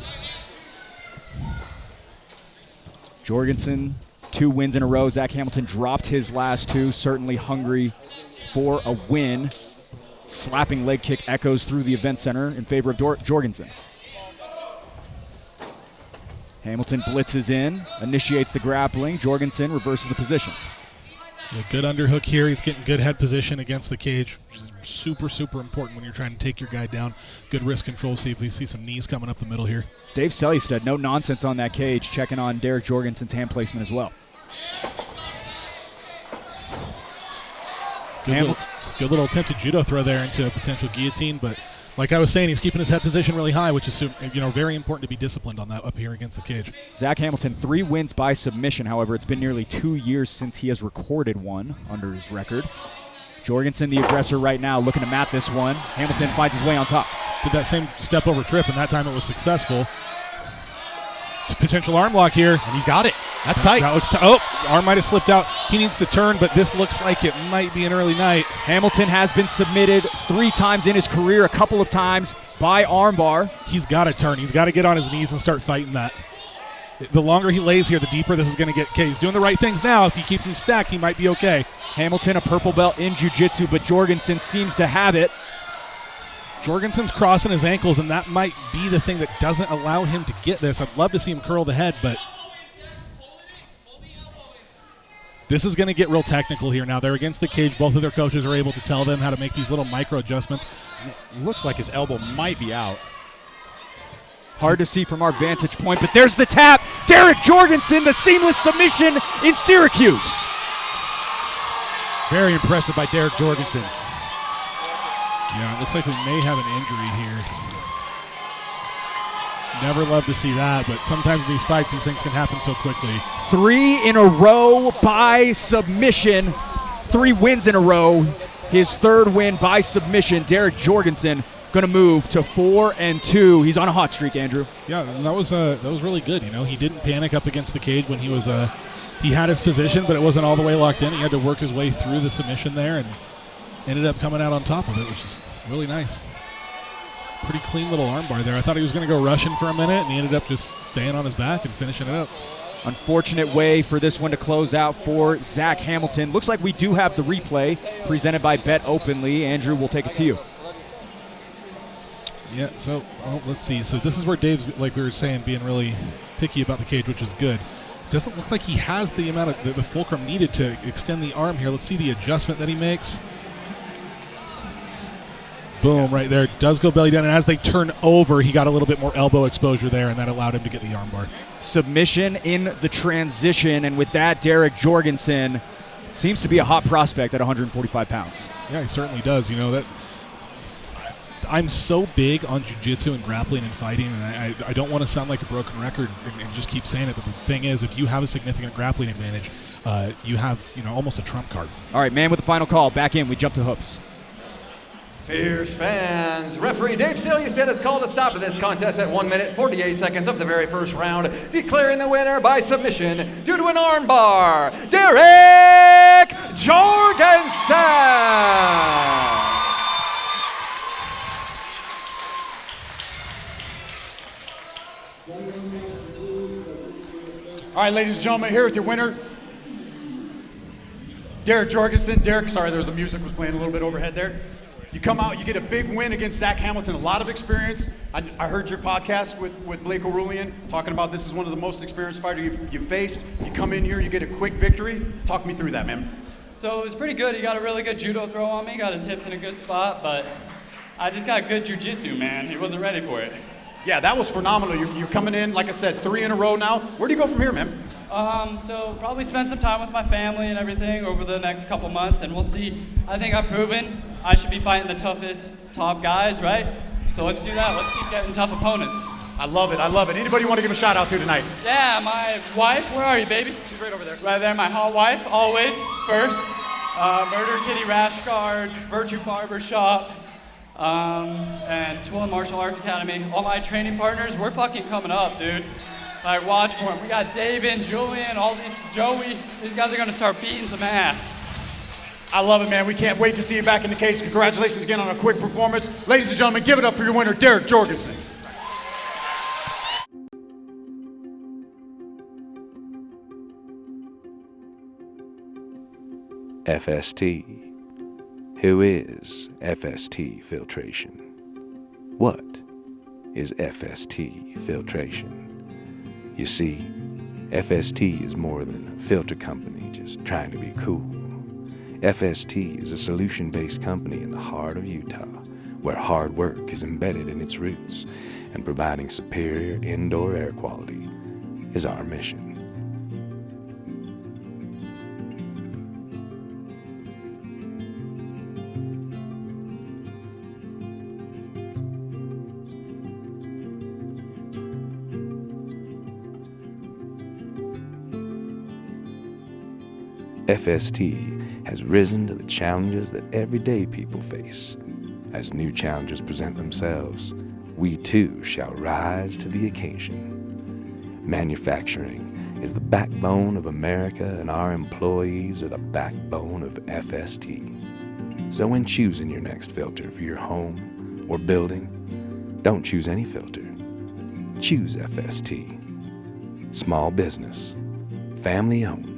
Jorgensen, 2 wins in a row. Zach Hamilton dropped his last 2, certainly hungry for a win. Slapping leg kick echoes through the event center in favor of Jorgensen. Hamilton blitzes in, initiates the grappling. Jorgensen reverses the position. Yeah, good underhook here. He's getting good head position against the cage, which is super, super important when you're trying to take your guy down. Good wrist control. See if we see some knees coming up the middle here. Dave Selystead, no nonsense on that cage, checking on Derek Jorgensen's hand placement as well. Good little attempted judo throw there into a potential guillotine, but like I was saying, he's keeping his head position really high, which is very important to be disciplined on that up here against the cage. Zach Hamilton, 3 wins by submission. However, it's been nearly 2 years since he has recorded one under his record. Jorgensen, the aggressor right now, looking to mat this one. Hamilton finds his way on top. Did that same step over trip, and that time it was successful. Potential arm lock here. And he's got it. That's tight. That looks arm might have slipped out. He needs to turn, but this looks like it might be an early night. Hamilton has been submitted 3 times in his career, a couple of times by armbar. He's got to turn. He's got to get on his knees and start fighting that. The longer he lays here, the deeper this is going to get. Okay, he's doing the right things now. If he keeps him stacked, he might be okay. Hamilton, a purple belt in jiu-jitsu, but Jorgensen seems to have it. Jorgensen's crossing his ankles, and that might be the thing that doesn't allow him to get this. I'd love to see him curl the head, but this is going to get real technical here now. They're against the cage. Both of their coaches are able to tell them how to make these little micro adjustments. And it looks like his elbow might be out. Hard to see from our vantage point, but there's the tap. Derek Jorgensen, the seamless submission in Syracuse. Very impressive by Derek Jorgensen. Yeah, it looks like we may have an injury here. Never love to see that, but sometimes in these fights, these things can happen so quickly. 3 in a row by submission. 3 wins in a row. His 3rd win by submission. Derek Jorgensen going to move to 4-2. He's on a hot streak, Andrew. Yeah, and that was really good. He didn't panic up against the cage when he was he had his position, but it wasn't all the way locked in. He had to work his way through the submission there and ended up coming out on top of it, which is really nice. Pretty clean little armbar there. I thought he was going to go rushing for a minute, and he ended up just staying on his back and finishing it up. Unfortunate way for this one to close out for Zach Hamilton. Looks like we do have the replay presented by Bet Openly. Andrew, we'll take it to you. Yeah, so let's see. So this is where Dave's, like we were saying, being really picky about the cage, which is good. Doesn't look like he has the amount of the fulcrum needed to extend the arm here. Let's see the adjustment that he makes. Boom, right there. Does go belly down, and as they turn over, he got a little bit more elbow exposure there, and that allowed him to get the armbar. Submission in the transition, and with that, Derek Jorgensen seems to be a hot prospect at 145 pounds. Yeah, he certainly does. That I'm so big on jiu-jitsu and grappling and fighting, and I don't want to sound like a broken record and just keep saying it, but the thing is, if you have a significant grappling advantage, you have almost a trump card. All right, man with the final call. Back in. We jump to hoops. Fierce fans, referee Dave Selystead has called a stop to this contest at 1 minute 48 seconds of the very first round, declaring the winner by submission due to an armbar, Derek Jorgensen. All right, ladies and gentlemen, here with your winner, Derek Jorgensen. Derek, sorry, there was the music was playing a little bit overhead there. You come out, you get a big win against Zach Hamilton, a lot of experience. I heard your podcast with Blake O'Rulian talking about this is one of the most experienced fighters you've faced. You come in here, you get a quick victory. Talk me through that, man. So it was pretty good. He got a really good judo throw on me, got his hips in a good spot, but I just got good jiu-jitsu, man. He wasn't ready for it. Yeah, that was phenomenal. You're coming in, like I said, 3 in a row now. Where do you go from here, man? So probably spend some time with my family and everything over the next couple months, and we'll see. I think I've proven I should be fighting the toughest top guys, right? So let's do that. Let's keep getting tough opponents. I love it. I love it. Anybody you want to give a shout out to tonight? Yeah, my wife. Where are you, baby? She's right over there. Right there, my hot wife, always first. Murder Kitty Rash Guard, Virtue Barber Shop, and Tool and Martial Arts Academy. All my training partners, we're fucking coming up, dude. Like, watch for them. We got David, Julian, all these, Joey. These guys are gonna start beating some ass. I love it, man. We can't wait to see you back in the cage. Congratulations again on a quick performance. Ladies and gentlemen, give it up for your winner, Derek Jorgensen. FST. Who is FST filtration? What is FST filtration? You see, FST is more than a filter company just trying to be cool. FST is a solution-based company in the heart of Utah, where hard work is embedded in its roots, and providing superior indoor air quality is our mission. FST has risen to the challenges that everyday people face. As new challenges present themselves, we too shall rise to the occasion. Manufacturing is the backbone of America, and our employees are the backbone of FST. So when choosing your next filter for your home or building, don't choose any filter. Choose FST. Small business, family owned,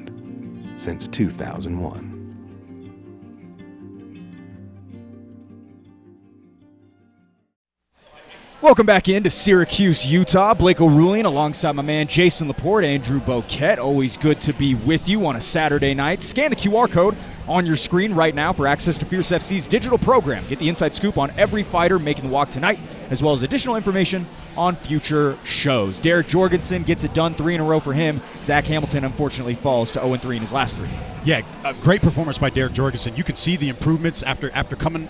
since 2001. Welcome back into Syracuse, Utah. Blake O'Rulian alongside my man Jason Laporte, Andrew Boquette. Always good to be with you on a Saturday night. Scan the QR code on your screen right now for access to Fierce FC's digital program. Get the inside scoop on every fighter making the walk tonight, as well as additional information on future shows. Derek Jorgensen gets it done, 3 in a row for him. Zach Hamilton, unfortunately, falls to 0-3 in his last 3. Yeah, a great performance by Derek Jorgensen. You can see the improvements after coming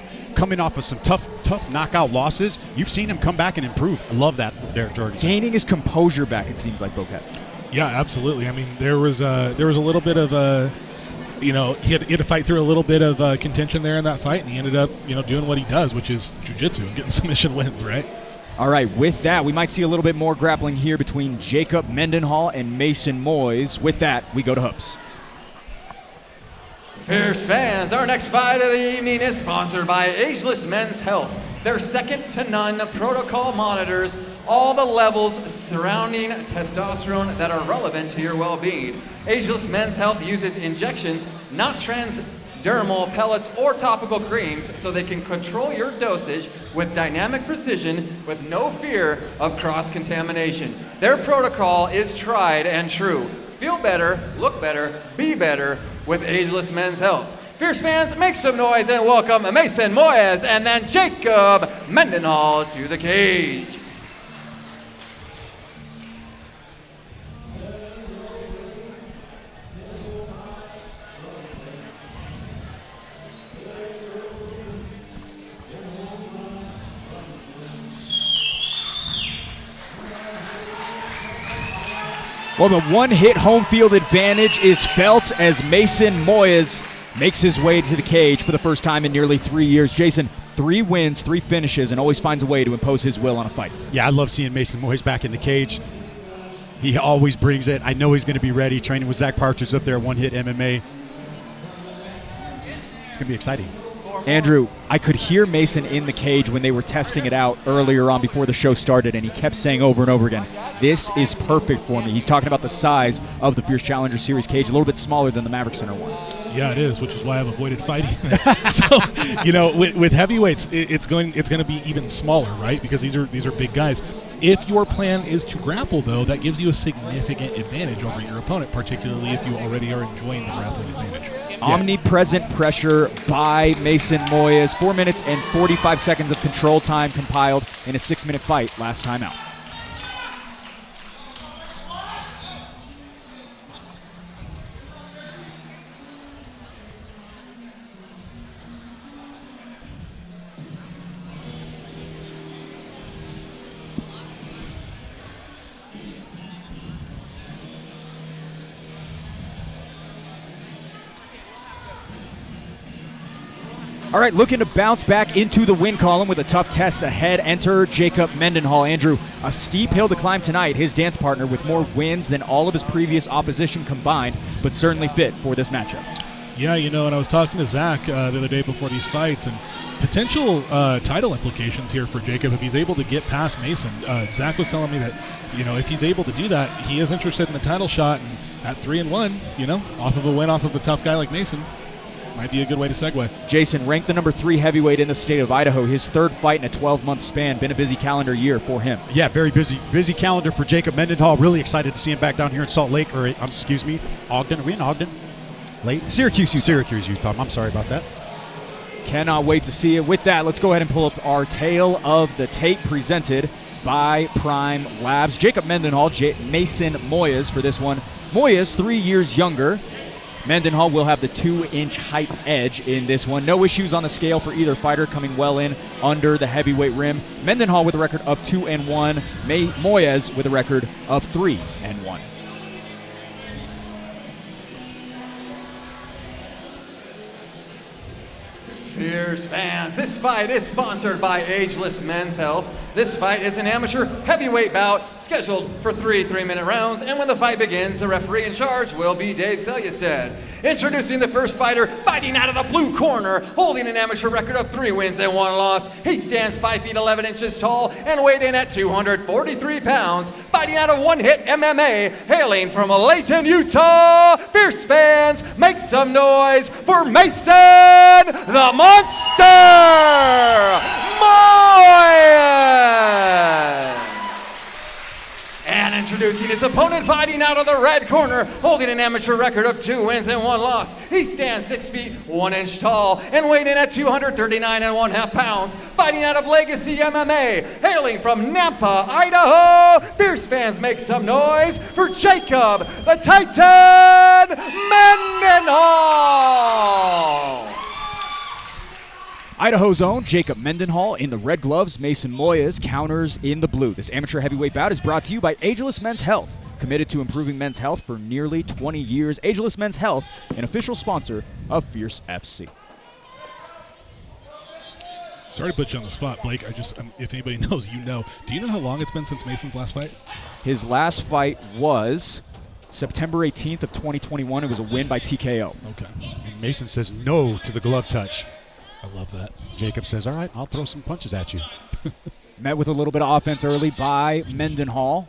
off of some tough knockout losses. You've seen him come back and improve. I love that from Derek Jorgensen. Gaining his composure back, it seems like, Boquette. Yeah, absolutely. I mean, there was a little bit of he had to fight through a little bit of contention there in that fight, and he ended up doing what he does, which is jiu-jitsu and getting submission wins, right? All right, with that, we might see a little bit more grappling here between Jacob Mendenhall and Mason Moyes. With that, we go to hoops. Fierce fans, our next fight of the evening is sponsored by Ageless Men's Health. Their second-to-none protocol monitors all the levels surrounding testosterone that are relevant to your well-being. Ageless Men's Health uses injections, not transdermal pellets or topical creams, so they can control your dosage with dynamic precision with no fear of cross-contamination. Their protocol is tried and true. Feel better, look better, be better with Ageless Men's Health. Fierce fans, make some noise and welcome Mason Moyes and then Jacob Mendenhall to the cage. Well, the one-hit home field advantage is felt as Mason Moyes makes his way to the cage for the first time in nearly 3 years. Jason, 3 wins, 3 finishes, and always finds a way to impose his will on a fight. Yeah, I love seeing Mason Moyes back in the cage. He always brings it. I know he's going to be ready. Training with Zach Partridge up there, One Hit MMA. It's going to be exciting. Andrew, I could hear Mason in the cage when they were testing it out earlier on before the show started, and he kept saying over and over again, this is perfect for me. He's talking about the size of the Fierce Challenger Series cage, a little bit smaller than the Maverick Center one. Yeah, it is, which is why I've avoided fighting. So, with heavyweights, it's going to be even smaller, right? Because these are big guys. If your plan is to grapple, though, that gives you a significant advantage over your opponent, particularly if you already are enjoying the grappling advantage. Omnipresent pressure by Mason Moyes. 4 minutes and 45 seconds of control time compiled in a 6-minute fight last time out. All right, looking to bounce back into the win column with a tough test ahead. Enter Jacob Mendenhall. Andrew, a steep hill to climb tonight. His dance partner with more wins than all of his previous opposition combined, but certainly fit for this matchup. Yeah, and I was talking to Zach the other day before these fights, and potential title implications here for Jacob if he's able to get past Mason. Zach was telling me that, if he's able to do that, he is interested in a title shot, and at 3-1, off of a win off of a tough guy like Mason, might be a good way to segue. Jason, ranked the number 3 heavyweight in the state of Idaho. His third fight in a 12-month span. Been a busy calendar year for him. Yeah, very busy calendar for Jacob Mendenhall. Really excited to see him back down here in Salt Lake, or Ogden. Are we in Ogden? Late? Syracuse, Utah. Syracuse, Utah. I'm sorry about that. Cannot wait to see it. With that, let's go ahead and pull up our tale of the tape presented by Prime Labs. Jacob Mendenhall, Mason Moyes for this one. Moyes, 3 years younger. Mendenhall will have the 2-inch height edge in this one. No issues on the scale for either fighter, coming well in under the heavyweight rim. Mendenhall with a record of 2-1. Moyes with a record of 3-1. Fierce fans, this fight is sponsored by Ageless Men's Health. This fight is an amateur heavyweight bout scheduled for 3 3-minute rounds, and when the fight begins, the referee in charge will be Dave Selyestead. Introducing the first fighter, fighting out of the blue corner, holding an amateur record of 3 wins and 1 loss. He stands 5 feet 11 inches tall and weighed in at 243 pounds, fighting out of One Hit MMA, hailing from Layton, Utah. Fierce fans, make some noise for Mason the Monster Moyes! And introducing his opponent, fighting out of the red corner, holding an amateur record of 2 wins and 1 loss. He stands 6 feet 1 inch tall and weighed in at 239 1/2 pounds, fighting out of Legacy MMA, hailing from Nampa, Idaho. Fierce fans, make some noise for Jacob the Titan Mendenhall! Idaho's own Jacob Mendenhall in the red gloves, Mason Moyes counters in the blue. This amateur heavyweight bout is brought to you by Ageless Men's Health, committed to improving men's health for nearly 20 years. Ageless Men's Health, an official sponsor of Fierce FC. Sorry to put you on the spot, Blake. If anybody knows, you know. Do you know how long it's been since Mason's last fight? His last fight was September 18th of 2021. It was a win by TKO. Okay. And Mason says no to the glove touch. I love that. Jacob says, all right, I'll throw some punches at you. Met with a little bit of offense early by Mendenhall.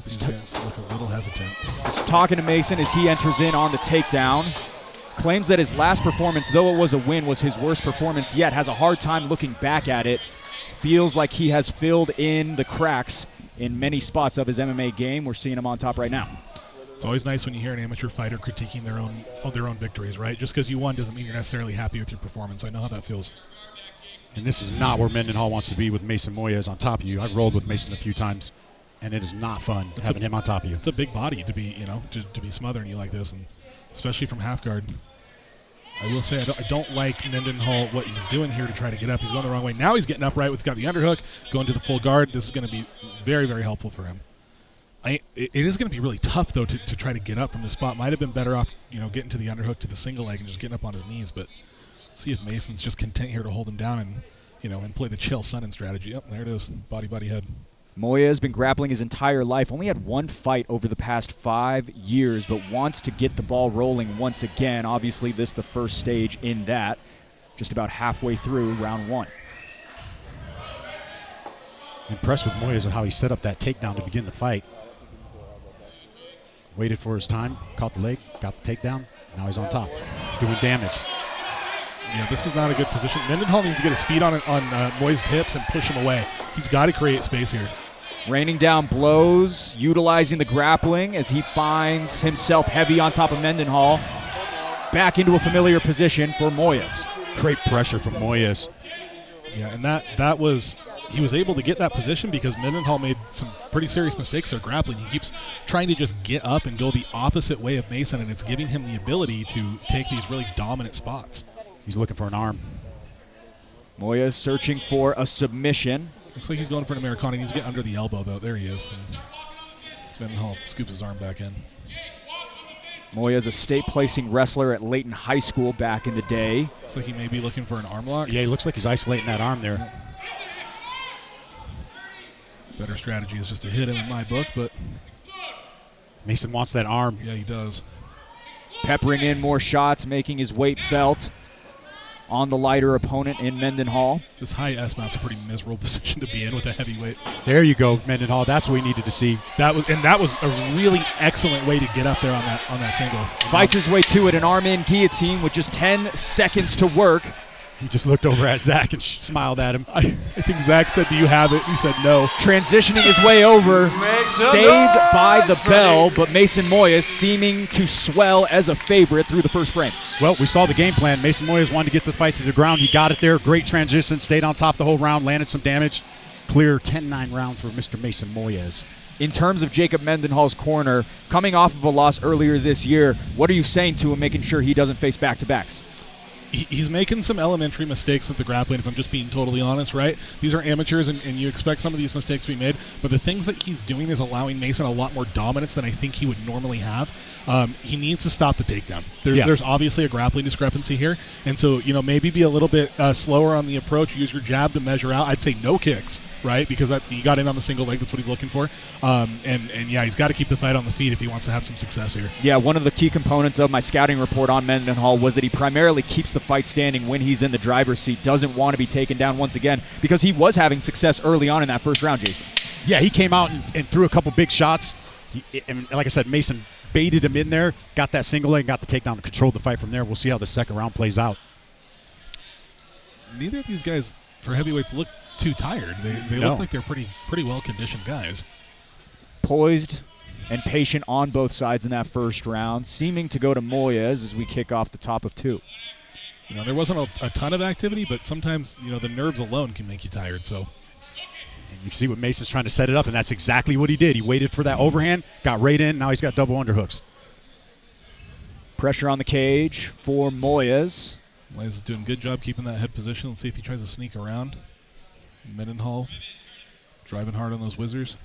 He's look a little hesitant. Just talking to Mason as he enters in on the takedown. Claims that his last performance, though it was a win, was his worst performance yet. Has a hard time looking back at it. Feels like he has filled in the cracks in many spots of his MMA game. We're seeing him on top right now. It's always nice when you hear an amateur fighter critiquing their own victories, right? Just because you won doesn't mean you're necessarily happy with your performance. I know how that feels. And this is not where Mendenhall wants to be with Mason Moyes on top of you. I've rolled with Mason a few times, and it is not fun having him on top of you. It's a big body to be, to be smothering you like this, and especially from half guard. I will say I don't like Mendenhall, what he's doing here to try to get up. He's going the wrong way. Now he's getting upright. He's got the underhook, going to the full guard. This is going to be very, very helpful for him. It is going to be really tough, though, to try to get up from this spot. Might have been better off, getting to the underhook to the single leg and just getting up on his knees. But see if Mason's just content here to hold him down and, and play the chill Sonnen strategy. Yep, there it is, body head. Moyes has been grappling his entire life. Only had 1 fight over the past 5 years, but wants to get the ball rolling once again. Obviously, this is the first stage in that. Just about halfway through round 1. Impressed with Moyes and how he set up that takedown to begin the fight. Waited for his time, caught the leg, got the takedown. Now he's on top, doing damage. Yeah, this is not a good position. Mendenhall needs to get his feet on Moyes' hips and push him away. He's got to create space here. Raining down blows, utilizing the grappling as he finds himself heavy on top of Mendenhall. Back into a familiar position for Moyes. Great pressure from Moyes. Yeah, and that was... He was able to get that position because Mendenhall made some pretty serious mistakes there grappling. He keeps trying to just get up and go the opposite way of Mason, and it's giving him the ability to take these really dominant spots. He's looking for an arm. Moyes searching for a submission. Looks like he's going for an Americana. He's getting under the elbow, though. There he is. And Mendenhall scoops his arm back in. Moya's a state-placing wrestler at Layton High School back in the day. Looks like he may be looking for an arm lock. Yeah, he looks like he's isolating that arm there. Better strategy is just to hit him in my book, but Mason wants that arm. Yeah, he does. Peppering in more shots, making his weight felt on the lighter opponent in Mendenhall. This high S mount's a pretty miserable position to be in with a heavyweight. There you go, Mendenhall. That's what we needed to see. That was a really excellent way to get up there on that single. Fights his way to it, an arm-in guillotine with just 10 seconds to work. He just looked over at Zach and smiled at him. I think Zach said, "Do you have it?" He said, "No." Transitioning his way over, saved by the bell, but Mason Moyes seeming to swell as a favorite through the first frame. Well, we saw the game plan. Mason Moyes wanted to get the fight to the ground. He got it there. Great transition. Stayed on top the whole round. Landed some damage. Clear 10-9 round for Mr. Mason Moyes. In terms of Jacob Mendenhall's corner, coming off of a loss earlier this year, what are you saying to him, making sure he doesn't face back-to-backs? He's making some elementary mistakes at the grappling, if I'm just being totally honest, right? These are amateurs, and you expect some of these mistakes to be made, but the things that he's doing is allowing Mason a lot more dominance than I think he would normally have. He needs to stop the takedown. There's obviously a grappling discrepancy here, and so, maybe be a little bit slower on the approach, use your jab to measure out. I'd say no kicks, right? Because he got in on the single leg, that's what he's looking for. And yeah, he's got to keep the fight on the feet if he wants to have some success here. Yeah, one of the key components of my scouting report on Mendenhall was that he primarily keeps the fight standing when he's in the driver's seat, doesn't want to be taken down once again, because he was having success early on in that first round, Jason. Yeah, he came out and threw a couple big shots. And like I said, Mason baited him in there, got that single leg, got the takedown, and controlled the fight from there. We'll see how the second round plays out. Neither of these guys, for heavyweights, look too tired. They look like they're pretty well-conditioned guys. Poised and patient on both sides in that first round, seeming to go to Moyes as we kick off the top of two. There wasn't a ton of activity, but sometimes, the nerves alone can make you tired, so. And you see what Mason's trying to set it up, and that's exactly what he did. He waited for that overhand, got right in, now he's got double underhooks. Pressure on the cage for Moyes. Moyes is doing a good job keeping that head position. Let's see if he tries to sneak around. Mendenhall driving hard on those whizzers.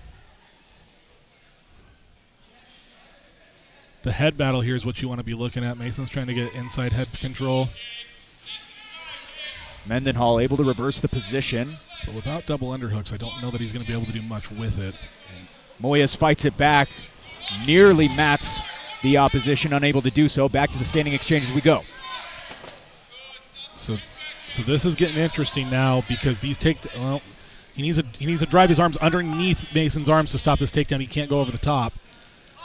The head battle here is what you want to be looking at. Mason's trying to get inside head control. Mendenhall able to reverse the position. But without double underhooks, I don't know that he's going to be able to do much with it. Moyes fights it back, nearly mats the opposition, unable to do so. Back to the standing exchange as we go. So this is getting interesting now because these he needs to drive his arms underneath Mason's arms to stop this takedown. He can't go over the top.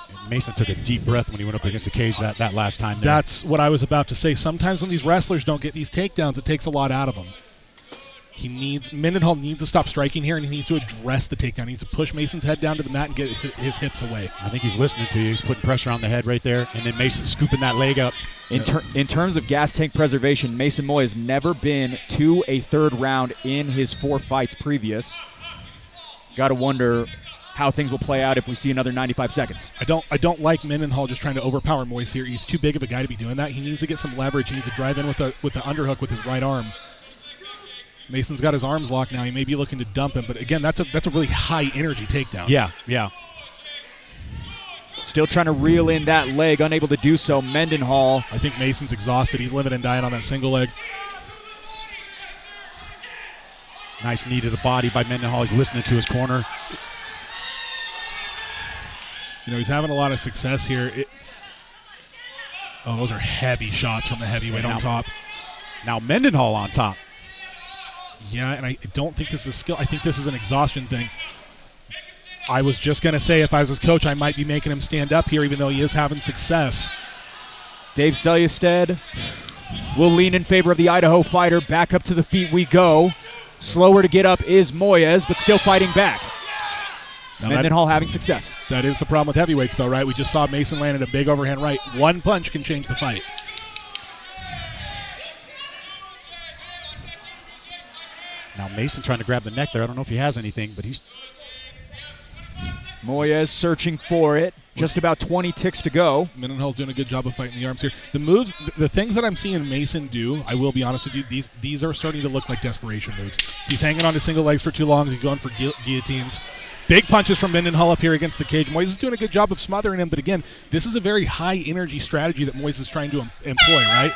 And Mason took a deep breath when he went up against the cage that last time. That's what I was about to say. Sometimes when these wrestlers don't get these takedowns, it takes a lot out of them. Mendenhall needs to stop striking here, and he needs to address the takedown. He needs to push Mason's head down to the mat and get his hips away. I think he's listening to you. He's putting pressure on the head right there, and then Mason scooping that leg up. In terms of gas tank preservation, Mason Moyes has never been to a third round in his 4 fights previous. Got to wonder how things will play out if we see another 95 seconds. I don't like Mendenhall just trying to overpower Moyes here. He's too big of a guy to be doing that. He needs to get some leverage. He needs to drive in with the underhook with his right arm. Mason's got his arms locked now. He may be looking to dump him, but again, that's a really high energy takedown. Yeah. Still trying to reel in that leg, unable to do so. Mendenhall. I think Mason's exhausted. He's living and dying on that single leg. Nice knee to the body by Mendenhall. He's listening to his corner. He's having a lot of success here. Those are heavy shots from the heavyweight on top. Now Mendenhall on top. Yeah, and I don't think this is skill. I think this is an exhaustion thing. I was just going to say, if I was his coach, I might be making him stand up here, even though he is having success. Dave Selyusted will lean in favor of the Idaho fighter. Back up to the feet we go. Slower to get up is Moyes, but still fighting back. Now Mendenhall having success. That is the problem with heavyweights, though, right? We just saw Mason landed a big overhand right. One punch can change the fight. Now Mason trying to grab the neck there. I don't know if he has anything, but he's... Moyes searching for it. Just about 20 ticks to go. Mendenhall's doing a good job of fighting the arms here. The moves, the things that I'm seeing Mason do, I will be honest with you, these are starting to look like desperation moves. He's hanging on to single legs for too long. He's going for guillotines. Big punches from Mendenhall up here against the cage. Moise is doing a good job of smothering him, but again, this is a very high-energy strategy that Moise is trying to employ, right?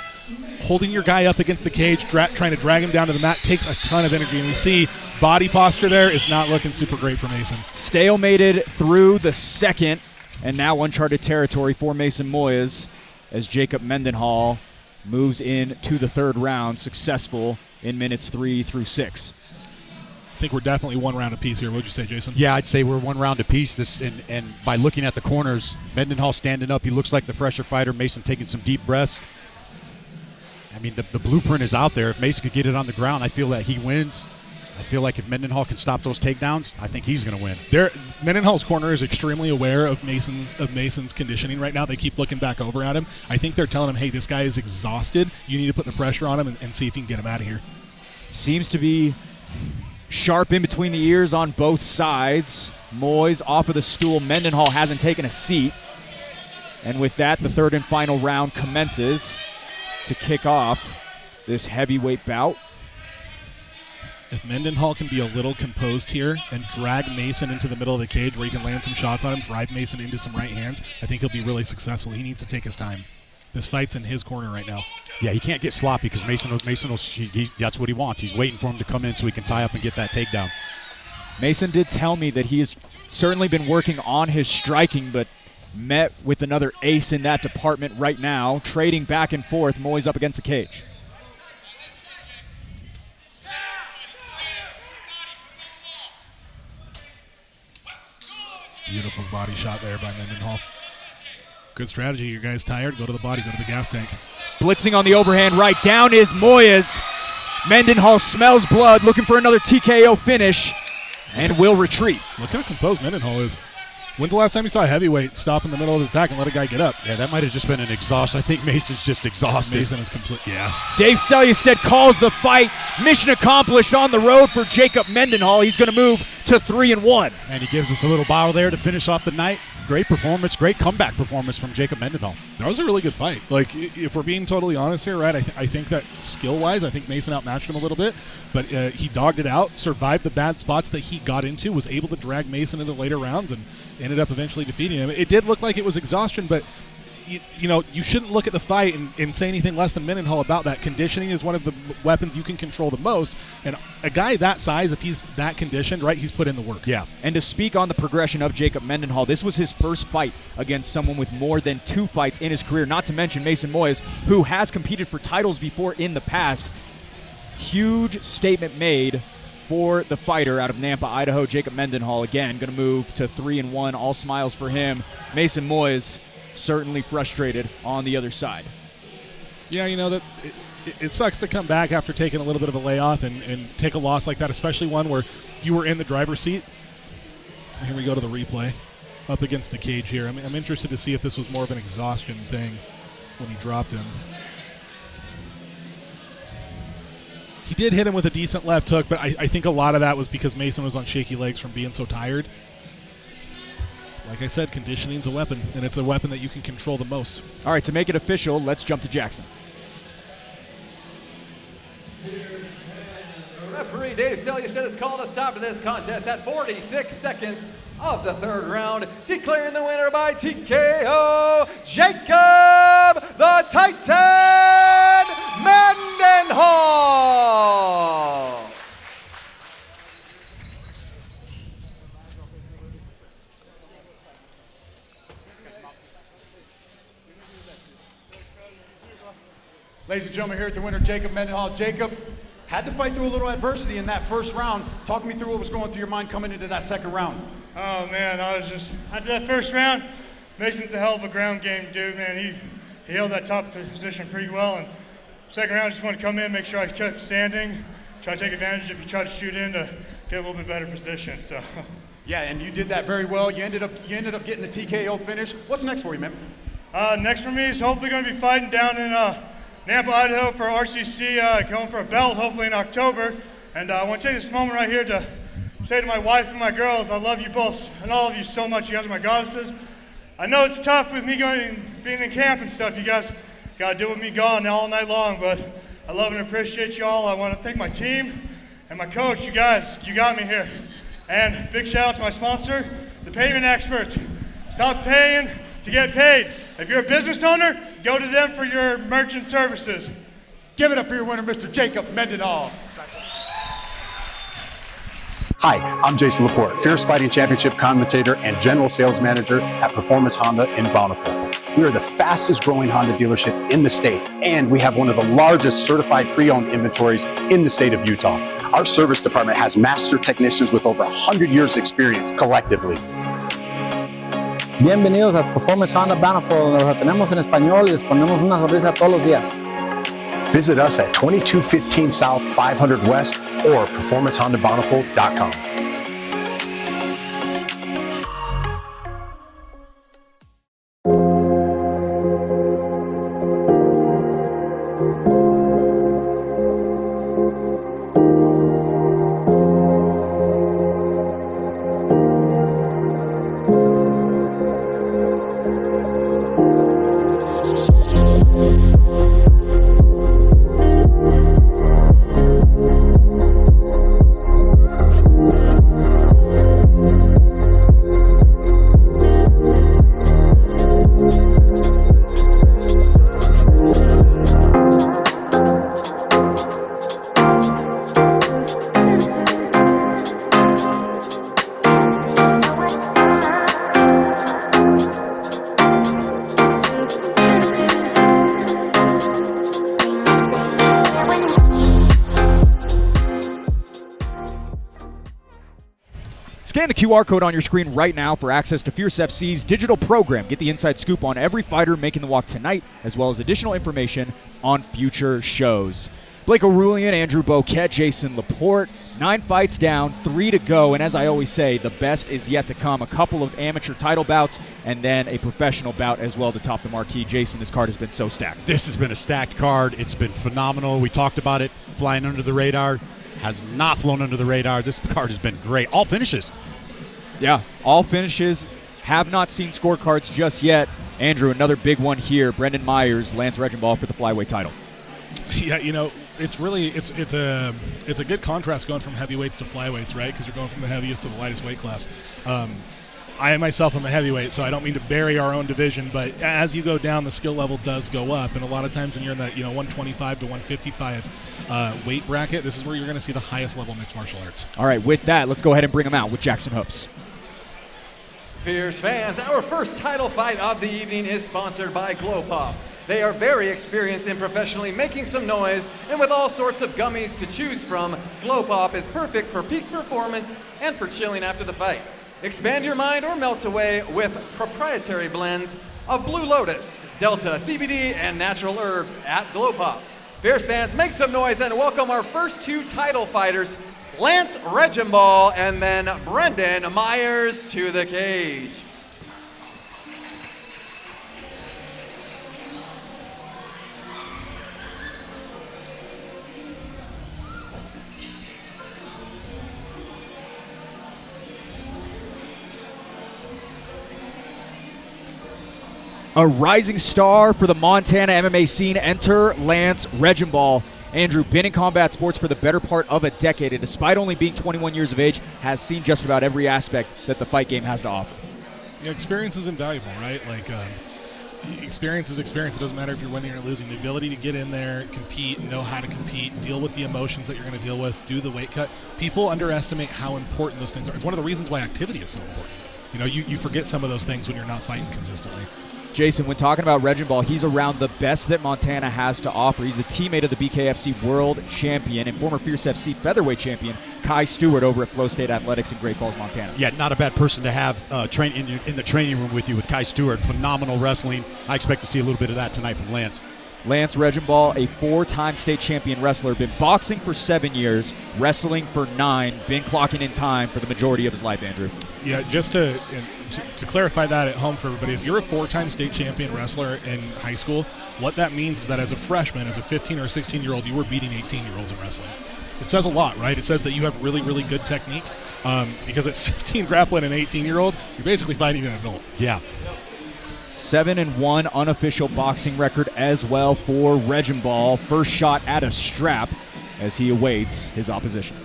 Holding your guy up against the cage, trying to drag him down to the mat takes a ton of energy, and we see body posture there is not looking super great for Mason. Stalemated through the second, and now uncharted territory for Mason Moyes as Jacob Mendenhall moves into the third round, successful in minutes 3 through 6. I think we're definitely 1 round apiece here. What would you say, Jason? Yeah, I'd say we're 1 round apiece. And by looking at the corners, Mendenhall standing up, he looks like the fresher fighter. Mason taking some deep breaths. I mean, the blueprint is out there. If Mason could get it on the ground, I feel that he wins. I feel like if Mendenhall can stop those takedowns, I think he's going to win. Mendenhall's corner is extremely aware of Mason's conditioning right now. They keep looking back over at him. I think they're telling him, hey, this guy is exhausted. You need to put the pressure on him and see if you can get him out of here. Seems to be sharp in between the ears on both sides. Moyes off of the stool. Mendenhall hasn't taken a seat. And with that, the third and final round commences to kick off this heavyweight bout. If Mendenhall can be a little composed here and drag Mason into the middle of the cage where he can land some shots on him, drive Mason into some right hands, I think he'll be really successful. He needs to take his time. This fight's in his corner right now. Yeah, he can't get sloppy because Mason that's what he wants. He's waiting for him to come in so he can tie up and get that takedown. Mason did tell me that he has certainly been working on his striking, but met with another ace in that department right now, trading back and forth. Moyes up against the cage. Beautiful body shot there by Mendenhall. Good strategy. Your guy's tired, go to the body, go to the gas tank. Blitzing on the overhand right. Down is Moyes. Mendenhall smells blood, looking for another TKO finish, and will retreat. Look how composed Mendenhall is. When's the last time you saw a heavyweight stop in the middle of his attack and let a guy get up? Yeah, that might have just been an exhaust. I think Mason's just exhausted. Mason is complete. Yeah. Dave Selyusted calls the fight. Mission accomplished on the road for Jacob Mendenhall. He's going to move to 3-1. And he gives us a little bow there to finish off the night. Great performance, great comeback performance from Jacob Mendenhall. That was a really good fight. Like, if we're being totally honest here, right, I think that skill-wise, I think Mason outmatched him a little bit, but he dogged it out, survived the bad spots that he got into, was able to drag Mason into later rounds, and ended up eventually defeating him. It did look like it was exhaustion, but you shouldn't look at the fight and say anything less than Mendenhall about that. Conditioning is one of the weapons you can control the most, and a guy that size, if he's that conditioned, right, he's put in the work. Yeah. And to speak on the progression of Jacob Mendenhall, this was his first fight against someone with more than 2 fights in his career, not to mention Mason Moyes, who has competed for titles before in the past. Huge statement made for the fighter out of Nampa, Idaho. Jacob Mendenhall, again, going to move to 3-1. All smiles for him. Mason Moyes certainly frustrated on the other side. Yeah, that it sucks to come back after taking a little bit of a layoff and take a loss like that, especially one where you were in the driver's seat. And here we go to the replay up against the cage here. I'm interested to see if this was more of an exhaustion thing when he dropped him. He did hit him with a decent left hook, but I think a lot of that was because Mason was on shaky legs from being so tired. Like I said, conditioning's a weapon, and it's a weapon that you can control the most. All right, to make it official, let's jump to Jackson. Referee Dave Selyusted has called a stop to this contest at 46 seconds of the third round, declaring the winner by TKO, Jacob the Titan Mendenhall. Ladies and gentlemen, here at the winner, Jacob Mendenhall. Jacob had to fight through a little adversity in that first round. Talk me through what was going through your mind coming into that second round. Oh man, after that first round, Mason's a hell of a ground game dude, man. He held that top position pretty well, and second round, I just wanted to come in, make sure I kept standing, try to take advantage if you try to shoot in to get a little bit better position, so. Yeah, and you did that very well. You ended up getting the TKO finish. What's next for you, man? Next for me is hopefully going to be fighting down in Nampa, Idaho for RCC, going for a belt hopefully in October. And I want to take this moment right here to say to my wife and my girls, I love you both and all of you so much. You guys are my goddesses. I know it's tough with me being in camp and stuff. You guys got to deal with me gone all night long, but I love and appreciate you all. I want to thank my team and my coach. You guys, you got me here. And big shout out to my sponsor, the Payment Experts. Stop paying to get paid. If you're a business owner, go to them for your merchant services. Give it up for your winner, Mr. Jacob Mendenhall. Hi, I'm Jason Laporte, Fierce Fighting Championship commentator and general sales manager at Performance Honda in Bountiful. We are the fastest growing Honda dealership in the state, and we have one of the largest certified pre-owned inventories in the state of Utah. Our service department has master technicians with over 100 years experience collectively. Bienvenidos a Performance Honda Bountiful, donde los tenemos en español y les ponemos una sonrisa todos los días. Visit us at 2215 South 500 West or performancehondabountiful.com. Scan the QR code on your screen right now for access to Fierce FC's digital program. Get the inside scoop on every fighter making the walk tonight, as well as additional information on future shows. Blake O'Rulian, Andrew Boquette, Jason Laporte, 9 fights down, 3 to go, and as I always say, the best is yet to come. A couple of amateur title bouts, and then a professional bout as well to top the marquee. Jason, this card has been so stacked. This has been a stacked card. It's been phenomenal. We talked about it, flying under the radar. Has not flown under the radar. This card has been great. All finishes. Yeah, all finishes. Have not seen scorecards just yet. Andrew, another big one here. Brendan Myers, Lance Regenball for the flyweight title. Yeah, you know, it's really it's a good contrast going from heavyweights to flyweights, right? Because you're going from the heaviest to the lightest weight class. I myself am a heavyweight, so I don't mean to bury our own division, but as you go down, the skill level does go up, and a lot of times when you're in that 125 to 155 weight bracket, this is where you're going to see the highest level mixed martial arts. All right, with that, let's go ahead and bring them out with Jackson Hoops. Fierce fans, our first title fight of the evening is sponsored by Glow Pop. They are very experienced in professionally making some noise, and with all sorts of gummies to choose from, Glow Pop is perfect for peak performance and for chilling after the fight. Expand your mind or melt away with proprietary blends of Blue Lotus, Delta, CBD, and natural herbs at Glow Pop. Fierce fans, make some noise and welcome our first 2 title fighters, Lance Regenball and then Brendan Myers to the cage. A rising star for the Montana MMA scene, enter Lance Regenball. Andrew, been in combat sports for the better part of a decade, and despite only being 21 years of age, has seen just about every aspect that the fight game has to offer. Yeah, experience is invaluable, right? Like, experience is experience. It doesn't matter if you're winning or losing. The ability to get in there, compete, know how to compete, deal with the emotions that you're going to deal with, do the weight cut. People underestimate how important those things are. It's one of the reasons why activity is so important. You know, you forget some of those things when you're not fighting consistently. Jason, when talking about Regenball, he's around the best that Montana has to offer. He's the teammate of the BKFC World Champion and former Fierce FC Featherweight Champion Kai Stewart over at Flow State Athletics in Great Falls, Montana. Yeah, not a bad person to have train in the training room with you with Kai Stewart. Phenomenal wrestling. I expect to see a little bit of that tonight from Lance. Lance Regenball, a 4-time state champion wrestler, been boxing for 7 years, wrestling for 9, been clocking in time for the majority of his life, Andrew. Yeah, just to clarify that at home for everybody, if you're a 4-time state champion wrestler in high school, what that means is that as a freshman, as a 15 or 16-year-old, you were beating 18-year-olds in wrestling. It says a lot, right? It says that you have really, really good technique because at 15 grappling an 18-year-old, you're basically fighting an adult. Yeah. 7-1 unofficial boxing record as well for Regenball. First shot at a strap as he awaits his opposition.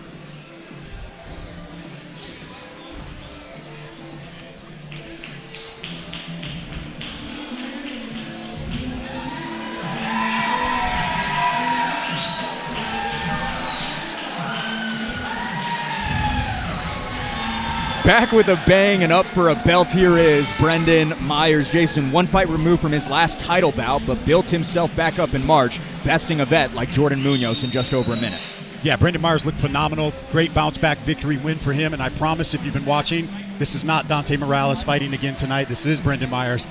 back with a bang, and up for a belt here is Brendan Myers. Jason, one fight removed from his last title bout, but built himself back up in March, besting a vet like Jordan Munoz in just over a minute. Yeah, Brendan Myers looked phenomenal. Great bounce-back victory win for him, and I promise if you've been watching, this is not Dante Morales fighting again tonight. This is Brendan Myers.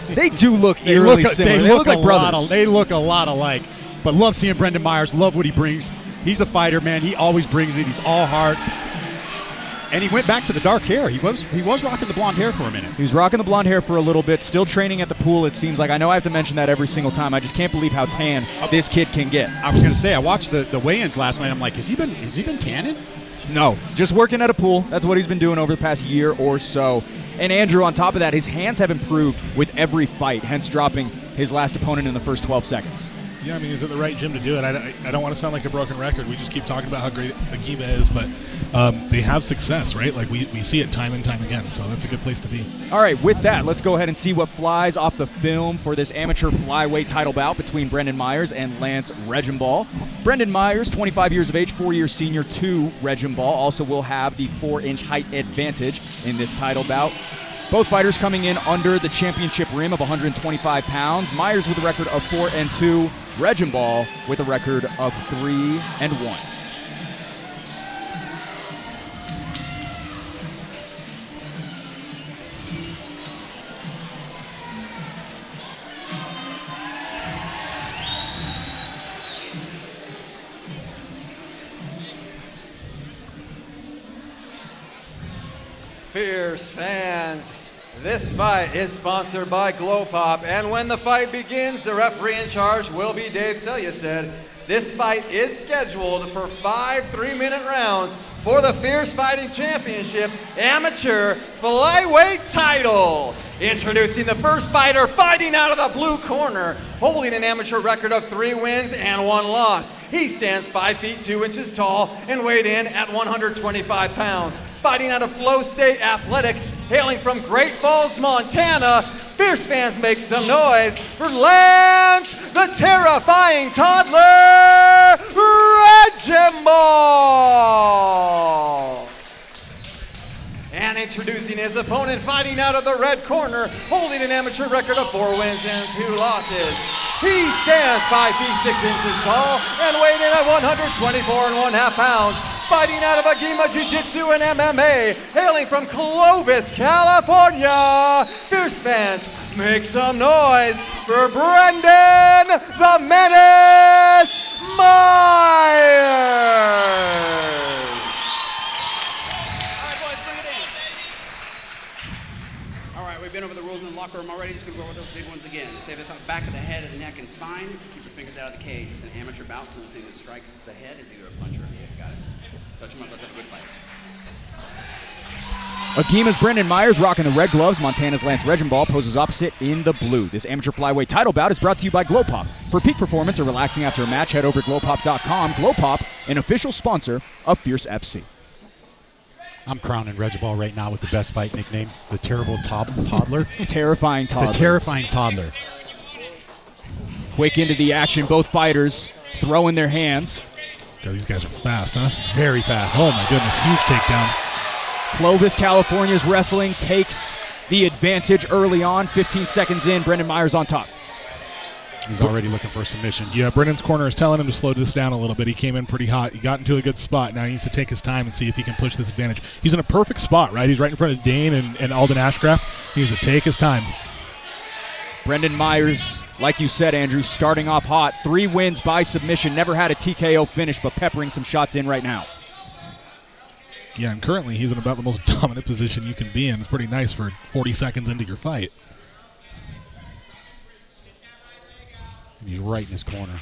They do look eerily similar. They look like brothers. They look a lot alike. But love seeing Brendan Myers. Love what he brings. He's a fighter, man. He always brings it. He's all heart. And he went back to the dark hair. He was rocking the blonde hair for a minute. He was rocking the blonde hair for a little bit, still training at the pool, it seems like. I know I have to mention that every single time. I just can't believe how tan this kid can get. I was going to say, I watched the weigh-ins last night. I'm like, has he been tanning? No, just working at a pool. That's what he's been doing over the past year or so. And Andrew, on top of that, his hands have improved with every fight, hence dropping his last opponent in the first 12 seconds. Yeah, I mean, he's at the right gym to do it. I don't want to sound like a broken record. We just keep talking about how great Akiba is, but they have success, right? Like, we see it time and time again, so that's a good place to be. All right, with that, let's go ahead and see what flies off the film for this amateur flyweight title bout between Brendan Myers and Lance Regenball. Brendan Myers, 25 years of age, 4-year senior to Regenball, also will have the 4-inch height advantage in this title bout. Both fighters coming in under the championship rim of 125 pounds. Myers with a record of 4-2. Regenball with a record of 3-1. Fierce fans, this fight is sponsored by Glow Pop, and when the fight begins, the referee in charge will be Dave Selyasid. This fight is scheduled for 5 3-minute rounds for the Fierce Fighting Championship Amateur Flyweight title. Introducing the first fighter, fighting out of the blue corner, holding an amateur record of 3 wins and 1 loss. He stands 5 feet 2 inches tall and weighed in at 125 pounds. Fighting out of Flow State Athletics, hailing from Great Falls, Montana, Fierce fans, make some noise for Lance, the terrifying toddler, Regenball. And introducing his opponent, fighting out of the red corner, holding an amateur record of 4 wins and 2 losses. He stands 5 feet 6 inches tall and weighed in at 124.5 pounds. Fighting out of Agima Jiu-Jitsu and MMA, hailing from Clovis, California. Fierce fans, make some noise for Brendan the Menace Myers. We've been over the rules in the locker room already. Just going to go over those big ones again. Save the back of the head and the neck and spine. Keep your fingers out of the cage. It's an amateur bout, so the thing that strikes the head is either a punch or a hit. Got it? Touch him up. Let's have a good fight. Agima's Brendan Myers rocking the red gloves. Montana's Lance Regenball poses opposite in the blue. This amateur flyweight title bout is brought to you by Glow Pop. For peak performance or relaxing after a match, head over to glowpop.com. Glow Pop, an official sponsor of Fierce FC. I'm crowning Regenball right now with the best fight nickname, the terrible toddler. Terrifying toddler. The terrifying toddler. Quick into the action, both fighters throwing their hands. God, these guys are fast, huh? Very fast. Oh my goodness, huge takedown. Clovis, California's wrestling takes the advantage early on. 15 seconds in, Brendan Myers on top. He's already looking for a submission. Yeah, Brendan's corner is telling him to slow this down a little bit. He came in pretty hot. He got into a good spot. Now he needs to take his time and see if he can push this advantage. He's in a perfect spot, right? He's right in front of Dane and Alden Ashcraft. He needs to take his time. Brendan Myers, like you said, Andrew, starting off hot. 3 wins by submission. Never had a TKO finish, but peppering some shots in right now. Yeah, and currently he's in about the most dominant position you can be in. It's pretty nice for 40 seconds into your fight. He's right in his corner.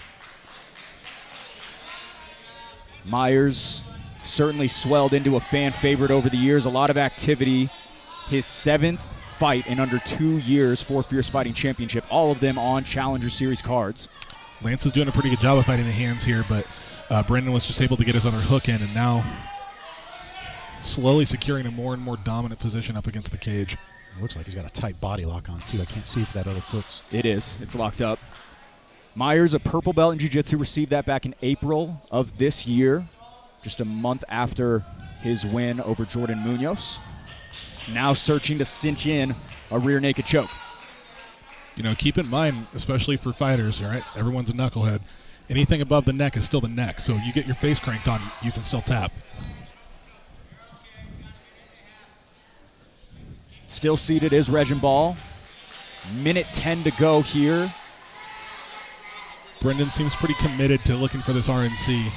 Myers certainly swelled into a fan favorite over the years. A lot of activity. His 7th fight in under 2 years for Fierce Fighting Championship. All of them on Challenger Series cards. Lance is doing a pretty good job of fighting the hands here, but Brendan was just able to get his other hook in, and now slowly securing a more and more dominant position up against the cage. It looks like he's got a tight body lock on, too. I can't see if that other foot's... It is. It's locked up. Myers, a purple belt in jiu-jitsu, received that back in April of this year, just a month after his win over Jordan Munoz. now searching to cinch in a rear naked choke. You know, keep in mind, especially for fighters, all right, everyone's a knucklehead. Anything above the neck is still the neck. So you get your face cranked on, you can still tap. Still seated is Regenball. Minute 10 to go here. Brendan seems pretty committed to looking for this RNC.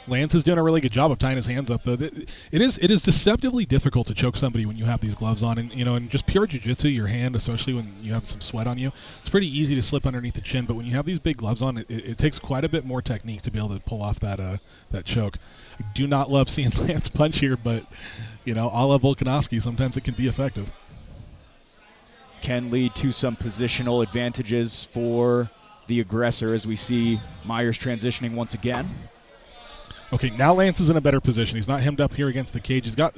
Lance is doing a really good job of tying his hands up, though. It is deceptively difficult to choke somebody when you have these gloves on, and in just pure jiu-jitsu, your hand, especially when you have some sweat on you, it's pretty easy to slip underneath the chin. But when you have these big gloves on, it takes quite a bit more technique to be able to pull off that choke. I do not love seeing Lance punch here, but a la Volkanovski, sometimes it can be effective. Can lead to some positional advantages for the aggressor as we see Myers transitioning once again. Okay, now Lance is in a better position. He's not hemmed up here against the cage. He's got,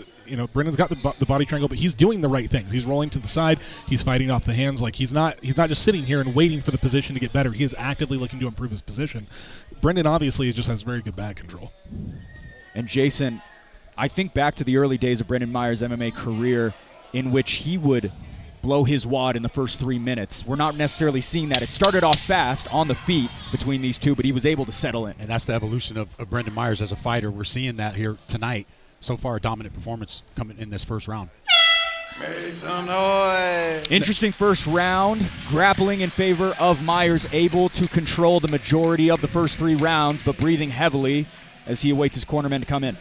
Brendan's got the body triangle, but he's doing the right things. He's rolling to the side. He's fighting off the hands. Like he's not just sitting here and waiting for the position to get better. He is actively looking to improve his position. Brendan obviously just has very good back control. And Jason, I think back to the early days of Brendan Myers' MMA career in which he would blow his wad in the first 3 minutes. We're not necessarily seeing that. It started off fast on the feet between these two, but he was able to settle in. And that's the evolution of Brendan Myers as a fighter. We're seeing that here tonight. So far, a dominant performance coming in this first round. Make some noise. Interesting first round. Grappling in favor of Myers, able to control the majority of the first 3 rounds, but breathing heavily as he awaits his cornermen to come in.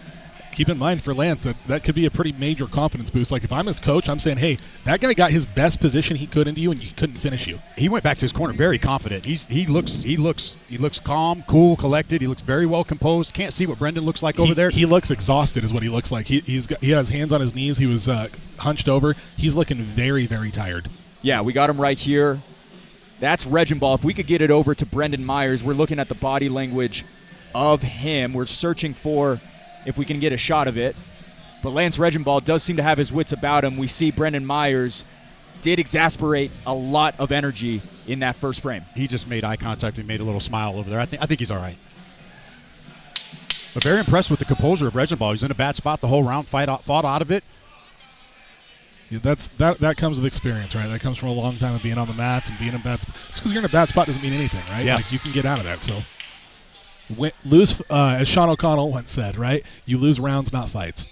Keep in mind for Lance that could be a pretty major confidence boost. Like if I'm his coach, I'm saying, hey, that guy got his best position he could into you, and he couldn't finish you. He went back to his corner very confident. He looks calm, cool, collected. He looks very well composed. Can't see what Brendan looks like over there. He looks exhausted, is what he looks like. He has his hands on his knees. He was hunched over. He's looking very, very tired. Yeah, we got him right here. That's Regenball. If we could get it over to Brendan Myers, we're looking at the body language of him. We're searching for if we can get a shot of it. But Lance Regenball does seem to have his wits about him. We see Brendan Myers did exasperate a lot of energy in that first frame. He just made eye contact and made a little smile over there. I think he's all right. But very impressed with the composure of Regenball. He's in a bad spot the whole round, fought out of it. Yeah, that comes with experience, right? That comes from a long time of being on the mats and being in bad spots. Just because you're in a bad spot doesn't mean anything, right? Yeah. Like you can get out of that. So lose, as Sean O'Connell once said, right? You lose rounds, not fights.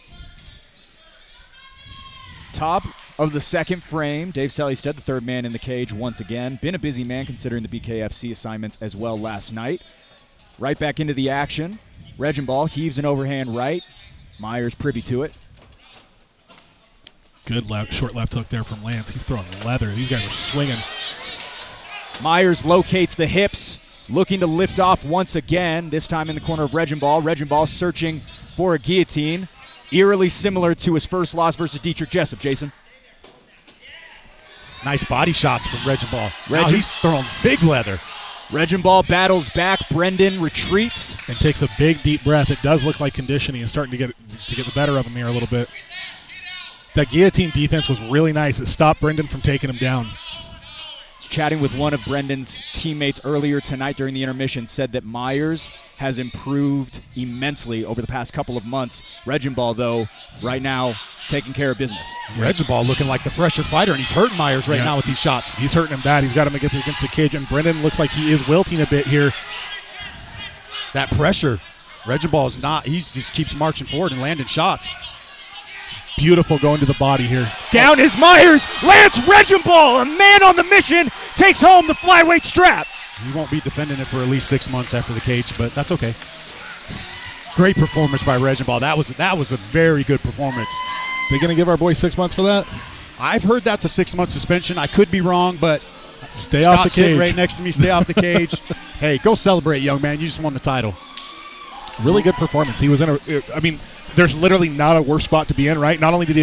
Top of the second frame, Dave Sellystead, the third man in the cage once again. Been a busy man considering the BKFC assignments as well last night. Right back into the action. Regenball heaves an overhand right. Myers privy to it. Good short left hook there from Lance. He's throwing leather. These guys are swinging. Myers locates the hips, looking to lift off once again, this time in the corner of Regenball. Regenball searching for a guillotine, eerily similar to his first loss versus Dietrich Jessup, Jason. Nice body shots from Regenball. Now he's throwing big leather. Regenball battles back. Brendan retreats. And takes a big, deep breath. It does look like conditioning is starting to get the better of him here a little bit. That guillotine defense was really nice. It stopped Brendan from taking him down. Chatting with one of Brendan's teammates earlier tonight during the intermission, said that Myers has improved immensely over the past couple of months. Regenball, though, right now taking care of business. Regenball looking like the fresher fighter, and he's hurting Myers right now with these shots. He's hurting him bad. He's got him against the cage, and Brendan looks like he is wilting a bit here. That pressure, Regenball is not. He just keeps marching forward and landing shots. Beautiful going to the body here. Down is Myers. Lance Regenball, a man on the mission, takes home the flyweight strap. He won't be defending it for at least 6 months after the cage, but that's okay. Great performance by Regenball. That was a very good performance. They going to give our boy 6 months for that? I've heard that's a 6-month suspension. I could be wrong, but stay off the cage. Sitting right next to me. Stay off the cage. Hey, go celebrate, young man. You just won the title. Really good performance. He was in I mean, there's literally not a worse spot to be in, right? Not only did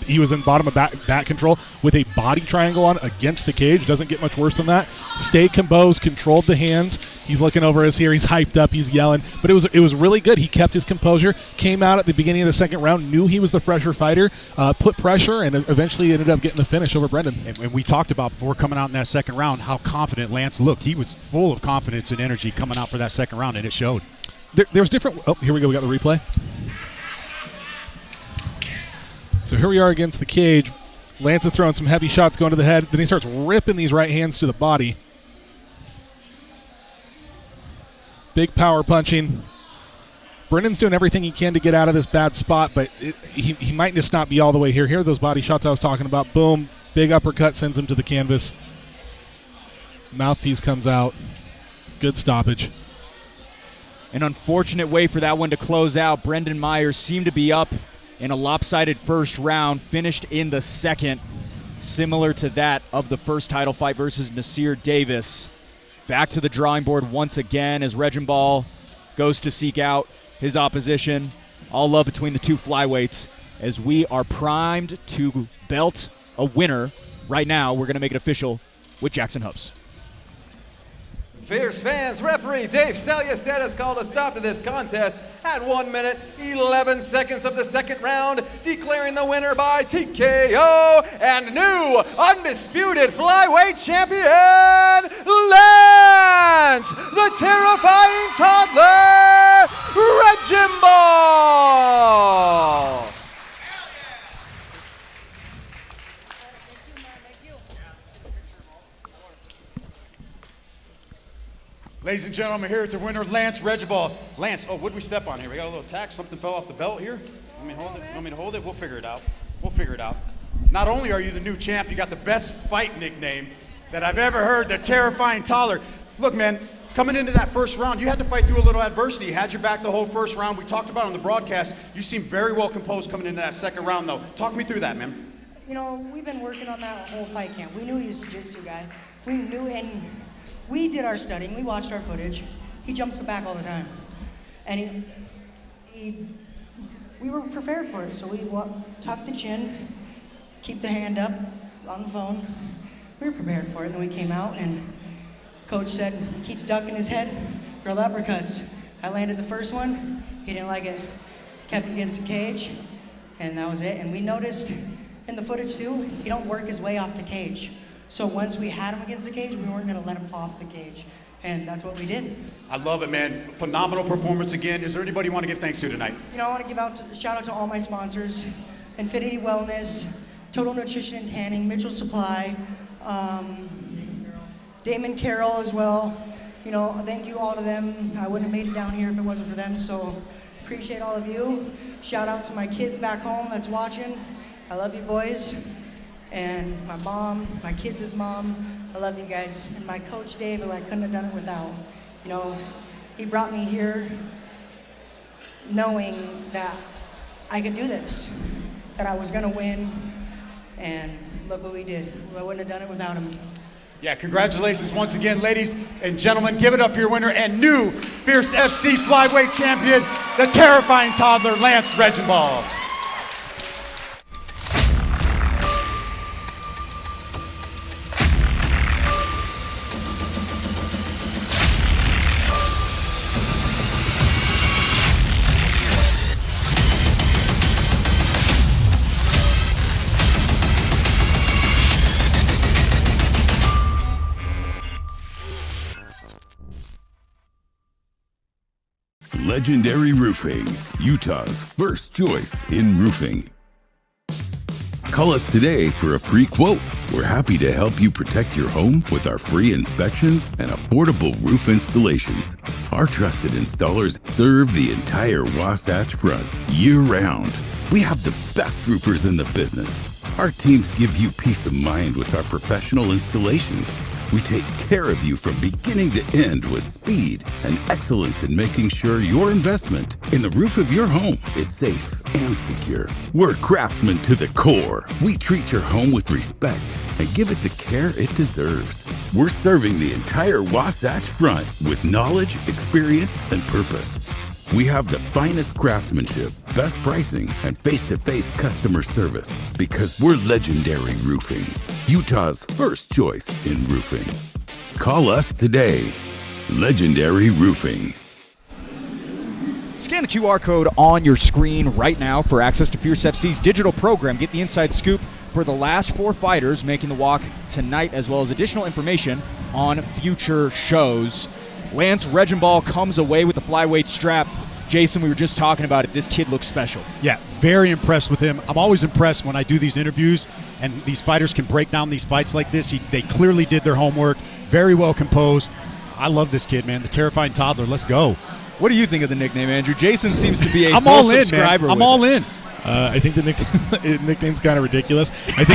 he was in bottom of back control with a body triangle on against the cage. Doesn't get much worse than that. Stayed composed, controlled the hands. He's looking over his here. He's hyped up. He's yelling. But it was really good. He kept his composure, came out at the beginning of the second round, knew he was the fresher fighter, put pressure, and eventually ended up getting the finish over Brendan. And we talked about before coming out in that second round how confident Lance looked. He was full of confidence and energy coming out for that second round, and it showed. There's different. Oh, here we go. We got the replay. So here we are against the cage. Lance is throwing some heavy shots going to the head. Then he starts ripping these right hands to the body. Big power punching. Brendan's doing everything he can to get out of this bad spot, but he might just not be all the way here. Here are those body shots I was talking about. Boom. Big uppercut sends him to the canvas. Mouthpiece comes out. Good stoppage. An unfortunate way for that one to close out. Brendan Myers seemed to be up in a lopsided first round, finished in the second, similar to that of the first title fight versus Nasir Davis. Back to the drawing board once again as Reginball goes to seek out his opposition. All love between the two flyweights as we are primed to belt a winner. Right now, we're going to make it official with Jackson Hoops. Fierce fans, referee Dave Salyastet has called a stop to this contest at 1 minute, 11 seconds of the second round, declaring the winner by TKO and new undisputed flyweight champion, Lance, the terrifying toddler, Reginball. Ladies and gentlemen, here at the winner, Lance Reginball. Lance, oh, what'd we step on here? We got a little tack, something fell off the belt here. Want me to hold it? Want me to hold it? We'll figure it out. We'll figure it out. Not only are you the new champ, you got the best fight nickname that I've ever heard, the terrifying toddler. Look, man, coming into that first round, you had to fight through a little adversity. You had your back the whole first round. We talked about it on the broadcast. You seemed very well composed coming into that second round, though. Talk me through that, man. You know, we've been working on that whole fight camp. We knew he was a jiu-jitsu guy. We knew, and we did our studying. We watched our footage. He jumps the back all the time. And we were prepared for it. So we tucked the chin, keep the hand up on the phone. We were prepared for it. And then we came out and coach said, he keeps ducking his head, girl uppercuts. I landed the first one. He didn't like it. Kept against the cage. And that was it. And we noticed in the footage too, he don't work his way off the cage. So once we had him against the cage, we weren't going to let him off the cage. And that's what we did. I love it, man. Phenomenal performance again. Is there anybody you want to give thanks to tonight? You know, I want to give shout out to all my sponsors, Infinity Wellness, Total Nutrition and Tanning, Mitchell Supply, Damon Carroll as well. You know, thank you all to them. I wouldn't have made it down here if it wasn't for them. So appreciate all of you. Shout out to my kids back home that's watching. I love you boys. And my mom, my kids' mom, I love you guys. And my coach Dave, who I couldn't have done it without. You know, he brought me here knowing that I could do this, that I was gonna win, and look what we did. I wouldn't have done it without him. Yeah, congratulations once again, ladies and gentlemen. Give it up for your winner and new Fierce FC flyweight champion, the terrifying toddler, Lance Reginball. Legendary Roofing, Utah's first choice in roofing. Call us today for a free quote. We're happy to help you protect your home with our free inspections and affordable roof installations. Our trusted installers serve the entire Wasatch Front year-round. We have the best roofers in the business. Our teams give you peace of mind with our professional installations. We take care of you from beginning to end with speed and excellence in making sure your investment in the roof of your home is safe and secure. We're craftsmen to the core. We treat your home with respect and give it the care it deserves. We're serving the entire Wasatch Front with knowledge, experience, and purpose. We have the finest craftsmanship, best pricing, and face-to-face customer service because we're Legendary Roofing, Utah's first choice in roofing. Call us today. Legendary Roofing. Scan the QR code on your screen right now for access to Fierce FC's digital program. Get the inside scoop for the last 4 fighters making the walk tonight, as well as additional information on future shows. Lance Reginball comes away with the flyweight strap Jason, we were just talking about it. This kid looks special. Yeah, very impressed with him. I'm always impressed when I do these interviews and these fighters can break down these fights like this. They clearly did their homework, very well composed. I love this kid, man. The terrifying toddler. Let's go. What do you think of the nickname, Andrew? Jason seems to be a I'm full all in, subscriber. man. I'm with all it. in. I think the nickname's kind of ridiculous. I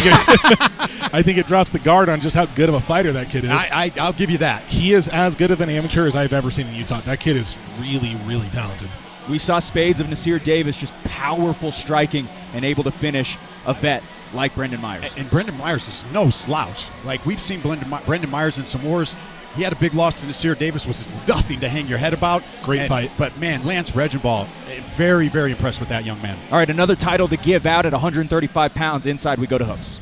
think it drops the guard on just how good of a fighter that kid is. I'll give you that. He is as good of an amateur as I've ever seen in Utah. That kid is really, really talented. We saw spades of Nasir Davis, just powerful striking and able to finish a vet like Brendan Myers. And Brendan Myers is no slouch. Like, we've seen Brendan Myers in some wars. He had a big loss to Nasir Davis, which is nothing to hang your head about. Great fight. But, man, Lance Regenball, very, very impressed with that young man. All right, another title to give out at 135 pounds. Inside we go to hoops.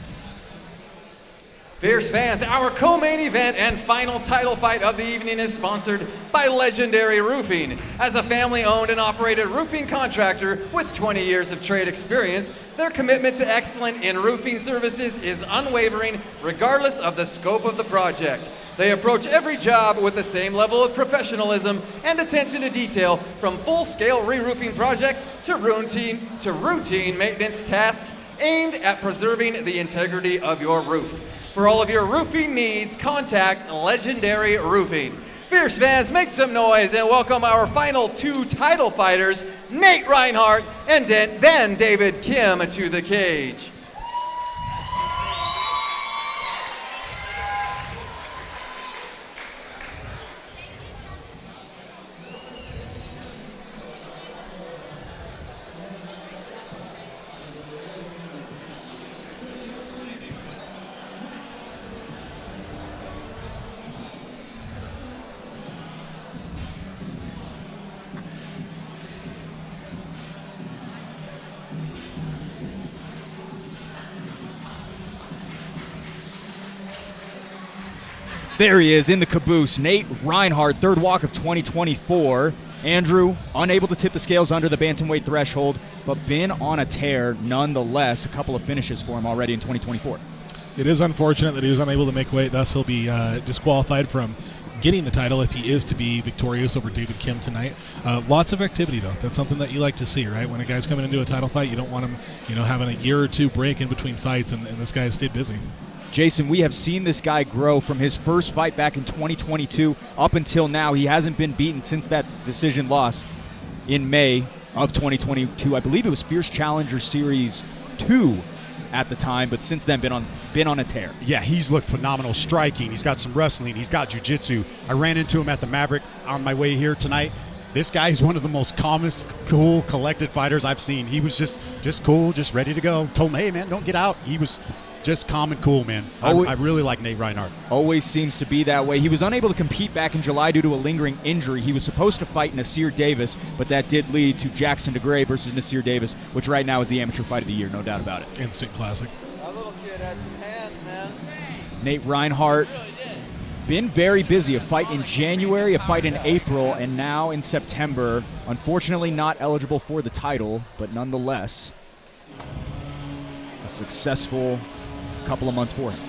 Fierce fans, our co-main event and final title fight of the evening is sponsored by Legendary Roofing. As a family-owned and operated roofing contractor with 20 years of trade experience, their commitment to excellence in roofing services is unwavering regardless of the scope of the project. They approach every job with the same level of professionalism and attention to detail, from full-scale re-roofing projects to routine maintenance tasks aimed at preserving the integrity of your roof. For all of your roofing needs, contact Legendary Roofing. Fierce fans, make some noise and welcome our final two title fighters, Nate Reinhardt and then David Kim, to the cage. There he is in the caboose. Nate Reinhardt, third walk of 2024. Andrew, unable to tip the scales under the bantamweight threshold, but been on a tear nonetheless. A couple of finishes for him already in 2024. It is unfortunate that he was unable to make weight, thus he'll be disqualified from getting the title if he is to be victorious over David Kim tonight. Lots of activity, though. That's something that you like to see, right? When a guy's coming into a title fight, you don't want him, having a year or two break in between fights, and this guy has stayed busy. Jason, we have seen this guy grow from his first fight back in 2022 up until now. He hasn't been beaten since that decision loss in May of 2022. I believe it was Fierce Challenger Series 2 at the time, but since then been on a tear. Yeah, he's looked phenomenal striking. He's got some wrestling. He's got jiu-jitsu. I ran into him at the Maverick on my way here tonight. This guy is one of the most calmest, cool, collected fighters I've seen. He was just cool, just ready to go. Told him, hey, man, don't get out. He was just calm and cool, man. I really like Nate Reinhardt. Always seems to be that way. He was unable to compete back in July due to a lingering injury. He was supposed to fight Nasir Davis, but that did lead to Jackson DeGray versus Nasir Davis, which right now is the amateur fight of the year, no doubt about it. Instant classic. That little kid had some hands, man. Nate Reinhardt, been very busy. A fight in January, a fight in April, and now in September. Unfortunately not eligible for the title, but nonetheless, a successful couple of months for him.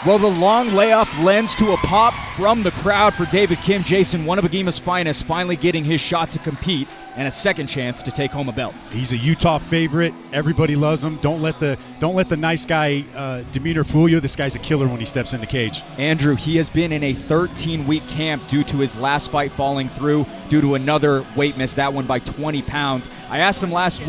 Well, the long layoff lends to a pop from the crowd for David Kim. Jason, one of Agima's finest, finally getting his shot to compete and a second chance to take home a belt. He's a Utah favorite. Everybody loves him. Don't let the nice guy demeanor fool you. This guy's a killer when he steps in the cage. Andrew, he has been in a 13-week camp due to his last fight falling through due to another weight miss, that one by 20 pounds. I asked him last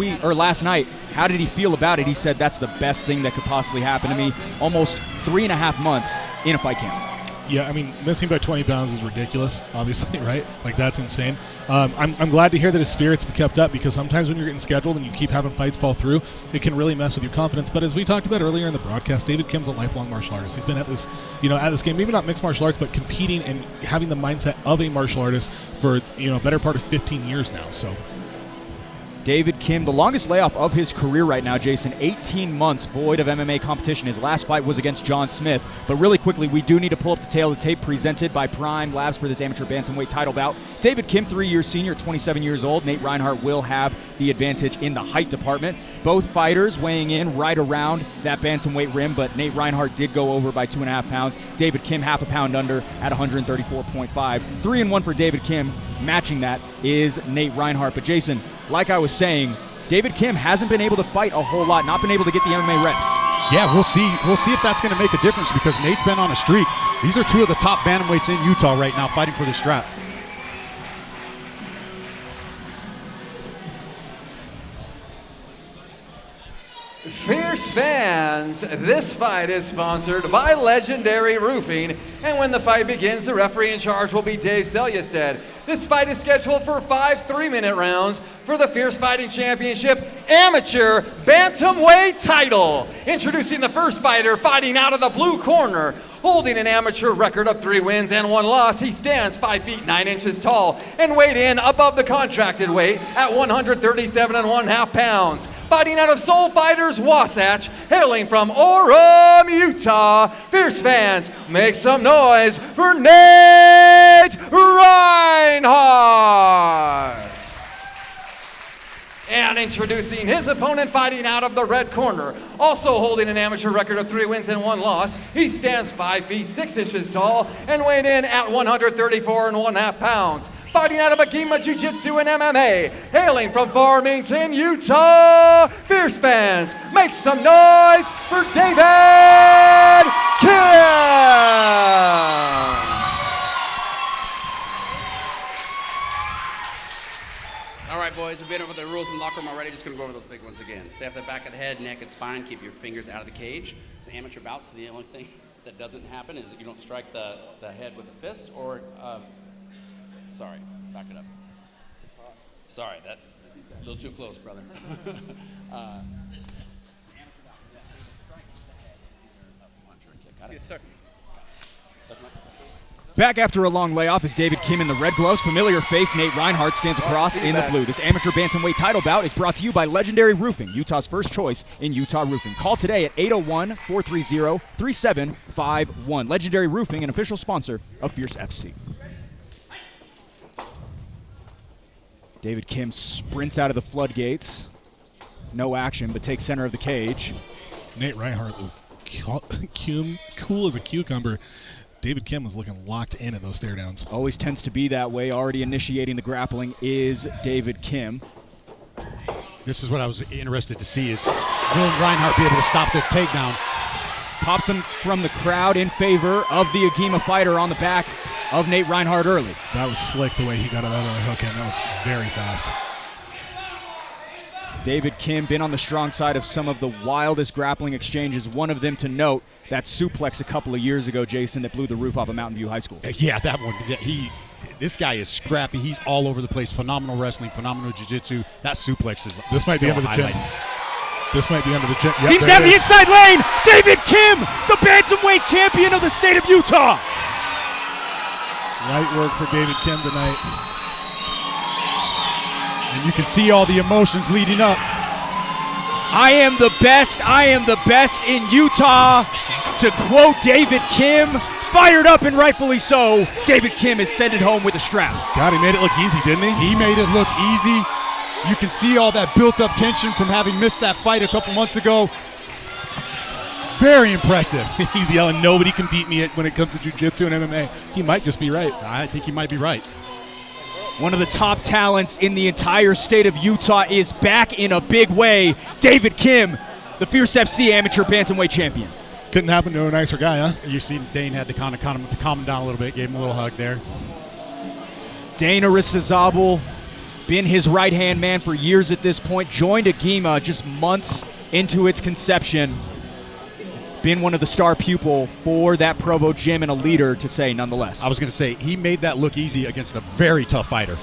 night, how did he feel about it? He said, that's the best thing that could possibly happen to me. Almost 3.5 months in a fight camp. Yeah, I mean, missing by 20 pounds is ridiculous, obviously, right? Like, that's insane. I'm glad to hear that his spirits have kept up, because sometimes when you're getting scheduled and you keep having fights fall through, it can really mess with your confidence. But as we talked about earlier in the broadcast, David Kim's a lifelong martial artist. He's been at this, at this game, maybe not mixed martial arts, but competing and having the mindset of a martial artist for, better part of 15 years now. So David Kim, the longest layoff of his career right now, Jason, 18 months void of MMA competition. His last fight was against John Smith. But really quickly, we do need to pull up the tail of the tape presented by Prime Labs for this amateur bantamweight title bout. David Kim, 3-year senior, 27 years old. Nate Reinhardt will have the advantage in the height department. Both fighters weighing in right around that bantamweight rim, but Nate Reinhardt did go over by 2.5 pounds. David Kim half a pound under at 134.5. 3-1 for David Kim. Matching that is Nate Reinhardt. But Jason, like I was saying, David Kim hasn't been able to fight a whole lot, not been able to get the MMA reps. Yeah, we'll see. We'll see if that's going to make a difference because Nate's been on a streak. These are two of the top bantamweights in Utah right now fighting for the strap. Fierce fans, this fight is sponsored by Legendary Roofing, and when the fight begins, the referee in charge will be Dave Selyastad. This fight is scheduled for 5 3-minute rounds for the Fierce Fighting Championship Amateur Bantamweight title. Introducing the first fighter, fighting out of the blue corner, holding an amateur record of 3 wins and 1 loss. He stands 5 feet 9 inches tall and weighed in above the contracted weight at 137.5 pounds. Fighting out of Soul Fighters Wasatch, hailing from Orem, Utah. Fierce fans, make some noise for Nate Reinhardt. And introducing his opponent, fighting out of the red corner, also holding an amateur record of 3 wins and 1 loss. He stands 5 feet 6 inches tall and weighed in at 134.5 pounds. Fighting out of Agima Jiu-Jitsu and MMA, hailing from Farmington, Utah. Fierce fans, make some noise for David Kim. All right, boys, we've been over the rules in the locker room already. Just going to go over those big ones again. Stay off the back of the head, neck, and spine. Keep your fingers out of the cage. It's an amateur bout, so the only thing that doesn't happen is that you don't strike the head with a fist or, sorry, back it up. Sorry, that a little too close, brother. Yes, sir. Back after a long layoff is David Kim in the red gloves. Familiar face Nate Reinhardt stands across in the blue. This amateur bantamweight title bout is brought to you by Legendary Roofing, Utah's first choice in Utah roofing. Call today at 801-430-3751. Legendary Roofing, an official sponsor of Fierce FC. David Kim sprints out of the floodgates. No action, but takes center of the cage. Nate Reinhardt was cool as a cucumber. David Kim was looking locked in at those stare downs. Always tends to be that way. Already initiating the grappling is David Kim. This is what I was interested to see is will Reinhardt be able to stop this takedown? Popped them from the crowd in favor of the Agima fighter on the back of Nate Reinhardt early. That was slick the way he got it out of the hook in. That was very fast. David Kim been on the strong side of some of the wildest grappling exchanges. One of them to note, that suplex a couple of years ago, Jason, that blew the roof off of Mountain View High School. Yeah, that one. This guy is scrappy. He's all over the place. Phenomenal wrestling, phenomenal jiu-jitsu. That suplex is this might be under the chin. This might be under the chin. Yep, seems to have the inside lane. David Kim, the bantamweight champion of the state of Utah. Light work for David Kim tonight. And you can see all the emotions leading up. I am the best in Utah. To quote David Kim, fired up and rightfully so, David Kim is sent it home with a strap. God, he made it look easy, didn't he? He made it look easy. You can see all that built-up tension from having missed that fight a couple months ago. Very impressive. He's yelling, nobody can beat me when it comes to jiu-jitsu and MMA. He might just be right. I think he might be right. One of the top talents in the entire state of Utah is back in a big way. David Kim, the Fierce FC amateur bantamweight champion. Couldn't happen to a nicer guy, huh? You see Dane had to kind of calm him down a little bit, gave him a little hug there. Dane Aristizabal, been his right-hand man for years at this point, joined Agima just months into its conception. Been one of the star pupil for that Provo gym and a leader, to say nonetheless. I was going to say, he made that look easy against a very tough fighter.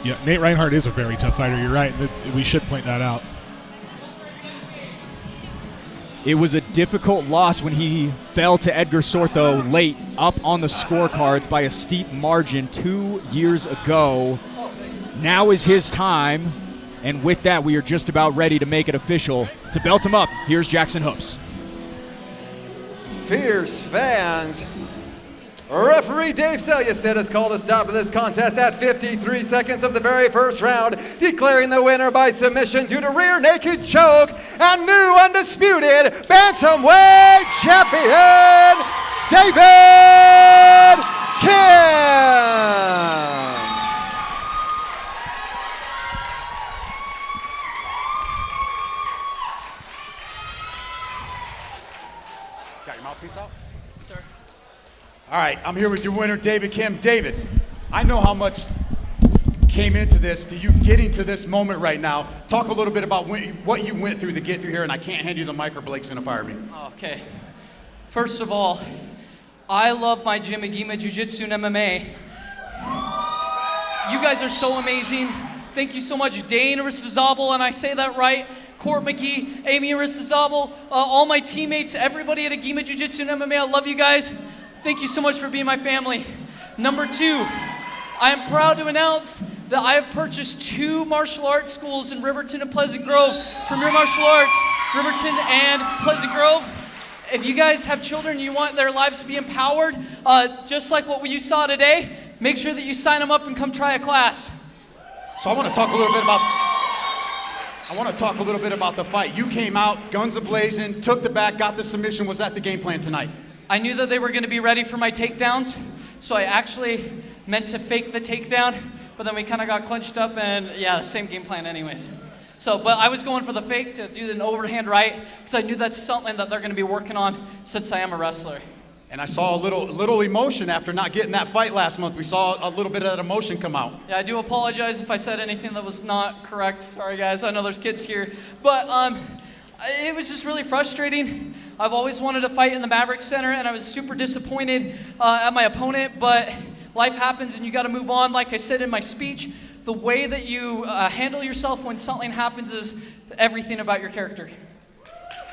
Yeah, Nate Reinhardt is a very tough fighter. You're right. We should point that out. It was a difficult loss when he fell to Edgar Sortho late up on the scorecards by a steep margin 2 years ago. Now is his time And with that, we are just about ready to make it official. To belt him up, here's Jackson Hoops. Fierce fans. Referee Dave Selyeset has called a stop to this contest at 53 seconds of the very first round, declaring the winner by submission due to rear naked choke and new undisputed bantamweight champion, David Kim. Got your mouthpiece out? Sir. All right, I'm here with your winner, David Kim. David, I know how much came into this, to you getting to this moment right now. Talk a little bit about what you went through to get through here, and I can't hand you the mic or Blake's gonna fire me. Okay. First of all, I love my gym, Agima Jiu-Jitsu and MMA. You guys are so amazing. Thank you so much, Dane Aristizabal, and I say that right. Court McGee, Amy Aristizabal, all my teammates, everybody at Agima Jiu-Jitsu and MMA, I love you guys. Thank you so much for being my family. Number two, I am proud to announce that I have purchased 2 martial arts schools in Riverton and Pleasant Grove. Premier Martial Arts, Riverton and Pleasant Grove. If you guys have children and you want their lives to be empowered, just like what you saw today, make sure that you sign them up and come try a class. So I want to talk a little bit about the fight. You came out, guns a-blazing, took the back, got the submission. Was that the game plan tonight? I knew that they were going to be ready for my takedowns, so I actually meant to fake the takedown, but then we kind of got clenched up, and yeah, same game plan anyways. So, but I was going for the fake to do an overhand right, because I knew that's something that they're going to be working on since I am a wrestler. And I saw a little emotion after not getting that fight last month. We saw a little bit of that emotion come out. Yeah, I do apologize if I said anything that was not correct. Sorry guys, I know there's kids here. But it was just really frustrating. I've always wanted to fight in the Maverick Center, and I was super disappointed at my opponent, but life happens and you gotta move on. Like I said in my speech, the way that you handle yourself when something happens is everything about your character.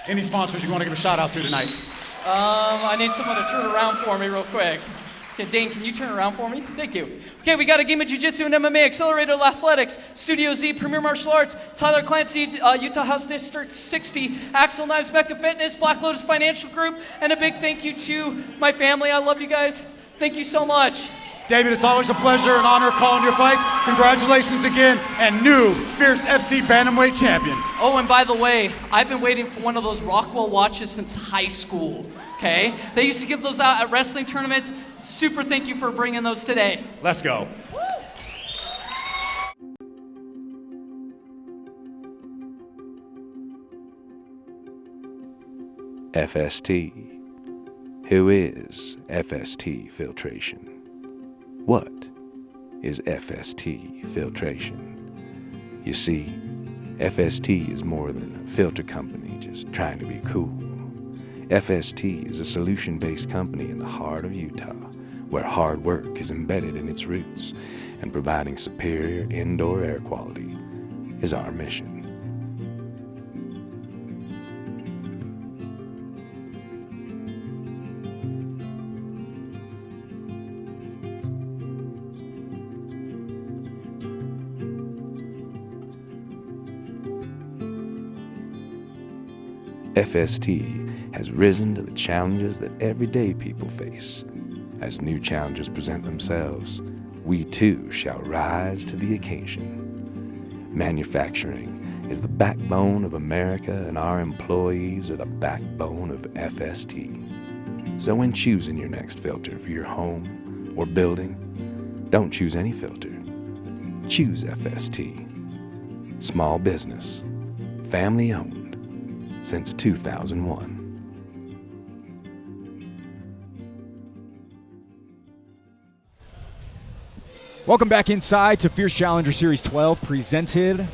Any sponsors you want to give a shout out to tonight? I need someone to turn around for me real quick. Okay, Dane, can you turn around for me? Thank you. Okay, we got Agima Jiu-Jitsu and MMA, Accelerated Athletics, Studio Z, Premier Martial Arts, Tyler Clancy, Utah House District 60, Axel Knives, Mecca Fitness, Black Lotus Financial Group, and a big thank you to my family. I love you guys. Thank you so much. David, it's always a pleasure and honor calling your fights. Congratulations again, and new Fierce FC Bantamweight champion. Oh, and by the way, I've been waiting for one of those Rockwell watches since high school, okay? They used to give those out at wrestling tournaments. Super thank you for bringing those today. Let's go. FST. Who is FST filtration? What is FST filtration? You see, FST is more than a filter company just trying to be cool. FST is a solution-based company in the heart of Utah, where hard work is embedded in its roots, and providing superior indoor air quality is our mission. FST has risen to the challenges that everyday people face. As new challenges present themselves, we too shall rise to the occasion. Manufacturing is the backbone of America, and our employees are the backbone of FST. So when choosing your next filter for your home or building, don't choose any filter. Choose FST. Small business, family owned, since 2001. Welcome back inside to Fierce Challenger Series 12, presented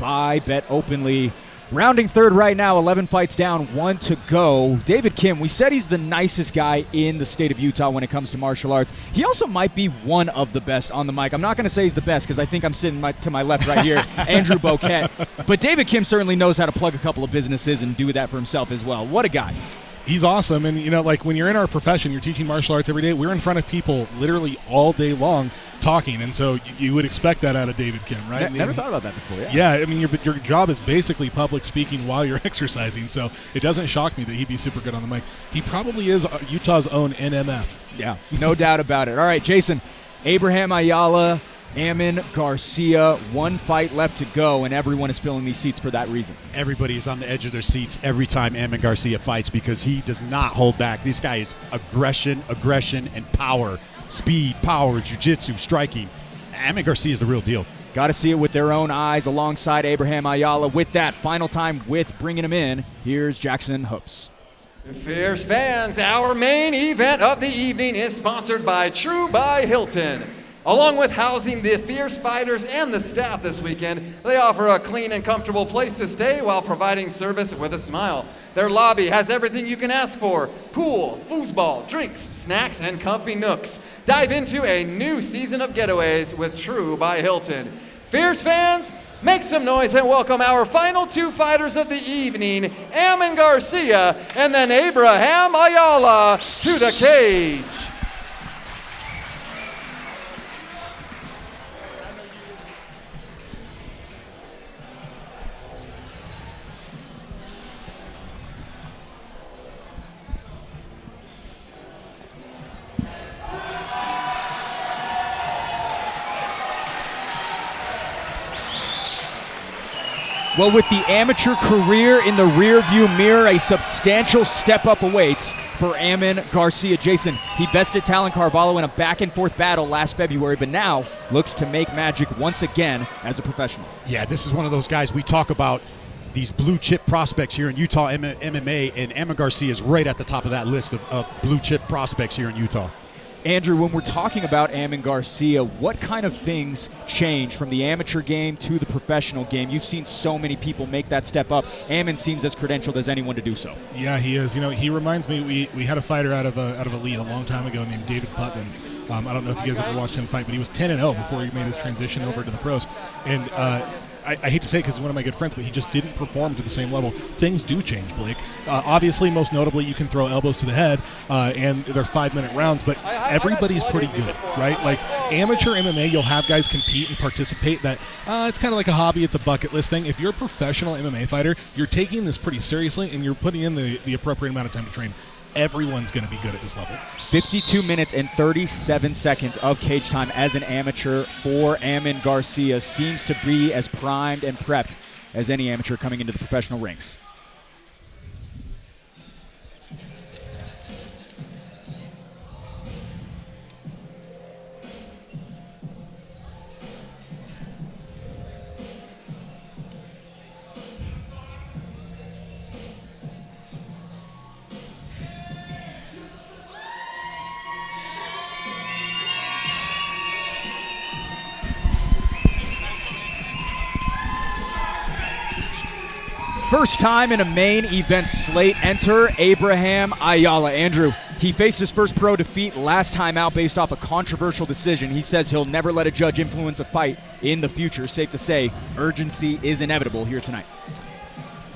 by Bet Openly. Rounding third right now, 11 fights down, 1 to go. David Kim, we said he's the nicest guy in the state of Utah when it comes to martial arts. He also might be one of the best on the mic. I'm not going to say he's the best because I think I'm sitting to my left right here, Andrew Boquette. But David Kim certainly knows how to plug a couple of businesses and do that for himself as well. What a guy. He's awesome, and like when you're in our profession, you're teaching martial arts every day. We're in front of people literally all day long talking, and so you would expect that out of David Kim, right? Never thought about that before. Yeah, I mean, your job is basically public speaking while you're exercising, so it doesn't shock me that he'd be super good on the mic. He probably is Utah's own NMF. Yeah, no doubt about it. All right, Jason, Abraham Ayala, Ammon Garcia, one fight left to go, and everyone is filling these seats for that reason. Everybody is on the edge of their seats every time Ammon Garcia fights because he does not hold back. This guy is aggression, and power. Speed, power, jiu-jitsu, striking. Ammon Garcia is the real deal. Got to see it with their own eyes alongside Abraham Ayala. With that, final time with bringing him in, here's Jackson Hoops. Fierce fans, our main event of the evening is sponsored by True by Hilton. Along with housing the fierce fighters and the staff this weekend, they offer a clean and comfortable place to stay while providing service with a smile. Their lobby has everything you can ask for: pool, foosball, drinks, snacks, and comfy nooks. Dive into a new season of getaways with True by Hilton. Fierce fans, make some noise and welcome our final two fighters of the evening, Ammon Garcia and then Abraham Ayala, to the cage. Well, with the amateur career in the rearview mirror, a substantial step up awaits for Ammon Garcia. Jason, he bested Talon Carvalho in a back-and-forth battle last February, but now looks to make magic once again as a professional. Yeah, this is one of those guys we talk about, these blue-chip prospects here in Utah MMA, and Ammon Garcia is right at the top of that list of blue-chip prospects here in Utah. Andrew, when we're talking about Ammon Garcia, what kind of things change from the amateur game to the professional game? You've seen so many people make that step up. Ammon seems as credentialed as anyone to do so. Yeah, he is. He reminds me, we had a fighter out of Elite a long time ago named David Putman. I don't know if you guys ever watched him fight, but he was 10-0 before he made his transition over to the pros. And I hate to say it because he's one of my good friends, but he just didn't perform to the same level. Things do change, Blake. Obviously, most notably, you can throw elbows to the head, and they're 5-minute rounds, but everybody's pretty good, right? Like, amateur MMA, you'll have guys compete and participate that it's kind of like a hobby, it's a bucket list thing. If you're a professional MMA fighter, you're taking this pretty seriously, and you're putting in the appropriate amount of time to train. Everyone's going to be good at this level. 52 minutes and 37 seconds of cage time as an amateur for Ammon Garcia. Seems to be as primed and prepped as any amateur coming into the professional ranks. First time in a main event slate, enter Abraham Ayala. Andrew, he faced his first pro defeat last time out based off a controversial decision. He says he'll never let a judge influence a fight in the future. Safe to say, urgency is inevitable here tonight.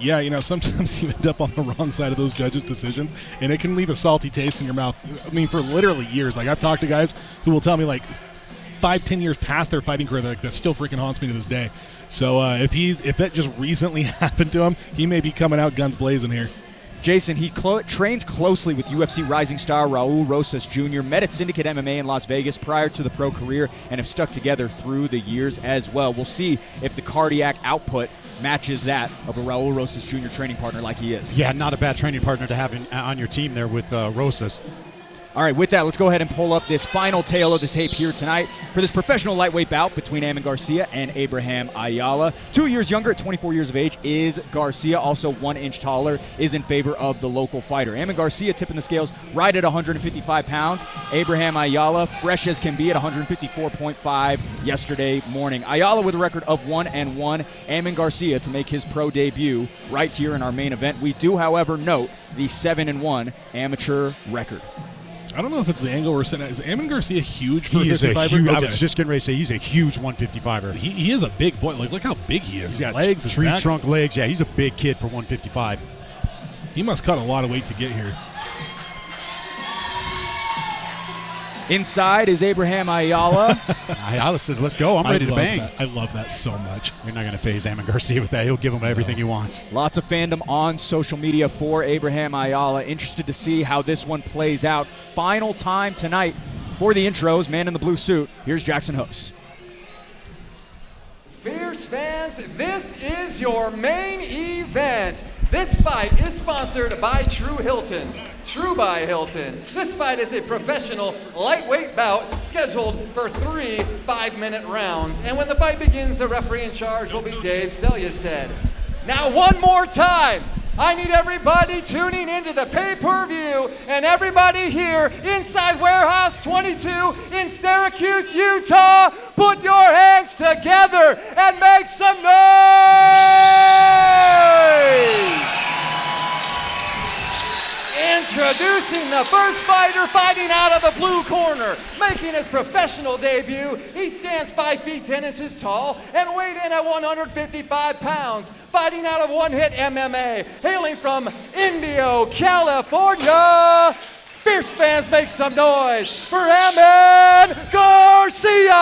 Yeah, sometimes you end up on the wrong side of those judges' decisions, and it can leave a salty taste in your mouth. I mean, for literally years. Like, I've talked to guys who will tell me, like, 5-10 years past their fighting career, that still freaking haunts me to this day. So if that just recently happened to him, he may be coming out guns blazing here. Jason, he trains closely with UFC rising star Raul Rosas Jr., met at Syndicate MMA in Las Vegas prior to the pro career, and have stuck together through the years as well. We'll see if the cardiac output matches that of a Raul Rosas Jr. training partner like he is. Yeah, not a bad training partner to have on your team there with Rosas. All right, with that, let's go ahead and pull up this final tale of the tape here tonight for this professional lightweight bout between Ammon Garcia and Abraham Ayala. 2 years younger at 24 years of age is Garcia, also 1 inch taller, is in favor of the local fighter. Ammon Garcia tipping the scales right at 155 pounds. Abraham Ayala, fresh as can be at 154.5 yesterday morning. Ayala with a record of 1-1. Ammon Garcia to make his pro debut right here in our main event. We do, however, note the 7-1 amateur record. I don't know if it's the angle we're sitting at. Is Ammon Garcia huge for a 55er? Okay. I was just getting ready to say he's a huge 155er. He is a big boy. Like, look how big he is. He's got his legs, his tree back. trunk legs. Yeah, he's a big kid for 155. He must cut a lot of weight to get here. Inside is Abraham Ayala. Ayala says, let's go. I'm ready to bang. That. I love that so much. You're not going to phase Ammon Garcia with that. He'll give him everything he wants. Lots of fandom on social media for Abraham Ayala. Interested to see how this one plays out. Final time tonight for the intros. Man in the blue suit. Here's Jackson Hoops. Fierce fans, this is your main event. This fight is sponsored by True Hilton. True by Hilton. This fight is a professional lightweight bout scheduled for 3 5-minute rounds. And when the fight begins, the referee in charge will be Dave Selyusted. Now one more time, I need everybody tuning into the pay-per-view and everybody here inside Warehouse 22 in Syracuse, Utah, put your hands together and make some noise! Introducing the first fighter fighting out of the blue corner, making his professional debut. He stands 5 feet 10 inches tall and weighed in at 155 pounds, fighting out of One Hit MMA, hailing from Indio, California. Fierce fans, make some noise for Ammon Garcia!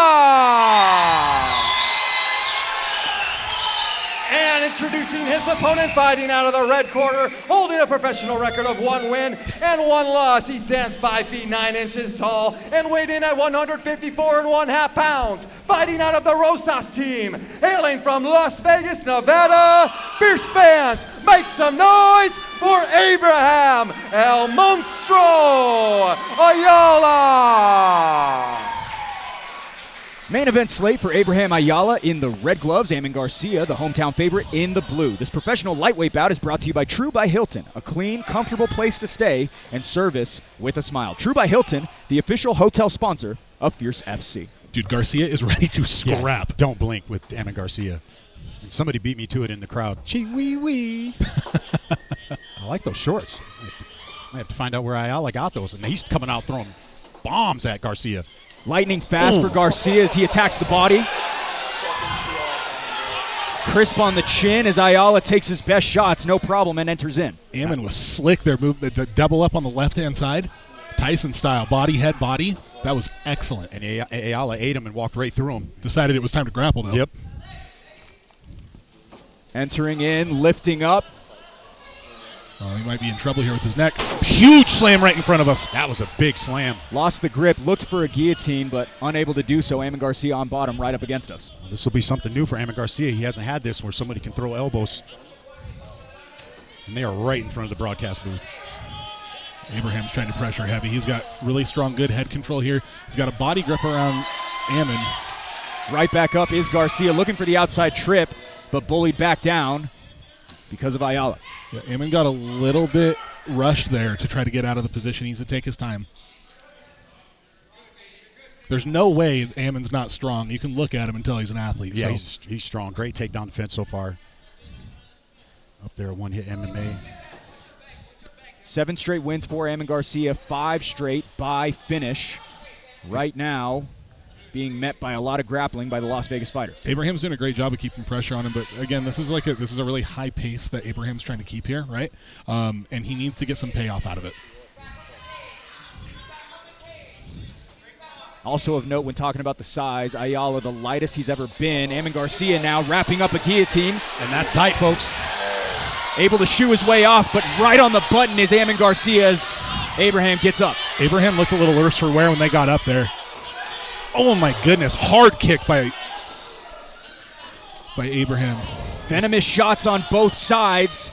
And introducing his opponent fighting out of the red corner, holding a professional record of 1 win and 1 loss. He stands 5 feet 9 inches tall and weighed in at 154 1/2 pounds, fighting out of the Rosas team, hailing from Las Vegas, Nevada. Fierce fans, make some noise for Abraham El Monstro Ayala. Main event slate for Abraham Ayala in the red gloves, Ammon Garcia, the hometown favorite, in the blue. This professional lightweight bout is brought to you by True by Hilton, a clean, comfortable place to stay and service with a smile. True by Hilton, the official hotel sponsor of Fierce FC. Dude, Garcia is ready to scrap. Yeah, don't blink with Ammon Garcia. And somebody beat me to it in the crowd. Chee wee wee. I like those shorts. I have to find out where Ayala got those. And he's coming out throwing bombs at Garcia. Lightning fast for Garcia as he attacks the body. Crisp on the chin as Ayala takes his best shots, no problem, and enters in. Ammon was slick there, moving the double up on the left-hand side. Tyson style, body, head, body. That was excellent. And Ayala ate him and walked right through him. Decided it was time to grapple, though. Yep. Entering in, lifting up. Oh, he might be in trouble here with his neck. Huge slam right in front of us. That was a big slam. Lost the grip, looked for a guillotine, but unable to do so. Ammon Garcia on bottom, right up against us. This will be something new for Ammon Garcia. He hasn't had this where somebody can throw elbows. And they are right in front of the broadcast booth. Abraham's trying to pressure heavy. He's got really strong, good head control here. He's got a body grip around Ammon. Right back up is Garcia, looking for the outside trip, but bullied back down because of Ayala. Yeah, Ammon got a little bit rushed there to try to get out of the position. He needs to take his time. There's no way Ammon's not strong. You can look at him and tell he's an athlete. Yeah, so. he's strong. Great takedown defense so far. Up there, One Hit MMA. 7 straight wins for Ammon Garcia, 5 straight by finish. Right now, being met by a lot of grappling by the Las Vegas fighter. Abraham's doing a great job of keeping pressure on him, but again, this is a really high pace that Abraham's trying to keep here, right? And he needs to get some payoff out of it. Also of note when talking about the size, Ayala the lightest he's ever been. Ammon Garcia now wrapping up a guillotine. And that's tight, folks. Able to shoo his way off, but right on the button is Ammon Garcia as Abraham gets up. Abraham looked a little worse for wear when they got up there. Oh my goodness, hard kick by Abraham. Venomous shots on both sides.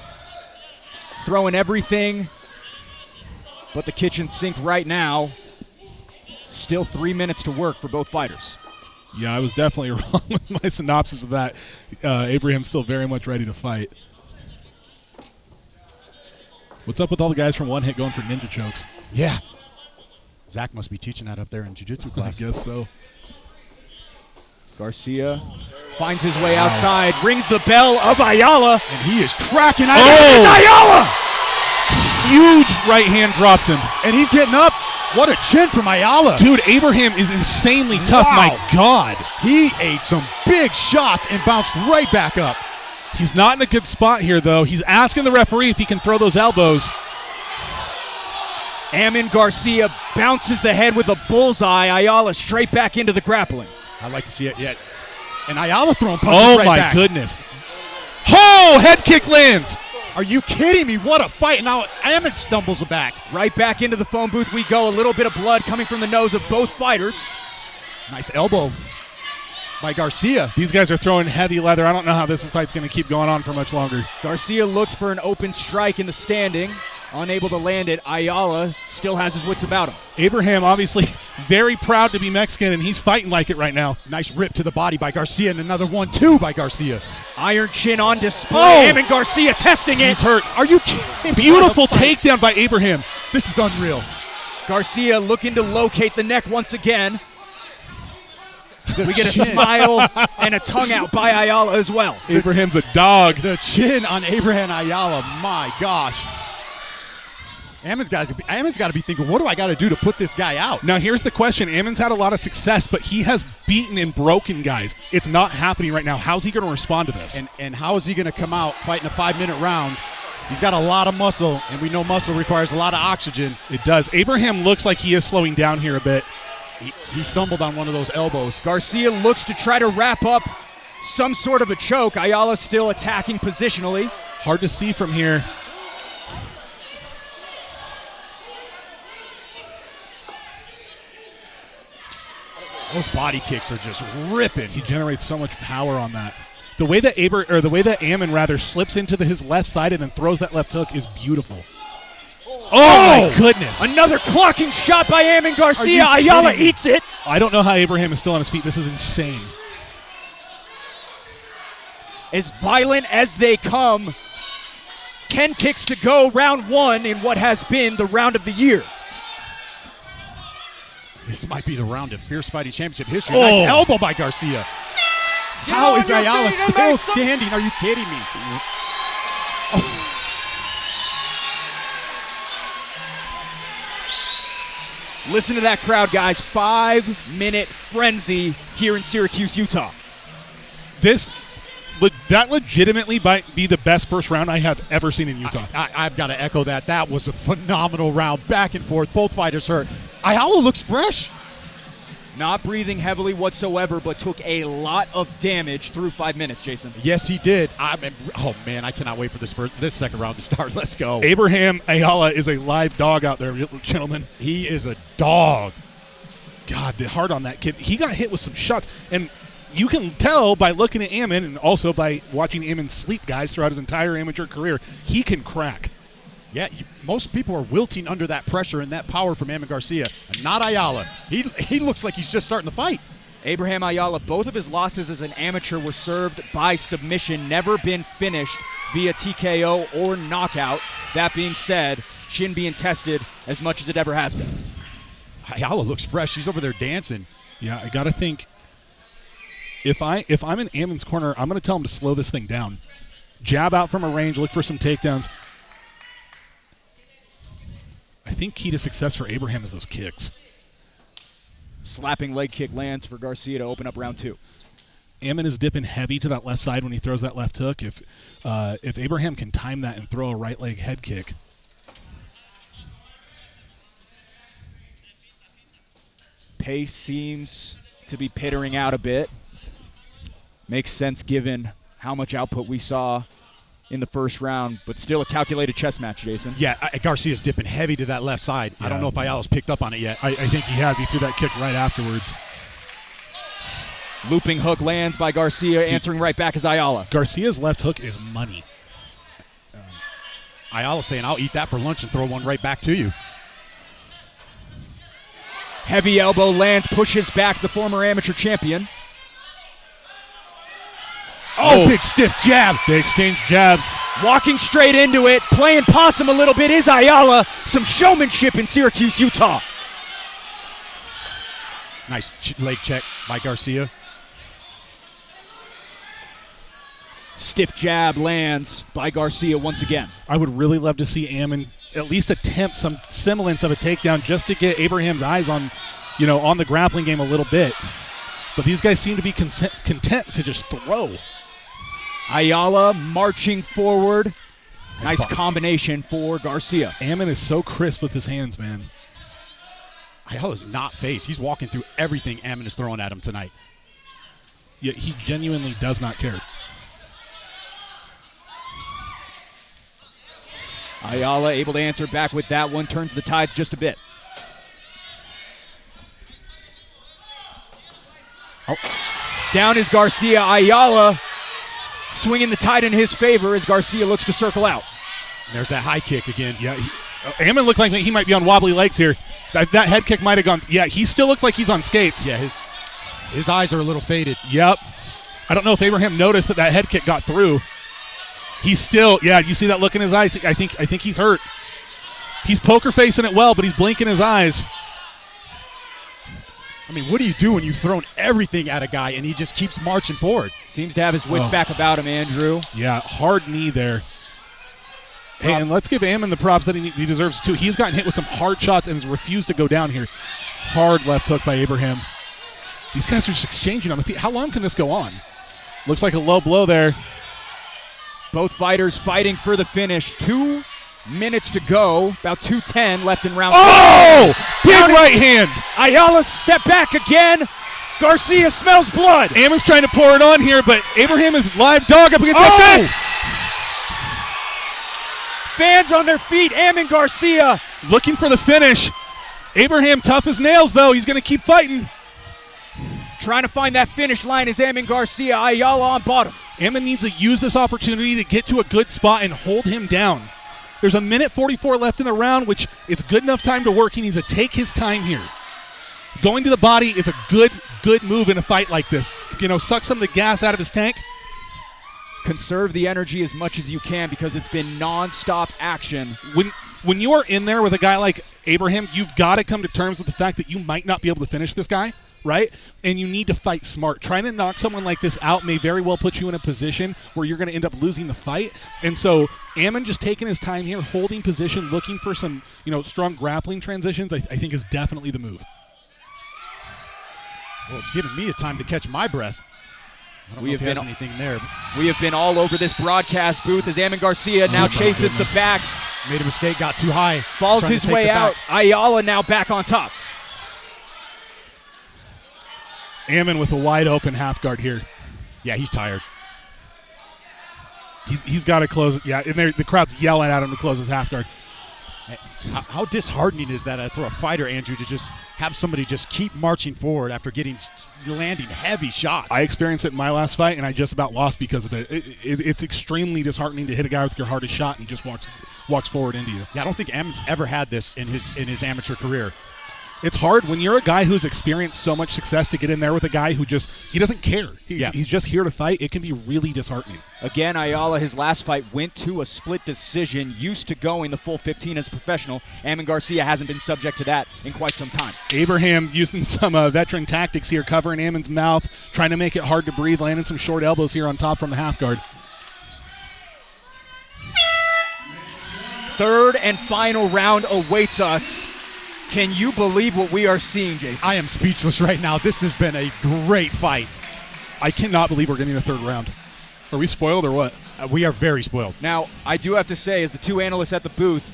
Throwing everything but the kitchen sink right now. Still 3 minutes to work for both fighters. Yeah, I was definitely wrong with my synopsis of that. Abraham's still very much ready to fight. What's up with all the guys from One Hit going for ninja chokes? Yeah. Zach must be teaching that up there in jiu-jitsu class. I guess so. Garcia finds his way outside, rings the bell of Ayala. And he is cracking out. Ayala! Huge right hand drops him. And he's getting up. What a chin from Ayala. Dude, Abraham is insanely tough. Wow. My God. He ate some big shots and bounced right back up. He's not in a good spot here, though. He's asking the referee if he can throw those elbows. Ammon Garcia bounces the head with a bullseye. Ayala straight back into the grappling. I'd like to see it yet. And Ayala throwing punches right back. Oh, my goodness. Oh, head kick lands. Are you kidding me? What a fight. Now Ammon stumbles back. Right back into the phone booth we go. A little bit of blood coming from the nose of both fighters. Nice elbow by Garcia. These guys are throwing heavy leather. I don't know how this fight's going to keep going on for much longer. Garcia looks for an open strike in the standing. Unable to land it. Ayala still has his wits about him. Abraham obviously very proud to be Mexican, and he's fighting like it right now. Nice rip to the body by Garcia, and another 1-2 by Garcia. Iron chin on display. Oh! Ammon Garcia testing it. He's hurt. Are you kidding? Beautiful takedown by Abraham. This is unreal. Garcia looking to locate the neck once again. We get a smile and a tongue out by Ayala as well. Abraham's a dog. The chin on Abraham Ayala, my gosh. Ammon's got to be thinking, what do I got to do to put this guy out? Now, here's the question. Ammon's had a lot of success, but he has beaten and broken guys. It's not happening right now. How's he going to respond to this? And how is he going to come out fighting a 5-minute round? He's got a lot of muscle, and we know muscle requires a lot of oxygen. It does. Abraham looks like he is slowing down here a bit. He stumbled on one of those elbows. Garcia looks to try to wrap up some sort of a choke. Ayala still attacking positionally. Hard to see from here. Those body kicks are just ripping. He generates so much power on that. The way that Ammon slips into his left side and then throws that left hook is beautiful. Oh my goodness. Another clocking shot by Ammon Garcia. Ayala eats it. I don't know how Abraham is still on his feet. This is insane. As violent as they come, 10 ticks to go, round 1 in what has been the round of the year. This might be the round of Fierce Fighting Championship history. Oh. Nice elbow by Garcia. How is Ayala still standing? Are you kidding me? Oh. Listen to that crowd, guys. 5-minute frenzy here in Syracuse, Utah. That legitimately might be the best first round I have ever seen in Utah. I've got to echo that. That was a phenomenal round. Back and forth. Both fighters hurt. Ayala looks fresh. Not breathing heavily whatsoever, but took a lot of damage through 5 minutes, Jason. Yes, he did. Oh, man, I cannot wait for this second round to start. Let's go. Abraham Ayala is a live dog out there, gentlemen. He is a dog. God, the heart on that kid. He got hit with some shots, and you can tell by looking at Ammon and also by watching Ammon sleep guys throughout his entire amateur career, he can crack. Yeah, most people are wilting under that pressure and that power from Ammon Garcia, and not Ayala. He looks like he's just starting to fight. Abraham Ayala, both of his losses as an amateur were served by submission, never been finished via TKO or knockout. That being said, chin being tested as much as it ever has been. Ayala looks fresh. He's over there dancing. Yeah, I got to think, if I'm in Ammon's corner, I'm going to tell him to slow this thing down. Jab out from a range, look for some takedowns. I think key to success for Abraham is those kicks. Slapping leg kick lands for Garcia to open up round 2. Ammon is dipping heavy to that left side when he throws that left hook. If Abraham can time that and throw a right leg head kick. Pace seems to be pittering out a bit. Makes sense given how much output we saw in the first round, but still a calculated chess match, Jason. Yeah, Garcia's dipping heavy to that left side. Yeah. I don't know if Ayala's picked up on it yet. I think he has. He threw that kick right afterwards. Looping hook lands by Garcia, answering right back as Ayala. Garcia's left hook is money. Ayala saying, I'll eat that for lunch and throw one right back to you. Heavy elbow lands, pushes back the former amateur champion. Oh, big stiff jab. They exchange jabs. Walking straight into it, playing possum a little bit is Ayala. Some showmanship in Syracuse, Utah. Nice leg check by Garcia. Stiff jab lands by Garcia once again. I would really love to see Ammon at least attempt some semblance of a takedown just to get Abraham's eyes on the grappling game a little bit. But these guys seem to be content to just throw. Ayala marching forward. Nice combination for Garcia. Ammon is so crisp with his hands, man. Ayala's not phased. He's walking through everything Ammon is throwing at him tonight. Yeah, he genuinely does not care. Ayala able to answer back with that one, turns the tides just a bit. Oh. Down is Garcia. Ayala swinging the tide in his favor as Garcia looks to circle out. There's that high kick again. Yeah, Ammon looked like he might be on wobbly legs here. That head kick might have gone. Yeah, he still looks like he's on skates. Yeah, his eyes are a little faded. Yep. I don't know if Abraham noticed that head kick got through. He's still, yeah, you see that look in his eyes? I think he's hurt. He's poker facing it well, but he's blinking his eyes. I mean, what do you do when you've thrown everything at a guy and he just keeps marching forward? Seems to have his wits back about him, Andrew. Yeah, hard knee there. Hey, and let's give Ammon the props that he deserves too. He's gotten hit with some hard shots and has refused to go down here. Hard left hook by Abraham. These guys are just exchanging on the feet. How long can this go on? Looks like a low blow there. Both fighters fighting for the finish. 2 minutes to go. About 2:10 left in round. Oh! Big right hand. Ayala step back again. Garcia smells blood. Ammon's trying to pour it on here, but Abraham is live dog up against that fence. Fans on their feet. Ammon Garcia looking for the finish. Abraham tough as nails, though. He's going to keep fighting. Trying to find that finish line is Ammon Garcia. Ayala on bottom. Ammon needs to use this opportunity to get to a good spot and hold him down. There's a minute 44 left in the round, which it's good enough time to work. He needs to take his time here. Going to the body is a good move in a fight like this. You know, suck some of the gas out of his tank. Conserve the energy as much as you can because it's been non-stop action. When you are in there with a guy like Abraham, you've got to come to terms with the fact that you might not be able to finish this guy, right? And you need to fight smart. Trying to knock someone like this out may very well put you in a position where you're going to end up losing the fight. And so Ammon just taking his time here, holding position, looking for some, strong grappling transitions, I think is definitely the move. Well, it's giving me a time to catch my breath. I don't know if he has anything there. We have been all over this broadcast booth as Ammon Garcia now chases the back. Made a mistake, got too high. Falls his way out. Ayala now back on top. Ammon with a wide open half guard here. Yeah, he's tired. He's got to close it. Yeah, and the crowd's yelling at him to close his half guard. How disheartening is that for a fighter, Andrew, to just have somebody just keep marching forward after landing heavy shots? I experienced it in my last fight, and I just about lost because of it. It's extremely disheartening to hit a guy with your hardest shot, and he just walks forward into you. Yeah, I don't think Ammon's ever had this in his amateur career. It's hard when you're a guy who's experienced so much success to get in there with a guy who he doesn't care. He's just here to fight. It can be really disheartening. Again, Ayala, his last fight went to a split decision, used to going the full 15 as a professional. Ammon Garcia hasn't been subject to that in quite some time. Abraham using some veteran tactics here, covering Ammon's mouth, trying to make it hard to breathe, landing some short elbows here on top from the half guard. Third and final round awaits us. Can you believe what we are seeing, Jason? I am speechless right now. This has been a great fight. I cannot believe we're getting a third round. Are we spoiled or what? We are very spoiled. Now, I do have to say, as the two analysts at the booth,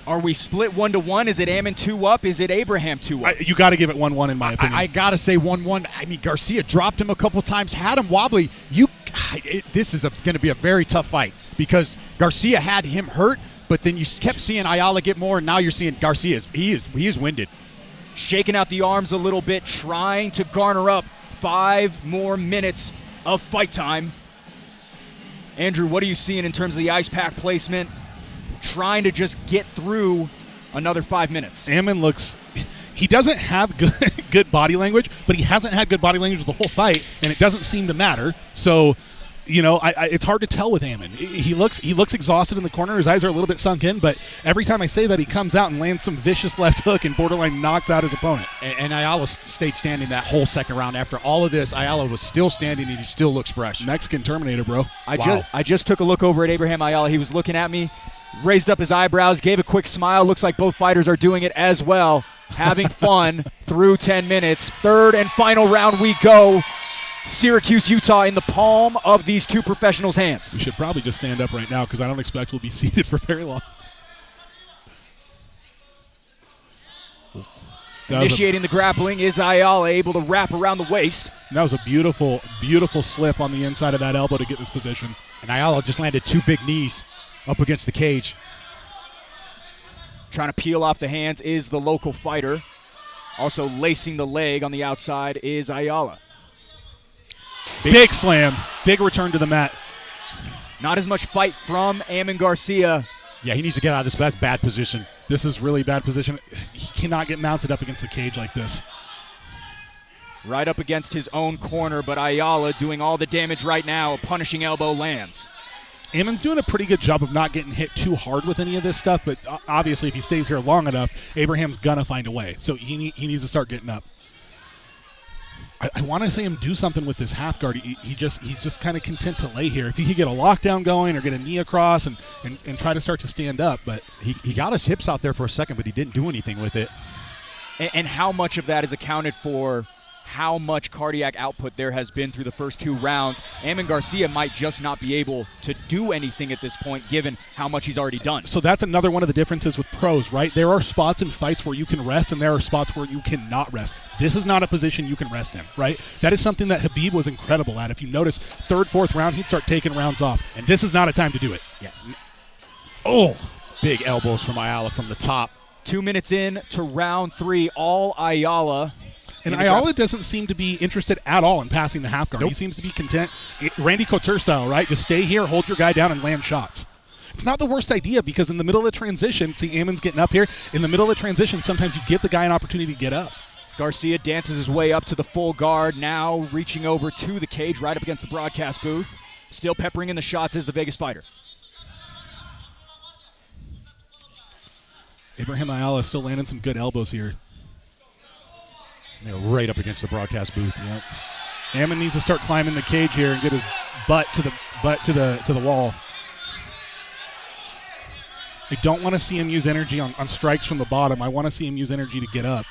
are we split 1-1? Is it Ammon 2 up? Is it Abraham 2 up? You got to give it 1-1 in my opinion. I got to say 1-1. I mean, Garcia dropped him a couple times, had him wobbly. This is going to be a very tough fight because Garcia had him hurt, but then you kept seeing Ayala get more, and now you're seeing Garcia. He is winded. Shaking out the arms a little bit, trying to garner up 5 more minutes of fight time. Andrew, what are you seeing in terms of the ice pack placement? Trying to just get through another 5 minutes. Ammon he doesn't have good body language, but he hasn't had good body language the whole fight, and it doesn't seem to matter. So, it's hard to tell with Ammon. He looks exhausted in the corner. His eyes are a little bit sunk in, but every time I say that, he comes out and lands some vicious left hook and borderline knocks out his opponent. And Ayala stayed standing that whole second round. After all of this, Ayala was still standing, and he still looks fresh. Mexican Terminator, bro. I just took a look over at Abraham Ayala. He was looking at me, raised up his eyebrows, gave a quick smile. Looks like both fighters are doing it as well, having fun through 10 minutes. Third and final round we go. Syracuse, Utah in the palm of these two professionals' hands. We should probably just stand up right now because I don't expect we'll be seated for very long. Initiating the grappling is Ayala, able to wrap around the waist. And that was a beautiful, beautiful slip on the inside of that elbow to get this position. And Ayala just landed 2 big knees up against the cage. Trying to peel off the hands is the local fighter. Also lacing the leg on the outside is Ayala. Big slam. Big return to the mat. Not as much fight from Ammon Garcia. Yeah, he needs to get out of this. That's bad position. This is really bad position. He cannot get mounted up against the cage like this. Right up against his own corner, but Ayala doing all the damage right now. A punishing elbow lands. Ammon's doing a pretty good job of not getting hit too hard with any of this stuff, but obviously if he stays here long enough, Abraham's going to find a way. So he needs to start getting up. I want to see him do something with this half guard. He's just kind of content to lay here. If he could get a lockdown going or get a knee across and try to start to stand up. But he got his hips out there for a second, but he didn't do anything with it. And how much of that is accounted for how much cardiac output there has been through the first 2 rounds. Ammon Garcia might just not be able to do anything at this point given how much he's already done. So that's another one of the differences with pros, right? There are spots in fights where you can rest and there are spots where you cannot rest. This is not a position you can rest in, right? That is something that Khabib was incredible at. If you notice, 3rd, 4th round, he'd start taking rounds off. And this is not a time to do it. Yeah. Oh, big elbows from Ayala from the top. 2 minutes in to round 3, all Ayala. And Ayala doesn't seem to be interested at all in passing the half guard. Nope. He seems to be content. Randy Couture style, right? Just stay here, hold your guy down, and land shots. It's not the worst idea because in the middle of the transition, see Ammon's getting up here. In the middle of the transition, sometimes you give the guy an opportunity to get up. Garcia dances his way up to the full guard, now reaching over to the cage right up against the broadcast booth. Still peppering in the shots is the Vegas fighter. Abraham Ayala still landing some good elbows here. They're right up against the broadcast booth. Yep. Ammon needs to start climbing the cage here and get his butt to the wall. I don't want to see him use energy on strikes from the bottom. I want to see him use energy to get up.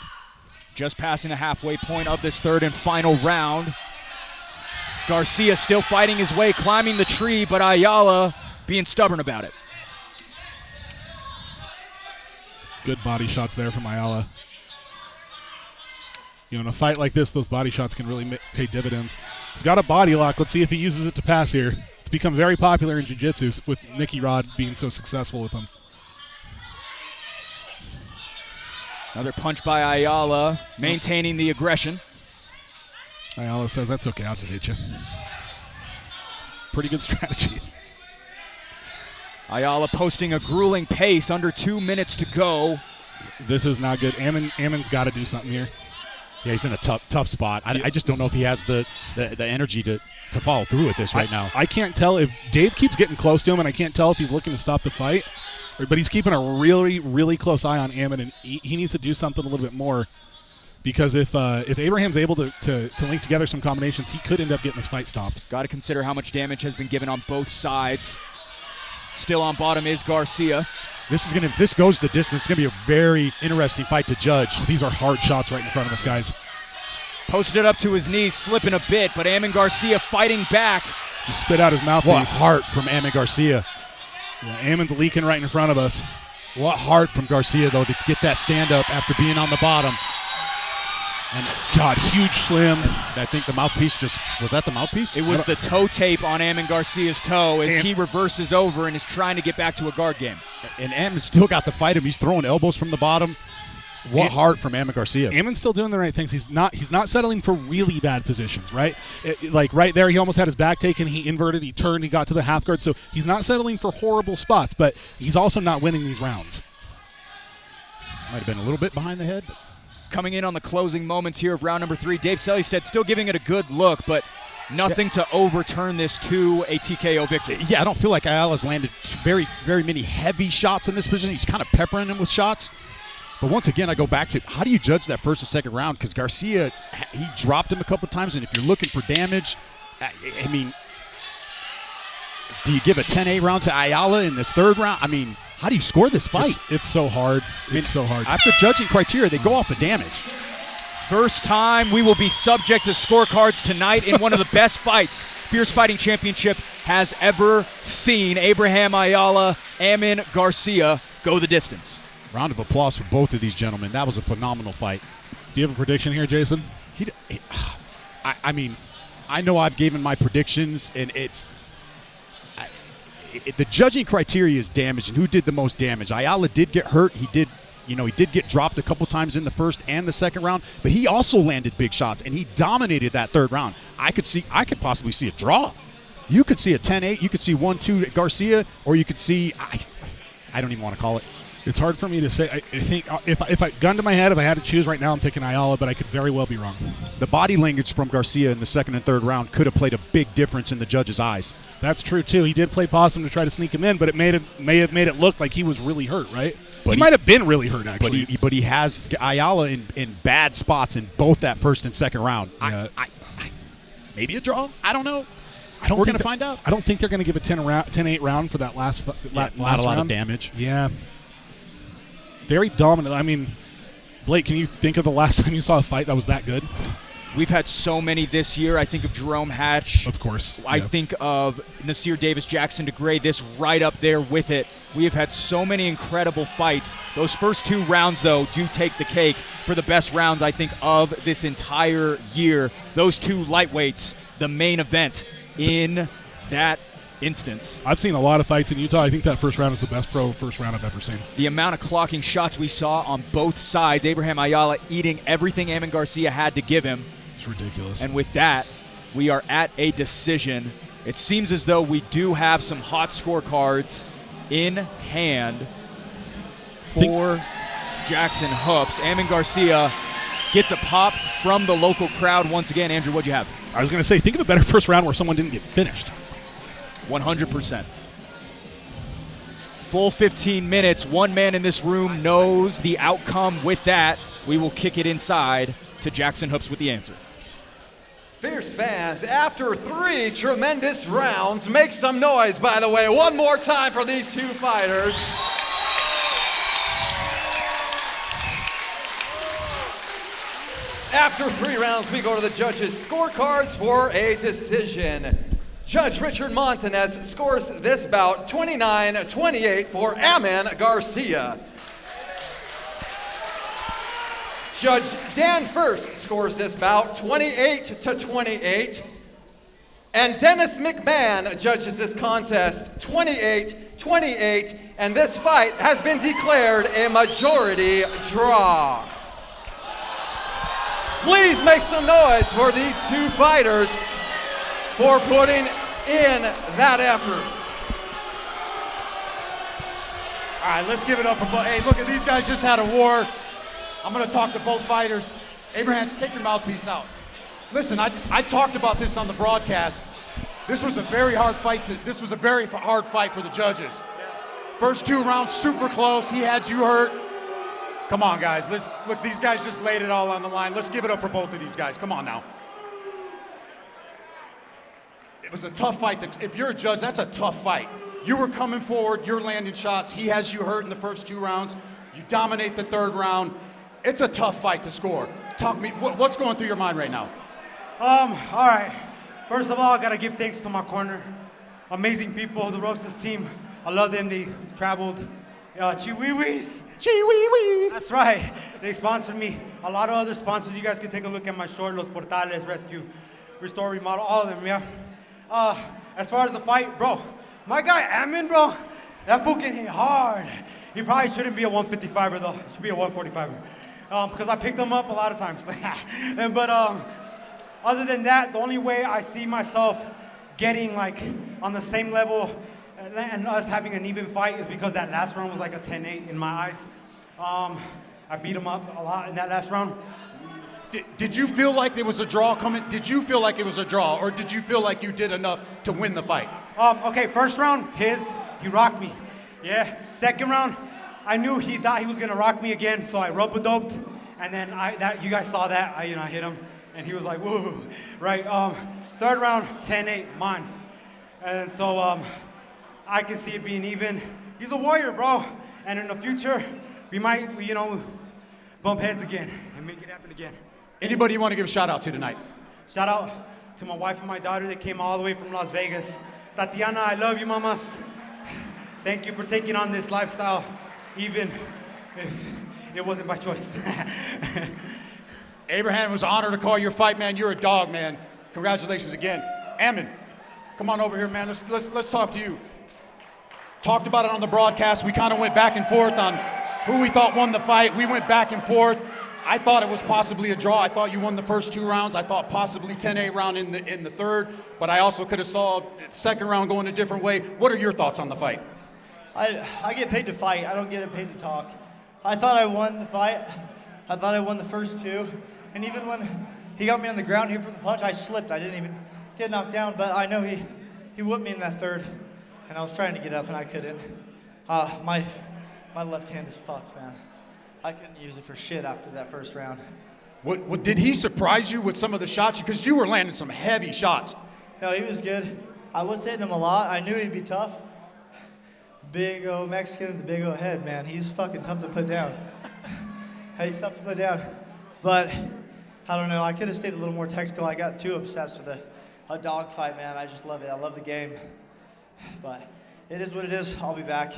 Just passing the halfway point of this 3rd and final round. Garcia still fighting his way, climbing the tree, but Ayala being stubborn about it. Good body shots there from Ayala. You know, in a fight like this, those body shots can really pay dividends. He's got a body lock. Let's see if he uses it to pass here. It's become very popular in jiu-jitsu with Nicky Rod being so successful with him. Another punch by Ayala, maintaining the aggression. Ayala says, that's okay, I'll just hit you. Pretty good strategy. Ayala posting a grueling pace, under 2 minutes to go. This is not good. Ammon's got to do something here. Yeah, he's in a tough spot. I just don't know if he has the energy to follow through with this right now. I can't tell if Dave keeps getting close to him, and I can't tell if he's looking to stop the fight. But he's keeping a really, really close eye on Ammon, and he needs to do something a little bit more. Because if Abraham's able to link together some combinations, he could end up getting this fight stopped. Got to consider how much damage has been given on both sides. Still on bottom is Garcia. If this goes the distance, it's going to be a very interesting fight to judge. These are hard shots right in front of us, guys. Posted it up to his knees, slipping a bit, but Ammon Garcia fighting back. Just spit out his mouthpiece. What heart from Ammon Garcia. Yeah, Ammon's leaking right in front of us. What heart from Garcia, though, to get that stand-up after being on the bottom. And God, huge slim. And I think the mouthpiece was that the mouthpiece? It was the toe tape on Ammon Garcia's toe as he reverses over and is trying to get back to a guard game. And Ammon still got to fight him. He's throwing elbows from the bottom. What heart from Ammon Garcia. Ammon's still doing the right things. He's not settling for really bad positions, right? Like right there, he almost had his back taken. He inverted, he turned, he got to the half guard. So he's not settling for horrible spots, but he's also not winning these rounds. Might have been a little bit behind the head. Coming in on the closing moments here of round number 3, Dave Sellystead still giving it a good look, but nothing to overturn this to a TKO victory. Yeah, I don't feel like Ayala's landed very, very many heavy shots in this position. He's kind of peppering him with shots. But once again, I go back to how do you judge that first and second round? Because Garcia, he dropped him a couple times, and if you're looking for damage, I mean, do you give a 10-8 round to Ayala in this 3rd round? I mean, how do you score this fight? It's so hard. It's so hard. After judging criteria, they go off the damage. First time we will be subject to scorecards tonight in one of the best fights Fierce Fighting Championship has ever seen. Abraham Ayala, Amin Garcia go the distance. Round of applause for both of these gentlemen. That was a phenomenal fight. Do you have a prediction here, Jason? I mean, I know I've given my predictions, and the judging criteria is damage and who did the most damage. Ayala did get hurt. He did get dropped a couple times in the first and the second round, but he also landed big shots, and he dominated that third round. I could possibly see a draw. You could see a 10-8. You could see 1-2 at Garcia, or you could see I don't even want to call it. It's hard for me to say. I think if I gun to my head, if I had to choose right now, I'm picking Ayala, but I could very well be wrong. The body language from Garcia in the second and third round could have played a big difference in the judge's eyes. That's true too. He did play possum to try to sneak him in, but it may have made it look like he was really hurt, right? But he might have been really hurt actually. But he has Ayala in bad spots in both that first and second round. Yeah. Maybe a draw. I don't know. We're going to find out. I don't think they're going to give a 10-8 round for that last not a lot of damage. Yeah. Very dominant. I mean, Blake, can you think of the last time you saw a fight that was that good? We've had so many this year. I think of Jerome Hatch. Of course. I think of Nasir Davis, Jackson DeGray, this right up there with it. We have had so many incredible fights. Those first two rounds, though, do take the cake for the best rounds, I think, of this entire year. Those two lightweights, the main event in that instance. I've seen a lot of fights in Utah. I think that first round is the best pro first round I've ever seen. The amount of clocking shots we saw on both sides, Abraham Ayala eating everything Amin Garcia had to give him. It's ridiculous. And with that, we are at a decision. It seems as though we do have some hot scorecards in hand for Jackson Hoops. Amin Garcia gets a pop from the local crowd once again. Andrew, what'd you have? I was going to say, think of a better first round where someone didn't get finished. 100%. Full 15 minutes. One man in this room knows the outcome. With that, we will kick it inside to Jackson Hoops with the answer. Fierce fans, after 3 tremendous rounds, make some noise, by the way, one more time for these two fighters. After 3 rounds, we go to the judges' scorecards for a decision. Judge Richard Montanez scores this bout 29-28 for Amin Garcia. Judge Dan First scores this bout 28-28. And Dennis McMahon judges this contest 28-28. And this fight has been declared a majority draw. Please make some noise for these two fighters for putting in that effort. All right, let's give it up for both. Hey, look, these guys just had a war. I'm going to talk to both fighters. Abraham, take your mouthpiece out. Listen, I talked about this on the broadcast. This was a very hard fight. This was a very hard fight for the judges. First 2 rounds, super close. He had you hurt. Come on, guys. Look, these guys just laid it all on the line. Let's give it up for both of these guys. Come on now. It was a tough fight. If you're a judge, that's a tough fight. You were coming forward. You're landing shots. He has you hurt in the first 2 rounds. You dominate the third round. It's a tough fight to score. Talk to me. What's going through your mind right now? All right. First of all, I gotta give thanks to my corner. Amazing people, the Rosas team. I love them. They traveled. Chiwiwis. Chiwiwi. That's right. They sponsored me. A lot of other sponsors. You guys can take a look at my short, Los Portales, Rescue, Restore, Remodel, all of them, yeah. As far as the fight, bro, my guy Amin, bro, that fool can hit hard. He probably shouldn't be a 155er though. He should be a 145er. Because I picked him up a lot of times. But other than that, the only way I see myself getting like on the same level and us having an even fight is because that last round was like a 10-8 in my eyes. I beat him up a lot in that last round. Did you feel like there was a draw coming? Did you feel like it was a draw, or did you feel like you did enough to win the fight? Okay, first round, he rocked me. Yeah, second round, I knew he thought he was gonna rock me again, so I rope-a-doped, and then you guys saw that, I hit him, and he was like, woo, right? Third round, 10-8, mine. And so I can see it being even. He's a warrior, bro, and in the future, we might, bump heads again and make it happen again. Anybody you want to give a shout out to tonight? Shout out to my wife and my daughter that came all the way from Las Vegas. Tatiana, I love you, mamas. Thank you for taking on this lifestyle, even if it wasn't by choice. Abraham, it was an honor to call your fight, man. You're a dog, man. Congratulations again. Ammon, come on over here, man. Let's talk to you. Talked about it on the broadcast. We kind of went back and forth on who we thought won the fight. We went back and forth. I thought it was possibly a draw. I thought you won the first 2 rounds. I thought possibly 10-8 round in the third, but I also could have saw second round going a different way. What are your thoughts on the fight? I get paid to fight. I don't get paid to talk. I thought I won the fight. I thought I won the first 2. And even when he got me on the ground here from the punch, I slipped. I didn't even get knocked down, but I know he whooped me in that third. And I was trying to get up and I couldn't. My left hand is fucked, man. I couldn't use it for shit after that first round. What did he surprise you with some of the shots? Because you were landing some heavy shots. No, he was good. I was hitting him a lot. I knew he'd be tough. Big old Mexican with the big old head, man. He's fucking tough to put down. He's tough to put down. But I don't know. I could have stayed a little more technical. I got too obsessed with a dog fight, man. I just love it. I love the game. But it is what it is. I'll be back.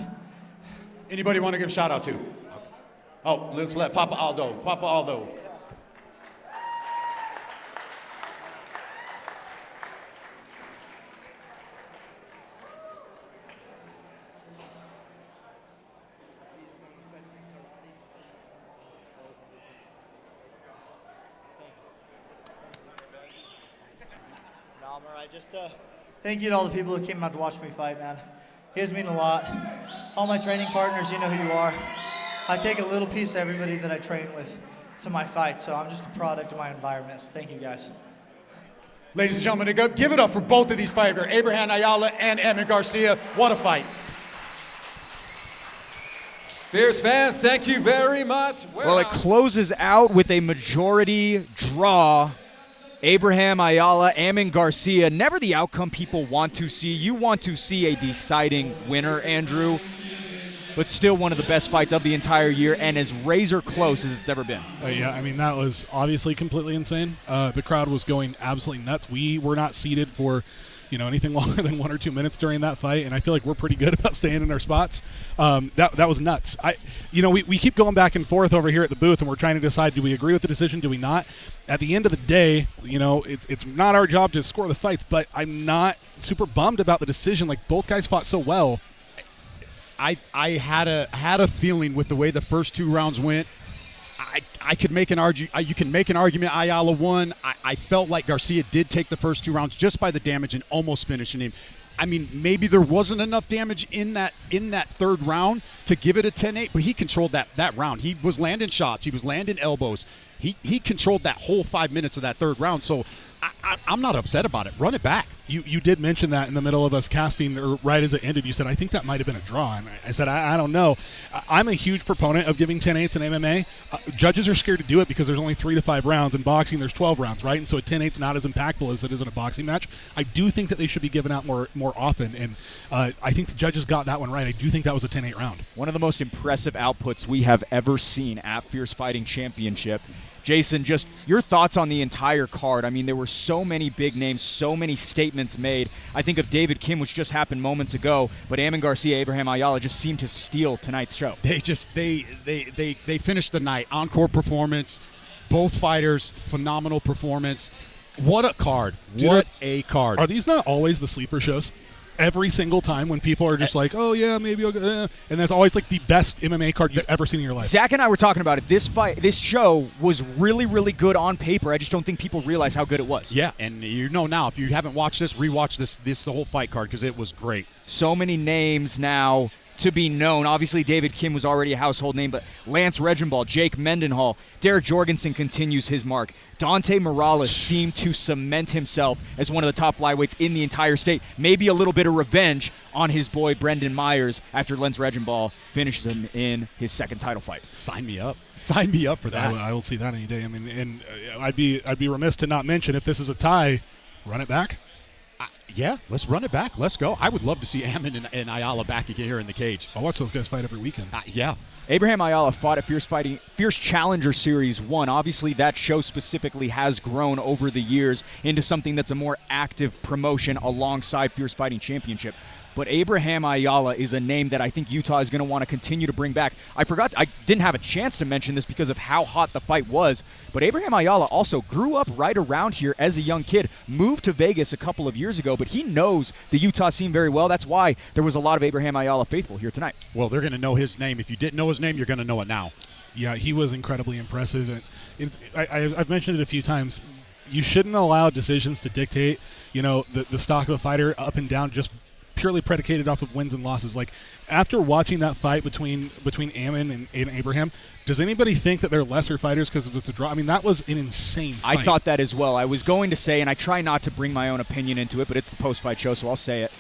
Anybody want to give a shout out to? Oh, let's let Papa Aldo. Papa Aldo. Thank you to all the people who came out to watch me fight, man. You guys mean a lot. All my training partners, you know who you are. I take a little piece of everybody that I train with to my fight, so I'm just a product of my environment. So thank you, guys. Ladies and gentlemen, give it up for both of these fighters, Abraham Ayala and Evan Garcia. What a fight. Fierce fans, thank you very much. Well, it closes out with a majority draw. Abraham Ayala, Amin Garcia, never the outcome people want to see. You want to see a deciding winner, Andrew, but still one of the best fights of the entire year and as razor close as it's ever been. Yeah, I mean, that was obviously completely insane. The crowd was going absolutely nuts. We were not seated for anything longer than 1 or 2 minutes during that fight, and I feel like we're pretty good about staying in our spots. That was nuts. We keep going back and forth over here at the booth, and we're trying to decide, do we agree with the decision, do we not? At the end of the day, it's not our job to score the fights, but I'm not super bummed about the decision. Like, both guys fought so well. I had a feeling with the way the first 2 rounds went. I could make an argument. You can make an argument. Ayala won. I felt like Garcia did take the first 2 rounds just by the damage and almost finishing him. I mean, maybe there wasn't enough damage in that third round to give it a 10-8, but he controlled that round. He was landing shots. He was landing elbows. He controlled that whole 5 minutes of that third round. So I'm not upset about it. Run it back. You did mention that in the middle of us casting, or right as it ended. You said, I think that might have been a draw. And I said, I don't know. I'm a huge proponent of giving 10-8s in MMA. Judges are scared to do it because there's only 3 to 5 rounds. In boxing, there's 12 rounds, right? And so a 10-8's not as impactful as it is in a boxing match. I do think that they should be given out more often. And I think the judges got that one right. I do think that was a 10-8 round. One of the most impressive outputs we have ever seen at Fierce Fighting Championship. Jason, just your thoughts on the entire card. I mean, there were so many big names, so many statements made. I think of David Kim, which just happened moments ago, but Amin Garcia, Abraham Ayala just seemed to steal tonight's show. They finished the night. Encore performance. Both fighters, phenomenal performance. What a card. What a card. Are these not always the sleeper shows? Every single time when people are just like, oh, yeah, maybe I'll go, and there's always like the best MMA card you've ever seen in your life. Zach and I were talking about it. This show was really, really good on paper. I just don't think people realize how good it was. Yeah, and now, if you haven't watched this, rewatch the whole fight card because it was great. So many names now to be known. Obviously, David Kim was already a household name, but Lance Regenball, Jake Mendenhall, Derek Jorgensen continues his mark. Dante Morales seemed to cement himself as one of the top flyweights in the entire state. Maybe a little bit of revenge on his boy Brendan Myers after Lance Regenball finishes him in his second title fight. Sign me up. Sign me up for that. I will see that any day. I mean, and I'd be remiss to not mention, if this is a tie, run it back. Yeah, let's run it back. Let's go. I would love to see Ammon and Ayala back again here in the cage. I'll watch those guys fight every weekend. Yeah. Abraham Ayala fought at Fierce Challenger Series 1. Obviously, that show specifically has grown over the years into something that's a more active promotion alongside Fierce Fighting Championship. But Abraham Ayala is a name that I think Utah is going to want to continue to bring back. I didn't have a chance to mention this because of how hot the fight was, but Abraham Ayala also grew up right around here as a young kid, moved to Vegas a couple of years ago, but he knows the Utah scene very well. That's why there was a lot of Abraham Ayala faithful here tonight. Well, they're going to know his name. If you didn't know his name, you're going to know it now. Yeah, he was incredibly impressive. And I've mentioned it a few times. You shouldn't allow decisions to dictate, the stock of a fighter up and down just purely predicated off of wins and losses. Like, after watching that fight between Ammon and Abraham, does anybody think that they're lesser fighters because it's a draw? I mean, that was an insane fight. I thought that as well. I was going to say, and I try not to bring my own opinion into it, but it's the post-fight show, so I'll say it.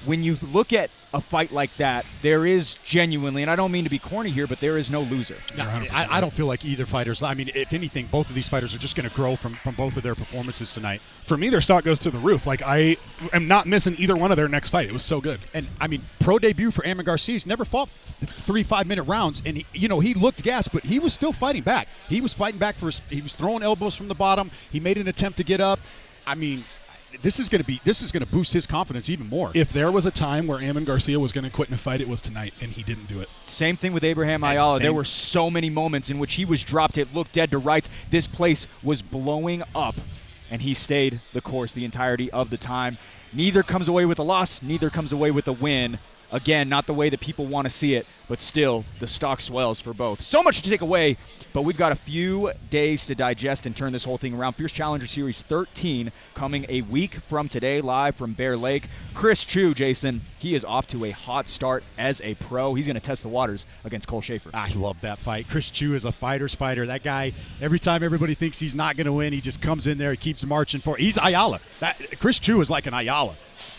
When you look at a fight like that, there is genuinely, and I don't mean to be corny here, but there is no loser. No, I don't feel like either fighters. I mean, if anything, both of these fighters are just going to grow from both of their performances tonight. For me, their stock goes through the roof. Like, I am not missing either one of their next fight. It was so good. And, I mean, pro debut for Ammon Garcia. He's never fought 3 5-minute rounds, and, he looked gassed, but he was still fighting back. He was fighting back he was throwing elbows from the bottom. He made an attempt to get up. I mean, this is going to boost his confidence even more. If there was a time where Ammon Garcia was going to quit in a fight, it was tonight, and he didn't do it. Same thing with Abraham Ayala. There were so many moments in which he was dropped. It looked dead to rights. This place was blowing up, and he stayed the course the entirety of the time. Neither comes away with a loss. Neither comes away with a win. Again, not the way that people want to see it, but still, the stock swells for both. So much to take away, but we've got a few days to digest and turn this whole thing around. Fierce Challenger Series 13 coming a week from today, live from Bear Lake. Chris Chu, Jason, he is off to a hot start as a pro. He's going to test the waters against Cole Schaefer. I love that fight. Chris Chu is a fighter's fighter. That guy, every time everybody thinks he's not going to win, he just comes in there, he keeps marching for it. He's Ayala. Chris Chu is like an Ayala.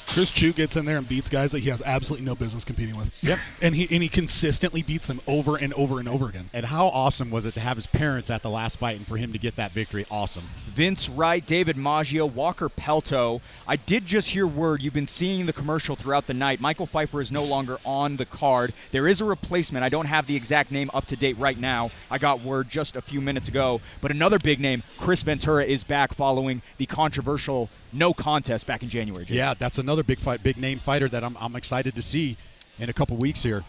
Chris Chu gets in there and beats guys that he has absolutely no business competing with. Yep. And he consistently beats them over and over and over again. And how awesome was it to have his parents at the last fight and for him to get that victory? Awesome. Vince Wright, David Maggio, Walker Pelto. I did just hear word. You've been seeing the commercial throughout the night. Michael Pfeiffer is no longer on the card. There is a replacement. I don't have the exact name up to date right now. I got word just a few minutes ago. But another big name, Chris Ventura, is back following the controversial no contest back in January. Jason. Yeah, that's another big name fighter that I'm excited to see in a couple weeks here.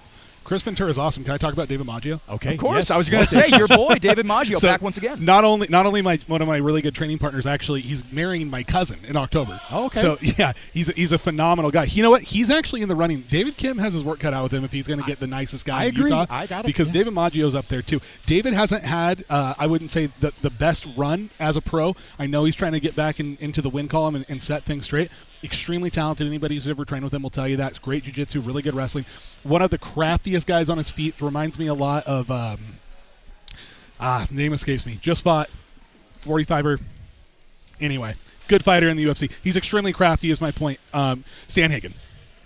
Chris Ventura is awesome. Can I talk about David Maggio? Okay. Of course. Yes. I was going to say, your boy, David Maggio, back once again. Not only one of my really good training partners, actually, he's marrying my cousin in October. Oh, okay. So, yeah, he's a phenomenal guy. You know what? He's actually in the running. David Kim has his work cut out with him if he's going to get the nicest guy in Utah. I got it. Because David Maggio's up there, too. David hasn't had, I wouldn't say, the best run as a pro. I know he's trying to get back into the win column and set things straight. Extremely talented. Anybody who's ever trained with him will tell you that. It's great jiu-jitsu, really good wrestling. One of the craftiest guys on his feet. Reminds me a lot of name escapes me. Just fought 45er. Anyway, good fighter in the UFC. He's extremely crafty is my point. Sandhagen.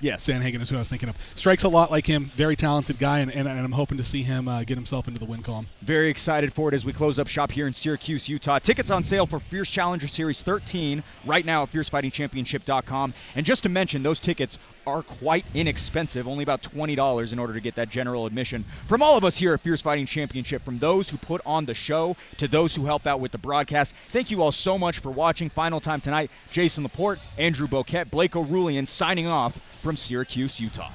Yes. Sandhagen is who I was thinking of. Strikes a lot like him. Very talented guy, and I'm hoping to see him get himself into the win column. Very excited for it as we close up shop here in Syracuse, Utah. Tickets on sale for Fierce Challenger Series 13 right now at fiercefightingchampionship.com. And just to mention, those tickets are quite inexpensive, only about $20 in order to get that general admission. From all of us here at Fierce Fighting Championship, from those who put on the show to those who help out with the broadcast, thank you all so much for watching. Final time tonight, Jason Laporte, Andrew Boquette, Blake O'Rulian signing off from Syracuse, Utah.